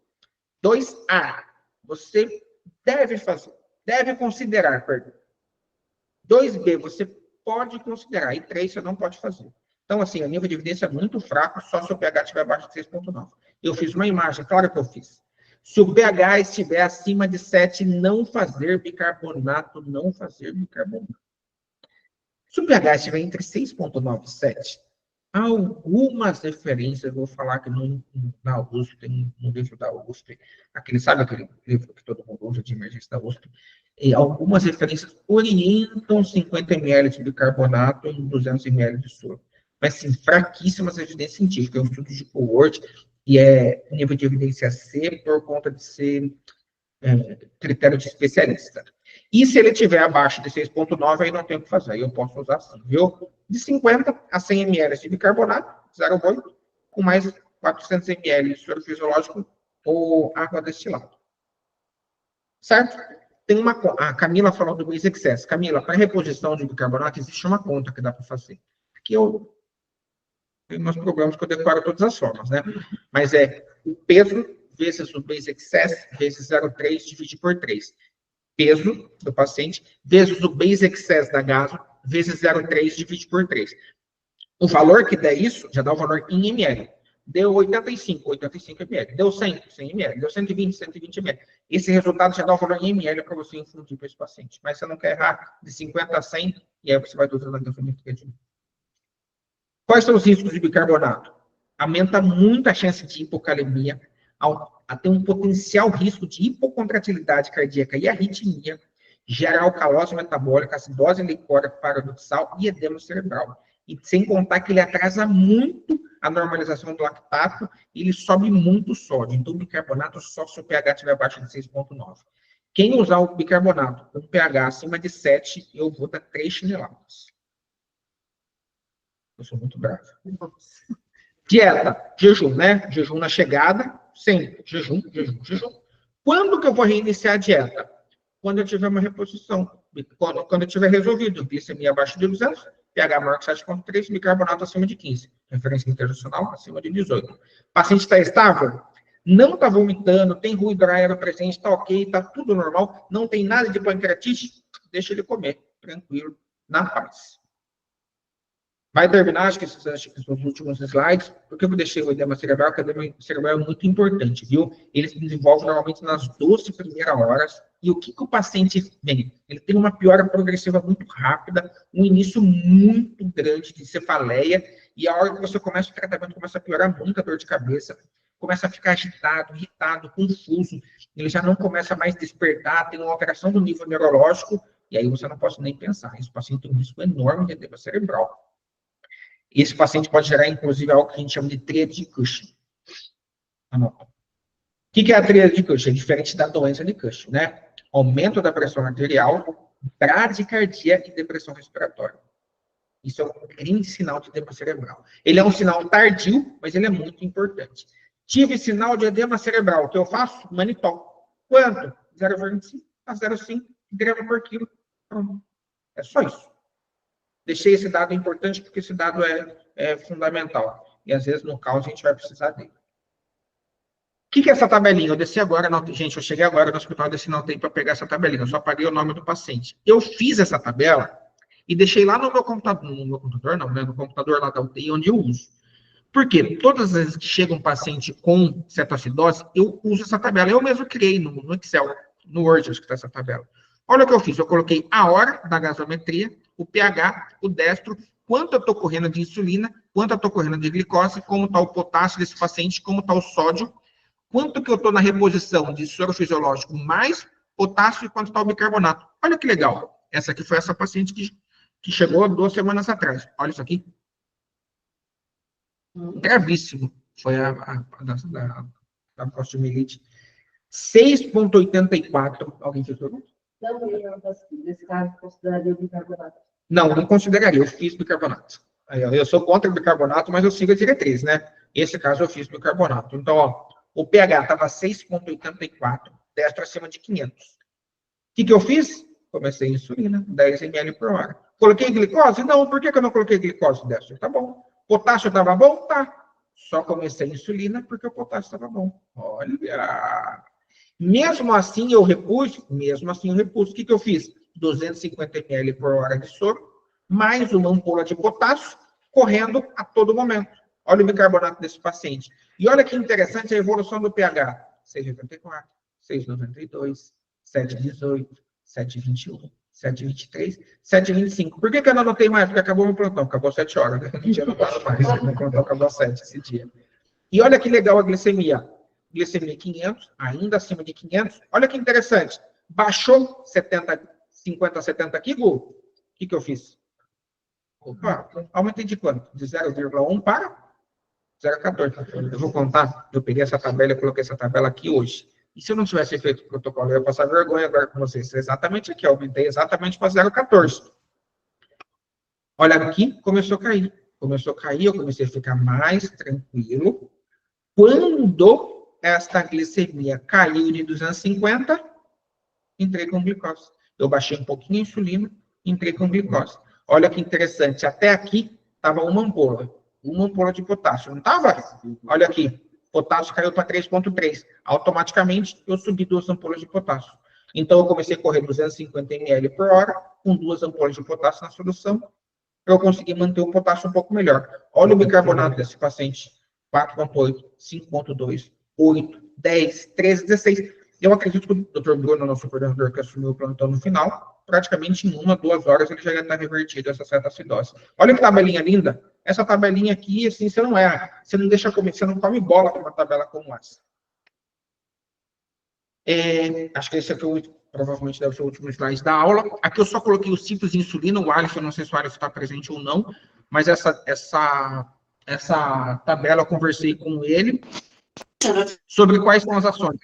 2A você deve fazer. Deve considerar, perdão. 2B você pode considerar. E 3 você não pode fazer. Então, assim, o nível de evidência é muito fraco, só se o pH estiver abaixo de 6,9. Eu fiz uma imagem, claro que eu fiz. Se o pH estiver acima de 7, não fazer bicarbonato, não fazer bicarbonato. Se o pH estiver entre 6,9 e 7, algumas referências, vou falar que na USP, tem um livro da USP, sabe aquele livro que todo mundo usa de emergência da USP? E algumas referências orientam 50 ml de bicarbonato em 200 ml de soro. Mas, sim, fraquíssimas evidências científicas. É um estudo de cohort e é nível de evidência C por conta de ser critério de especialista. E se ele estiver abaixo de 6,9, aí não tem o que fazer. Aí eu posso usar assim, viu? De 50 a 100 ml de bicarbonato, 0,8, com mais 400 ml de soro fisiológico ou água destilada. Certo? Tem a Camila falou do Base Excess. Camila, para reposição de bicarbonato, existe uma conta que dá para fazer. Aqui eu tenho meus programas que eu decoro todas as formas, né? Mas é o peso vezes o Base Excess vezes 0,3 divide por 3. Peso do paciente vezes o Base Excess da gaso vezes 0,3 divide por 3. O valor que der isso, já dá o valor em ml. Deu 85 ml. Deu 100 ml. Deu 120 ml. Esse resultado já dá o valor em ml para você infundir para esse paciente. Mas você não quer errar de 50 a 100, e aí você vai usando a gasometria de novo. Quais são os riscos de bicarbonato? Aumenta muito a chance de hipocalemia, a ter um potencial risco de hipocontratilidade cardíaca e arritmia, gera alcalose metabólica, acidose licórica paradoxal e edema cerebral. E sem contar que ele atrasa muito a normalização do lactato e ele sobe muito o sódio. Então, o bicarbonato só se o pH estiver abaixo de 6,9. Quem usar o bicarbonato com pH acima de 7, eu vou dar 3 chineladas. Eu sou muito bravo. Dieta, jejum, né? Jejum na chegada, sempre. Jejum. Quando que eu vou reiniciar a dieta? Quando eu tiver uma reposição. Quando eu tiver resolvido. Glicemia abaixo de 200, pH maior que 7,3, bicarbonato acima de 15. Referência internacional acima de 18. O paciente está estável? Não está vomitando, tem ruído aéreo presente, está ok, está tudo normal, não tem nada de pancreatite, deixa ele comer, tranquilo, na paz. Vai terminar, acho que esses são os últimos slides. Por que eu deixei o edema cerebral? Porque o edema cerebral é muito importante, viu? Ele se desenvolve normalmente nas 12 primeiras horas. E o que o paciente vem? Ele tem uma piora progressiva muito rápida, um início muito grande de cefaleia, e a hora que você começa o tratamento, começa a piorar muito a dor de cabeça, começa a ficar agitado, irritado, confuso, ele já não começa mais a despertar, tem uma alteração do nível neurológico, e aí você não pode nem pensar. Esse paciente tem um risco enorme de edema cerebral. Esse paciente pode gerar, inclusive, algo que a gente chama de tríade de Cushing. Anota. O que é a tríade de Cushing? É diferente da doença de Cushing, né? Aumento da pressão arterial, bradicardia e depressão respiratória. Isso é um grande sinal de edema cerebral. Ele é um sinal tardio, mas ele é muito importante. Tive sinal de edema cerebral. O que eu faço? Manitol. Quanto? 0,25 a 0,5 grama por quilo. É só isso. Deixei esse dado importante porque esse dado é fundamental. E às vezes no caos a gente vai precisar dele. O que é essa tabelinha? Eu desci agora, gente, eu cheguei agora no hospital, desci não tem para pegar essa tabelinha, eu só apaguei o nome do paciente. Eu fiz essa tabela e deixei lá no meu computador, no computador lá da UTI, onde eu uso. Por quê? Todas as vezes que chega um paciente com cetoacidose, eu uso essa tabela. Eu mesmo criei no Excel, no Word, acho que está essa tabela. Olha o que eu fiz. Eu coloquei a hora da gasometria, o pH, o destro, quanto eu estou correndo de insulina, quanto eu estou correndo de glicose, como está o potássio desse paciente, como está o sódio, quanto que eu estou na reposição de soro fisiológico mais potássio e quanto está o bicarbonato. Olha que legal. Essa aqui foi essa paciente que chegou 2 semanas atrás. Olha isso aqui. Gravíssimo. Foi a da osteomielite. 6,84. Alguém fez pergunta? Também, nesse caso, consideraria o bicarbonato. Não consideraria. Eu fiz bicarbonato. Eu sou contra o bicarbonato, mas eu sigo a diretriz, né? Nesse caso, eu fiz bicarbonato. Então, ó, o pH estava 6,84, destro acima de 500. O que eu fiz? Comecei a insulina, 10 ml por hora. Coloquei glicose? Não. Por que eu não coloquei glicose, destro? Tá bom. Potássio estava bom? Tá. Só comecei a insulina porque o potássio estava bom. Olha. Mesmo assim eu repus. O que eu fiz? 250 ml por hora de soro, mais uma ampola de potássio, correndo a todo momento. Olha o bicarbonato desse paciente. E olha que interessante a evolução do pH. 6,84, 6,92, 7,18, 7,21, 7,23, 7,25. Por que eu não anotei mais? Porque acabou meu plantão. Acabou 7 horas. Né? Não tinha anotado mais. Meu plantão acabou às 7 esse dia. E olha que legal a glicemia. Glicemia 500, ainda acima de 500. Olha que interessante. Baixou 50, 70 aqui, Gu. O que eu fiz? Opa, aumentei de quanto? De 0,1 para 0,14. Eu vou contar. Eu peguei essa tabela e coloquei essa tabela aqui hoje. E se eu não tivesse feito o protocolo, eu ia passar vergonha agora com vocês. Exatamente aqui, eu aumentei exatamente para 0,14. Olha aqui, começou a cair. Eu comecei a ficar mais tranquilo. Quando esta glicemia caiu de 250, entrei com glicose. Eu baixei um pouquinho a insulina, entrei com glicose. Olha que interessante, até aqui estava uma ampola de potássio, não estava? Olha aqui, potássio caiu para 3,3. Automaticamente, eu subi 2 ampolas de potássio. Então, eu comecei a correr 250 ml por hora, com 2 ampolas de potássio na solução, para eu conseguir manter o potássio um pouco melhor. Olha o bicarbonato desse paciente. 4,8, 5,2, 8, 10, 13, 16. Eu acredito que o Dr. Bruno, nosso coordenador que assumiu o plantão no final, praticamente em 1, 2 horas ele já ia estar revertido essa cetoacidose. Olha que tabelinha linda. Essa tabelinha aqui, assim, você não deixa comer, você não come bola com uma tabela como essa. Acho que esse aqui provavelmente deve ser o último slide da aula. Aqui eu só coloquei os ciclos de insulina, o Alisson, não sei se o Alisson está presente ou não, mas essa tabela eu conversei com ele sobre quais são as ações.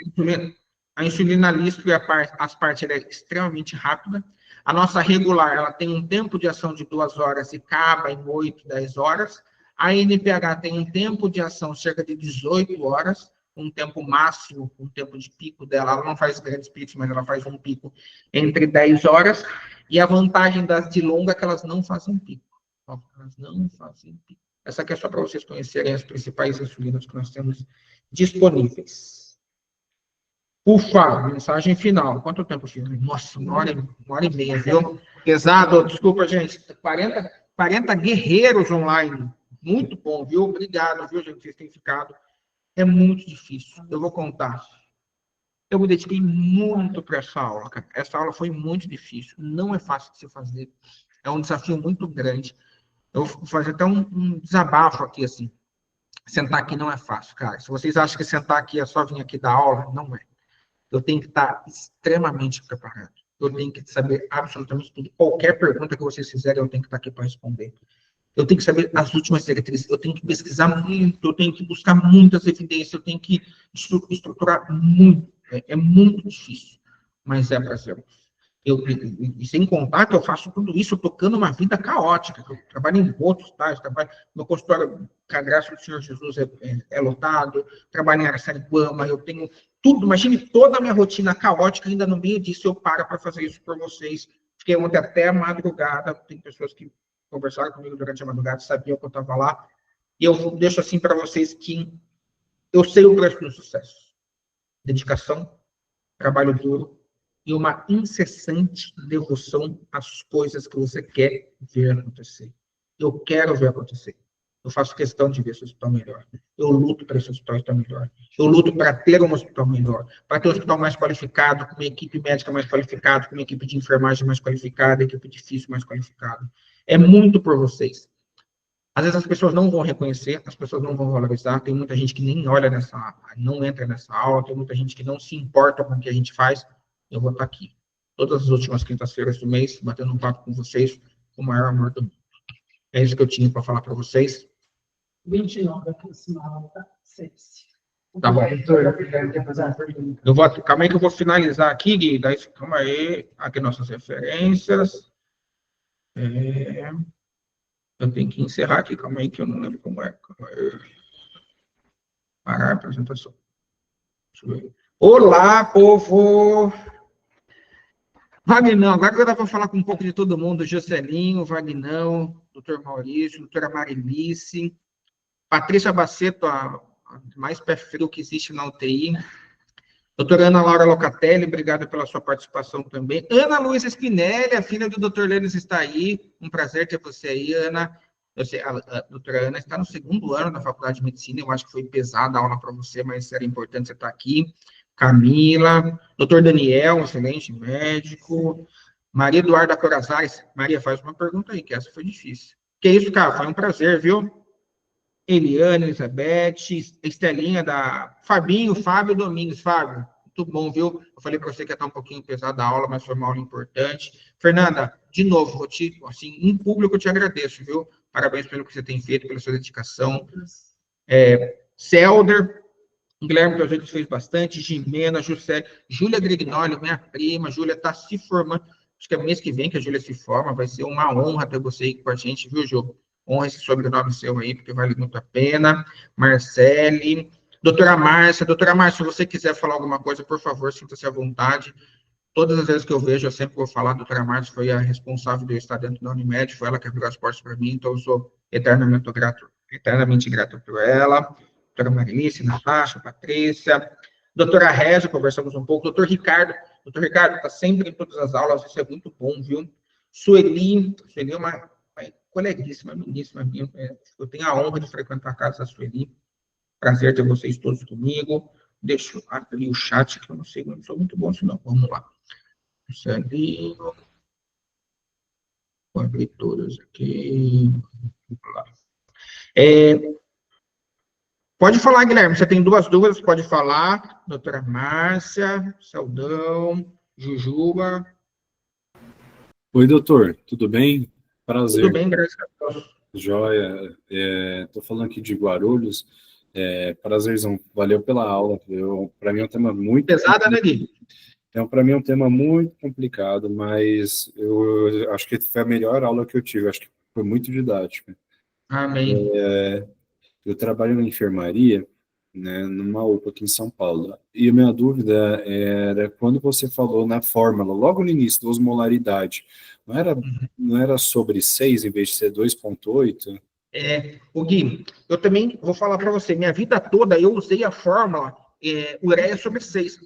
A insulina líspida, as partes, ela é extremamente rápida. A nossa regular, ela tem um tempo de ação de 2 horas e acaba em 8, 10 horas. A NPH tem um tempo de ação cerca de 18 horas, um tempo máximo, um tempo de pico dela. Ela não faz grandes picos, mas ela faz um pico entre 10 horas. E a vantagem das de longa é que elas não fazem pico. Elas não fazem pico. Essa aqui é só para vocês conhecerem as principais insulinas que nós temos disponíveis. Ufa, mensagem final. Quanto tempo, filho? Nossa, uma hora e meia, viu? Pesado, desculpa, gente. 40 guerreiros online. Muito bom, viu? Obrigado, viu, gente? Vocês têm ficado. É muito difícil. Eu vou contar. Eu me dediquei muito para essa aula, cara. Essa aula foi muito difícil. Não é fácil de se fazer. É um desafio muito grande. Eu vou fazer até um desabafo aqui, assim. Sentar aqui não é fácil, cara. Se vocês acham que sentar aqui é só vir aqui dar aula, não é. Eu tenho que estar extremamente preparado. Eu tenho que saber absolutamente tudo. Qualquer pergunta que vocês fizerem, eu tenho que estar aqui para responder. Eu tenho que saber as últimas diretrizes. Eu tenho que pesquisar muito. Eu tenho que buscar muitas evidências. Eu tenho que estruturar muito. É muito difícil. Mas é para ser. E sem contar que eu faço tudo isso tocando uma vida caótica. Eu trabalho em outros tais, meu consultório, com a graça do Senhor Jesus, é lotado, trabalho em Araçariguama, eu tenho tudo. Imagine toda a minha rotina caótica, ainda no meio disso eu paro para fazer isso por vocês. Fiquei ontem até a madrugada, tem pessoas que conversaram comigo durante a madrugada, sabiam que eu estava lá, e eu deixo assim para vocês que eu sei o preço do sucesso. Dedicação, trabalho duro, e uma incessante devoção às coisas que você quer ver acontecer. Eu quero ver acontecer. Eu faço questão de ver esse hospital melhor. Eu luto para esse hospital estar melhor. Eu luto para ter um hospital melhor, para ter um hospital mais qualificado, com uma equipe médica mais qualificada, com uma equipe de enfermagem mais qualificada, equipe de físico mais qualificada. É muito por vocês. Às vezes as pessoas não vão reconhecer, as pessoas não vão valorizar, tem muita gente que nem olha nessa, não entra nessa aula, tem muita gente que não se importa com o que a gente faz. Eu vou estar aqui, todas as últimas quintas-feiras do mês, batendo um papo com vocês, com o maior amor do mundo. É isso que eu tinha para falar para vocês. 29 aqui, sinal, tá? 6. Tá bom. Doutor, quer fazer uma pergunta? Calma aí que eu vou finalizar aqui, Gui. Daí, calma aí. Aqui nossas referências. Eu tenho que encerrar aqui, calma aí, que eu não lembro como é. Calma aí. Parar a apresentação. Deixa eu ver. Olá, povo! Vagnão, agora que eu dá para falar com um pouco de todo mundo, Joselinho, Vagnão, doutor Maurício, doutora Marilice, Patrícia Baceto, a mais pé frio que existe na UTI, doutora Ana Laura Locatelli, obrigado pela sua participação também. Ana Luísa Spinelli, a filha do doutor Lênis está aí, um prazer ter você aí, Ana. Eu sei, a doutora Ana está no 2º ano da Faculdade de Medicina, eu acho que foi pesada a aula para você, mas era importante você estar aqui. Camila, doutor Daniel, um excelente médico. Maria Eduarda Corazares. Maria, faz uma pergunta aí, que essa foi difícil. Que isso, cara, foi um prazer, viu? Eliane, Elizabeth, Estelinha da Fabinho, Fábio Domingos. Fábio, muito bom, viu? Eu falei para você que ia estar um pouquinho pesada a aula, mas foi uma aula importante. Fernanda, de novo, assim, em público eu te agradeço, viu? Parabéns pelo que você tem feito, pela sua dedicação. Celder, Guilherme Projetos fez bastante, Jimena, José, Júlia Grignoli, minha prima, Júlia está se formando, acho que é mês que vem que a Júlia se forma, vai ser uma honra ter você aí com a gente, viu, Jô? Honra esse sobrenome seu aí, porque vale muito a pena. Marcele, doutora Márcia, se você quiser falar alguma coisa, por favor, sinta-se à vontade. Todas as vezes que eu vejo, eu sempre vou falar, a doutora Márcia foi a responsável de eu estar dentro da Unimed, foi ela que abriu as portas para mim, então eu sou eternamente grato por ela. Doutora Marilice, Natasha, Patrícia, doutora Régia, conversamos um pouco, doutor Ricardo está sempre em todas as aulas, isso é muito bom, viu? Sueli é uma coleguíssima, amiguíssima minha, eu tenho a honra de frequentar a casa da Sueli, prazer ter vocês todos comigo, deixa eu abrir o chat, que eu não sei, não sou muito bom, senão, vamos lá. Sueli, vou abrir todas aqui, vamos lá. Pode falar, Guilherme, você tem 2 dúvidas, pode falar. Doutora Márcia, Saudão, Jujuba. Oi, doutor, tudo bem? Tudo Prazer. bem, graças a Deus. Joia. Estou falando aqui de Guarulhos. Prazerzão, valeu pela aula. Para mim é um tema muito Pesada, né, Gui? Então, para mim é um tema muito complicado, mas eu acho que foi a melhor aula que eu tive. Acho que foi muito didática. Amém. Eu trabalho na enfermaria, né, numa UPA aqui em São Paulo. E a minha dúvida era quando você falou na fórmula, logo no início, da osmolaridade, não era sobre 6 em vez de ser 2,8? O Gui, eu também vou falar para você, minha vida toda eu usei a fórmula ureia sobre 6.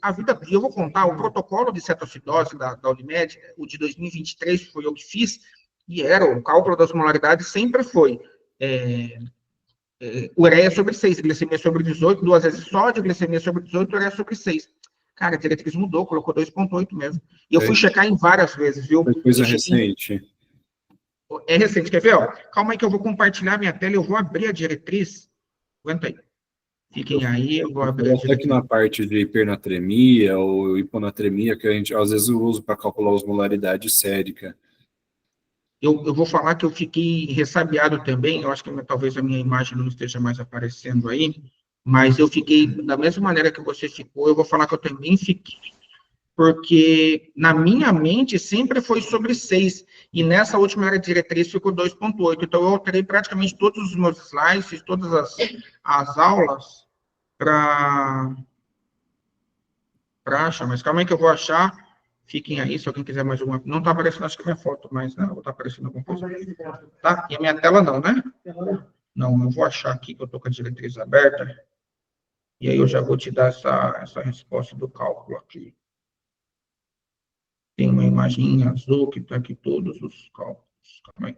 E eu vou contar, o protocolo de cetoacidose da Unimed, o de 2023, foi eu que fiz, e o cálculo da osmolaridade sempre foi ureia sobre 6, glicemia sobre 18, 2 vezes sódio, glicemia sobre 18, ureia sobre 6. Cara, a diretriz mudou, colocou 2,8 mesmo. E eu fui checar em várias vezes, viu? Foi coisa recente. É recente, quer ver? Ó? Calma aí que eu vou compartilhar minha tela, eu vou abrir a diretriz. Aguenta aí. Fiquem aí, eu vou abrir a Até que diretriz. na parte de hipernatremia ou hiponatremia, que a gente às vezes usa para calcular a osmolaridade sérica. Eu vou falar que eu fiquei ressabiado também, eu acho que talvez a minha imagem não esteja mais aparecendo aí, mas eu fiquei da mesma maneira que você ficou, eu vou falar que eu também fiquei, porque na minha mente sempre foi sobre 6, e nessa última área de diretriz ficou 2,8, então eu alterei praticamente todos os meus slides, fiz todas as aulas para achar, mas calma aí que eu vou achar, fiquem aí, se alguém quiser mais alguma coisa. Não está aparecendo, acho que a minha foto, mas não, está aparecendo alguma coisa. Tá? E a minha tela não, né? Não, eu vou achar aqui que eu estou com a diretriz aberta. E aí eu já vou te dar essa resposta do cálculo aqui. Tem uma imagem em azul que está aqui todos os cálculos. Calma aí.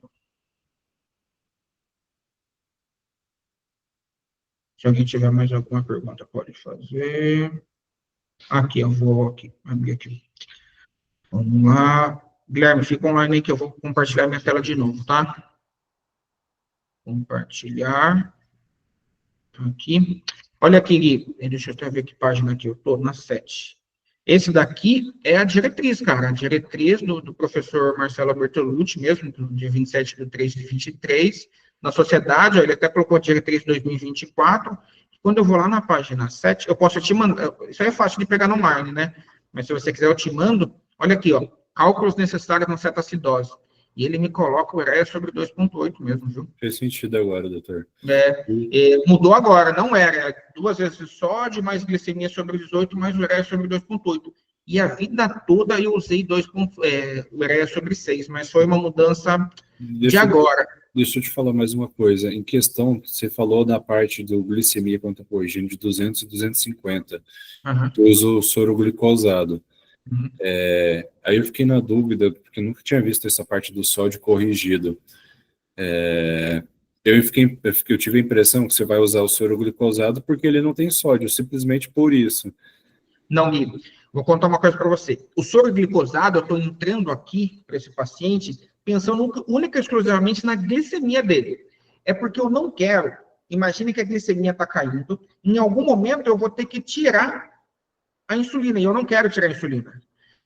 Se alguém tiver mais alguma pergunta, pode fazer. Aqui, eu vou abrir aqui. Vamos lá. Guilherme, fica online aí que eu vou compartilhar minha tela de novo, tá? Compartilhar. Aqui. Olha aqui, Gui. Deixa eu até ver que página aqui. Eu estou na 7. Esse daqui é a diretriz, cara. A diretriz do professor Marcelo Bertolucci, mesmo, de 27/3/23. Na sociedade, ó, ele até colocou a diretriz 2024. Quando eu vou lá na página 7, eu posso te mandar. Isso aí é fácil de pegar no Mine, né? Mas se você quiser, eu te mando. Olha aqui, ó. Cálculos necessários na cetoacidose. E ele me coloca o ureia sobre 2,8 mesmo, viu? Fez sentido agora, doutor. Mudou agora, não era 2 vezes de sódio, mais glicemia sobre 18, mais ureia sobre 2,8. E a vida toda eu usei ureia sobre 6, mas foi uma mudança de agora. Deixa eu te falar mais uma coisa. Em questão, você falou da parte do glicemia contra corrigindo de 200 e 250. Eu uso o soro glicosado. Aí eu fiquei na dúvida, porque eu nunca tinha visto essa parte do sódio corrigido. Eu tive a impressão que você vai usar o soro glicosado porque ele não tem sódio, simplesmente por isso. Não, Igor. Vou contar uma coisa para você. O soro glicosado, eu estou entrando aqui para esse paciente pensando única e exclusivamente na glicemia dele. É porque eu não quero, imagine que a glicemia está caindo, em algum momento eu vou ter que tirar a insulina, e eu não quero tirar a insulina.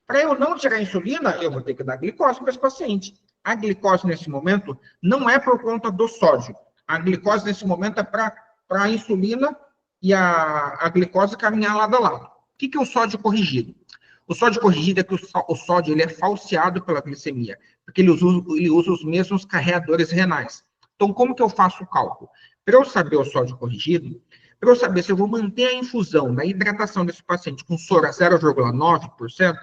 Para eu não tirar a insulina, eu vou ter que dar glicose para esse paciente. A glicose, nesse momento, não é por conta do sódio. A glicose, nesse momento, é para a insulina e a glicose caminhar lado a lado. O que é o sódio corrigido? O sódio corrigido é que o sódio ele é falseado pela glicemia, porque ele usa os mesmos carreadores renais. Então, como que eu faço o cálculo? Para eu saber o sódio corrigido, para eu saber se eu vou manter a infusão da hidratação desse paciente com soro a 0,9%,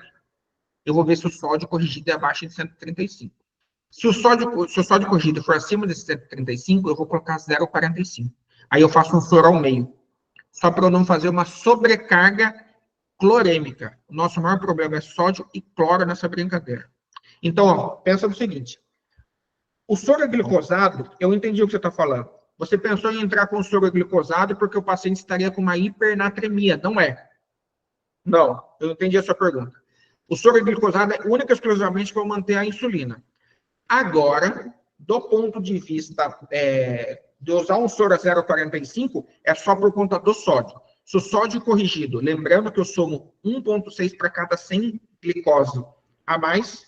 eu vou ver se o sódio corrigido é abaixo de 135. Se o sódio corrigido for acima de 135, eu vou colocar 0,45. Aí eu faço um soro ao meio, só para eu não fazer uma sobrecarga clorêmica. O nosso maior problema é sódio e cloro nessa brincadeira. Então, ó, pensa no seguinte. O soro glicosado, eu entendi o que você está falando. Você pensou em entrar com o soro glicosado porque o paciente estaria com uma hipernatremia. Não é. Não, eu entendi a sua pergunta. O soro glicosado é única e exclusivamente para manter a insulina. Agora, do ponto de vista de usar um soro a 0,45, é só por conta do sódio. Se o sódio corrigido, lembrando que eu somo 1,6 para cada 100 glicose a mais,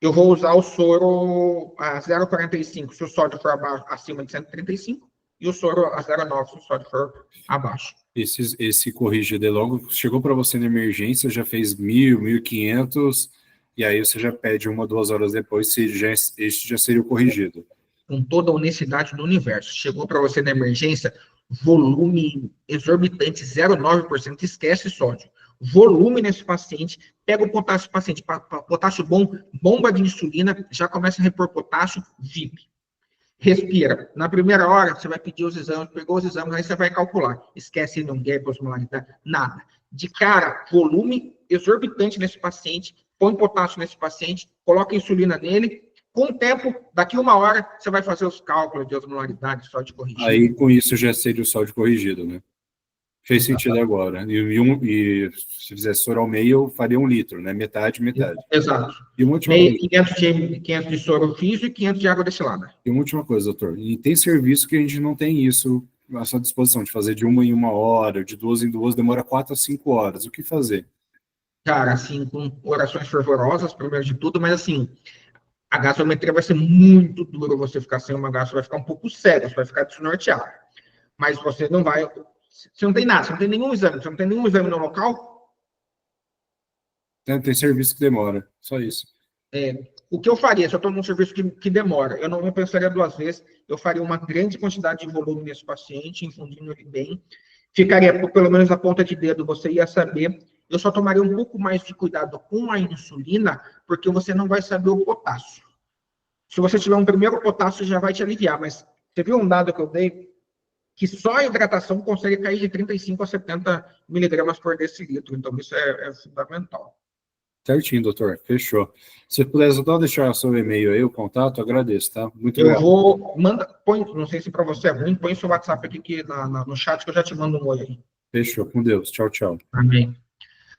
eu vou usar o soro a 0,45 se o sódio for acima de 135 e o soro a 0,9 se o sódio for abaixo. Esse corrigido logo chegou para você na emergência, já fez 1.000, 1.500, e aí você já pede 1 ou 2 horas depois, esse já seria o corrigido. Com toda a honestidade do universo. Chegou para você na emergência, volume exorbitante, 0,9%, esquece sódio. Volume nesse paciente, pega o potássio do paciente, potássio bom, bomba de insulina, já começa a repor potássio, VIP. Respira. Na primeira hora, você vai pedir os exames, pegou os exames, aí você vai calcular. Esquece não gap, osmolaridade, nada. De cara, volume exorbitante nesse paciente, põe potássio nesse paciente, coloca insulina nele. Com o tempo, daqui 1 hora, você vai fazer os cálculos de osmolaridade, sódio corrigido. Aí, com isso, já seria o sódio corrigido, né? Fez sentido agora. E se fizesse soro ao meio, eu faria 1 litro, né? Metade. Exato. E uma última 500 de soro físico e 500 de água destilada. E uma última coisa, doutor. E tem serviço que a gente não tem isso à sua disposição, de fazer de 1 em 1 hora, de 2 em 2, demora 4 a 5 horas. O que fazer? Cara, assim, com orações fervorosas, primeiro de tudo, mas assim, a gasometria vai ser muito dura você ficar sem uma gasto, vai ficar um pouco cego, você vai ficar desnorteado. Mas você não vai... Você não tem nada, você não tem nenhum exame no local? Tem serviço que demora, só isso. O que eu faria, se eu estou num serviço que demora, eu não pensaria 2 vezes, eu faria uma grande quantidade de volume nesse paciente, infundindo ele bem, ficaria pelo menos na ponta de dedo, você ia saber. Eu só tomaria um pouco mais de cuidado com a insulina, porque você não vai saber o potássio. Se você tiver um primeiro potássio, já vai te aliviar, mas você viu um dado que eu dei? Que só a hidratação consegue cair de 35 a 70 miligramas por decilitro, então isso é fundamental. Certinho, doutor. Fechou. Se puder só deixar o seu e-mail aí, o contato, agradeço, tá? Muito Eu obrigado. vou, põe, não sei se para você é ruim, põe seu WhatsApp aqui que no chat que eu já te mando um oi aí. Fechou. Com Deus. Tchau, tchau. Amém.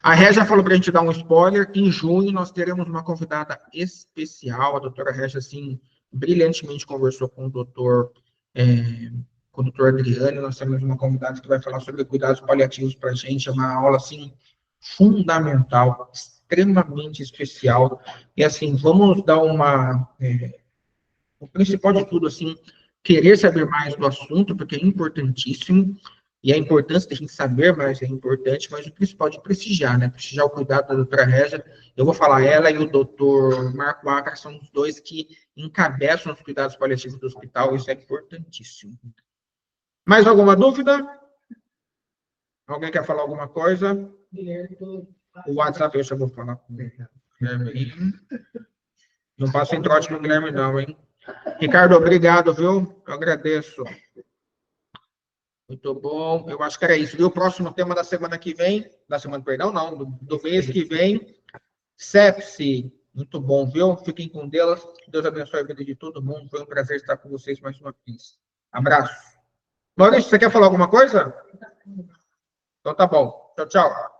A Régia falou para a gente dar um spoiler. Em junho, nós teremos uma convidada especial. A doutora Régia, assim, brilhantemente conversou com o doutor Adriano. Nós temos uma convidada que vai falar sobre cuidados paliativos para a gente. É uma aula, assim, fundamental, extremamente especial. E, assim, vamos dar o principal de tudo, assim, querer saber mais do assunto, porque é importantíssimo. E a importância de a gente saber mais é importante, mas o principal de prestigiar, né? Prestigiar o cuidado da doutora Régia. Eu vou falar, ela e o doutor Marco Acar são os dois que encabeçam os cuidados paliativos do hospital, isso é importantíssimo. Mais alguma dúvida? Alguém quer falar alguma coisa? O WhatsApp, eu já vou falar com o Guilherme. Não passa em trote no Guilherme, não, hein? Ricardo, obrigado, viu? Eu agradeço. Muito bom. Eu acho que era isso. E o próximo tema da semana que vem, perdão, não, do mês que vem, sepse. Muito bom, viu? Fiquem com Deus. Deus abençoe a vida de todo mundo. Foi um prazer estar com vocês mais uma vez. Abraço. Maurício, você quer falar alguma coisa? Então tá bom. Tchau, tchau.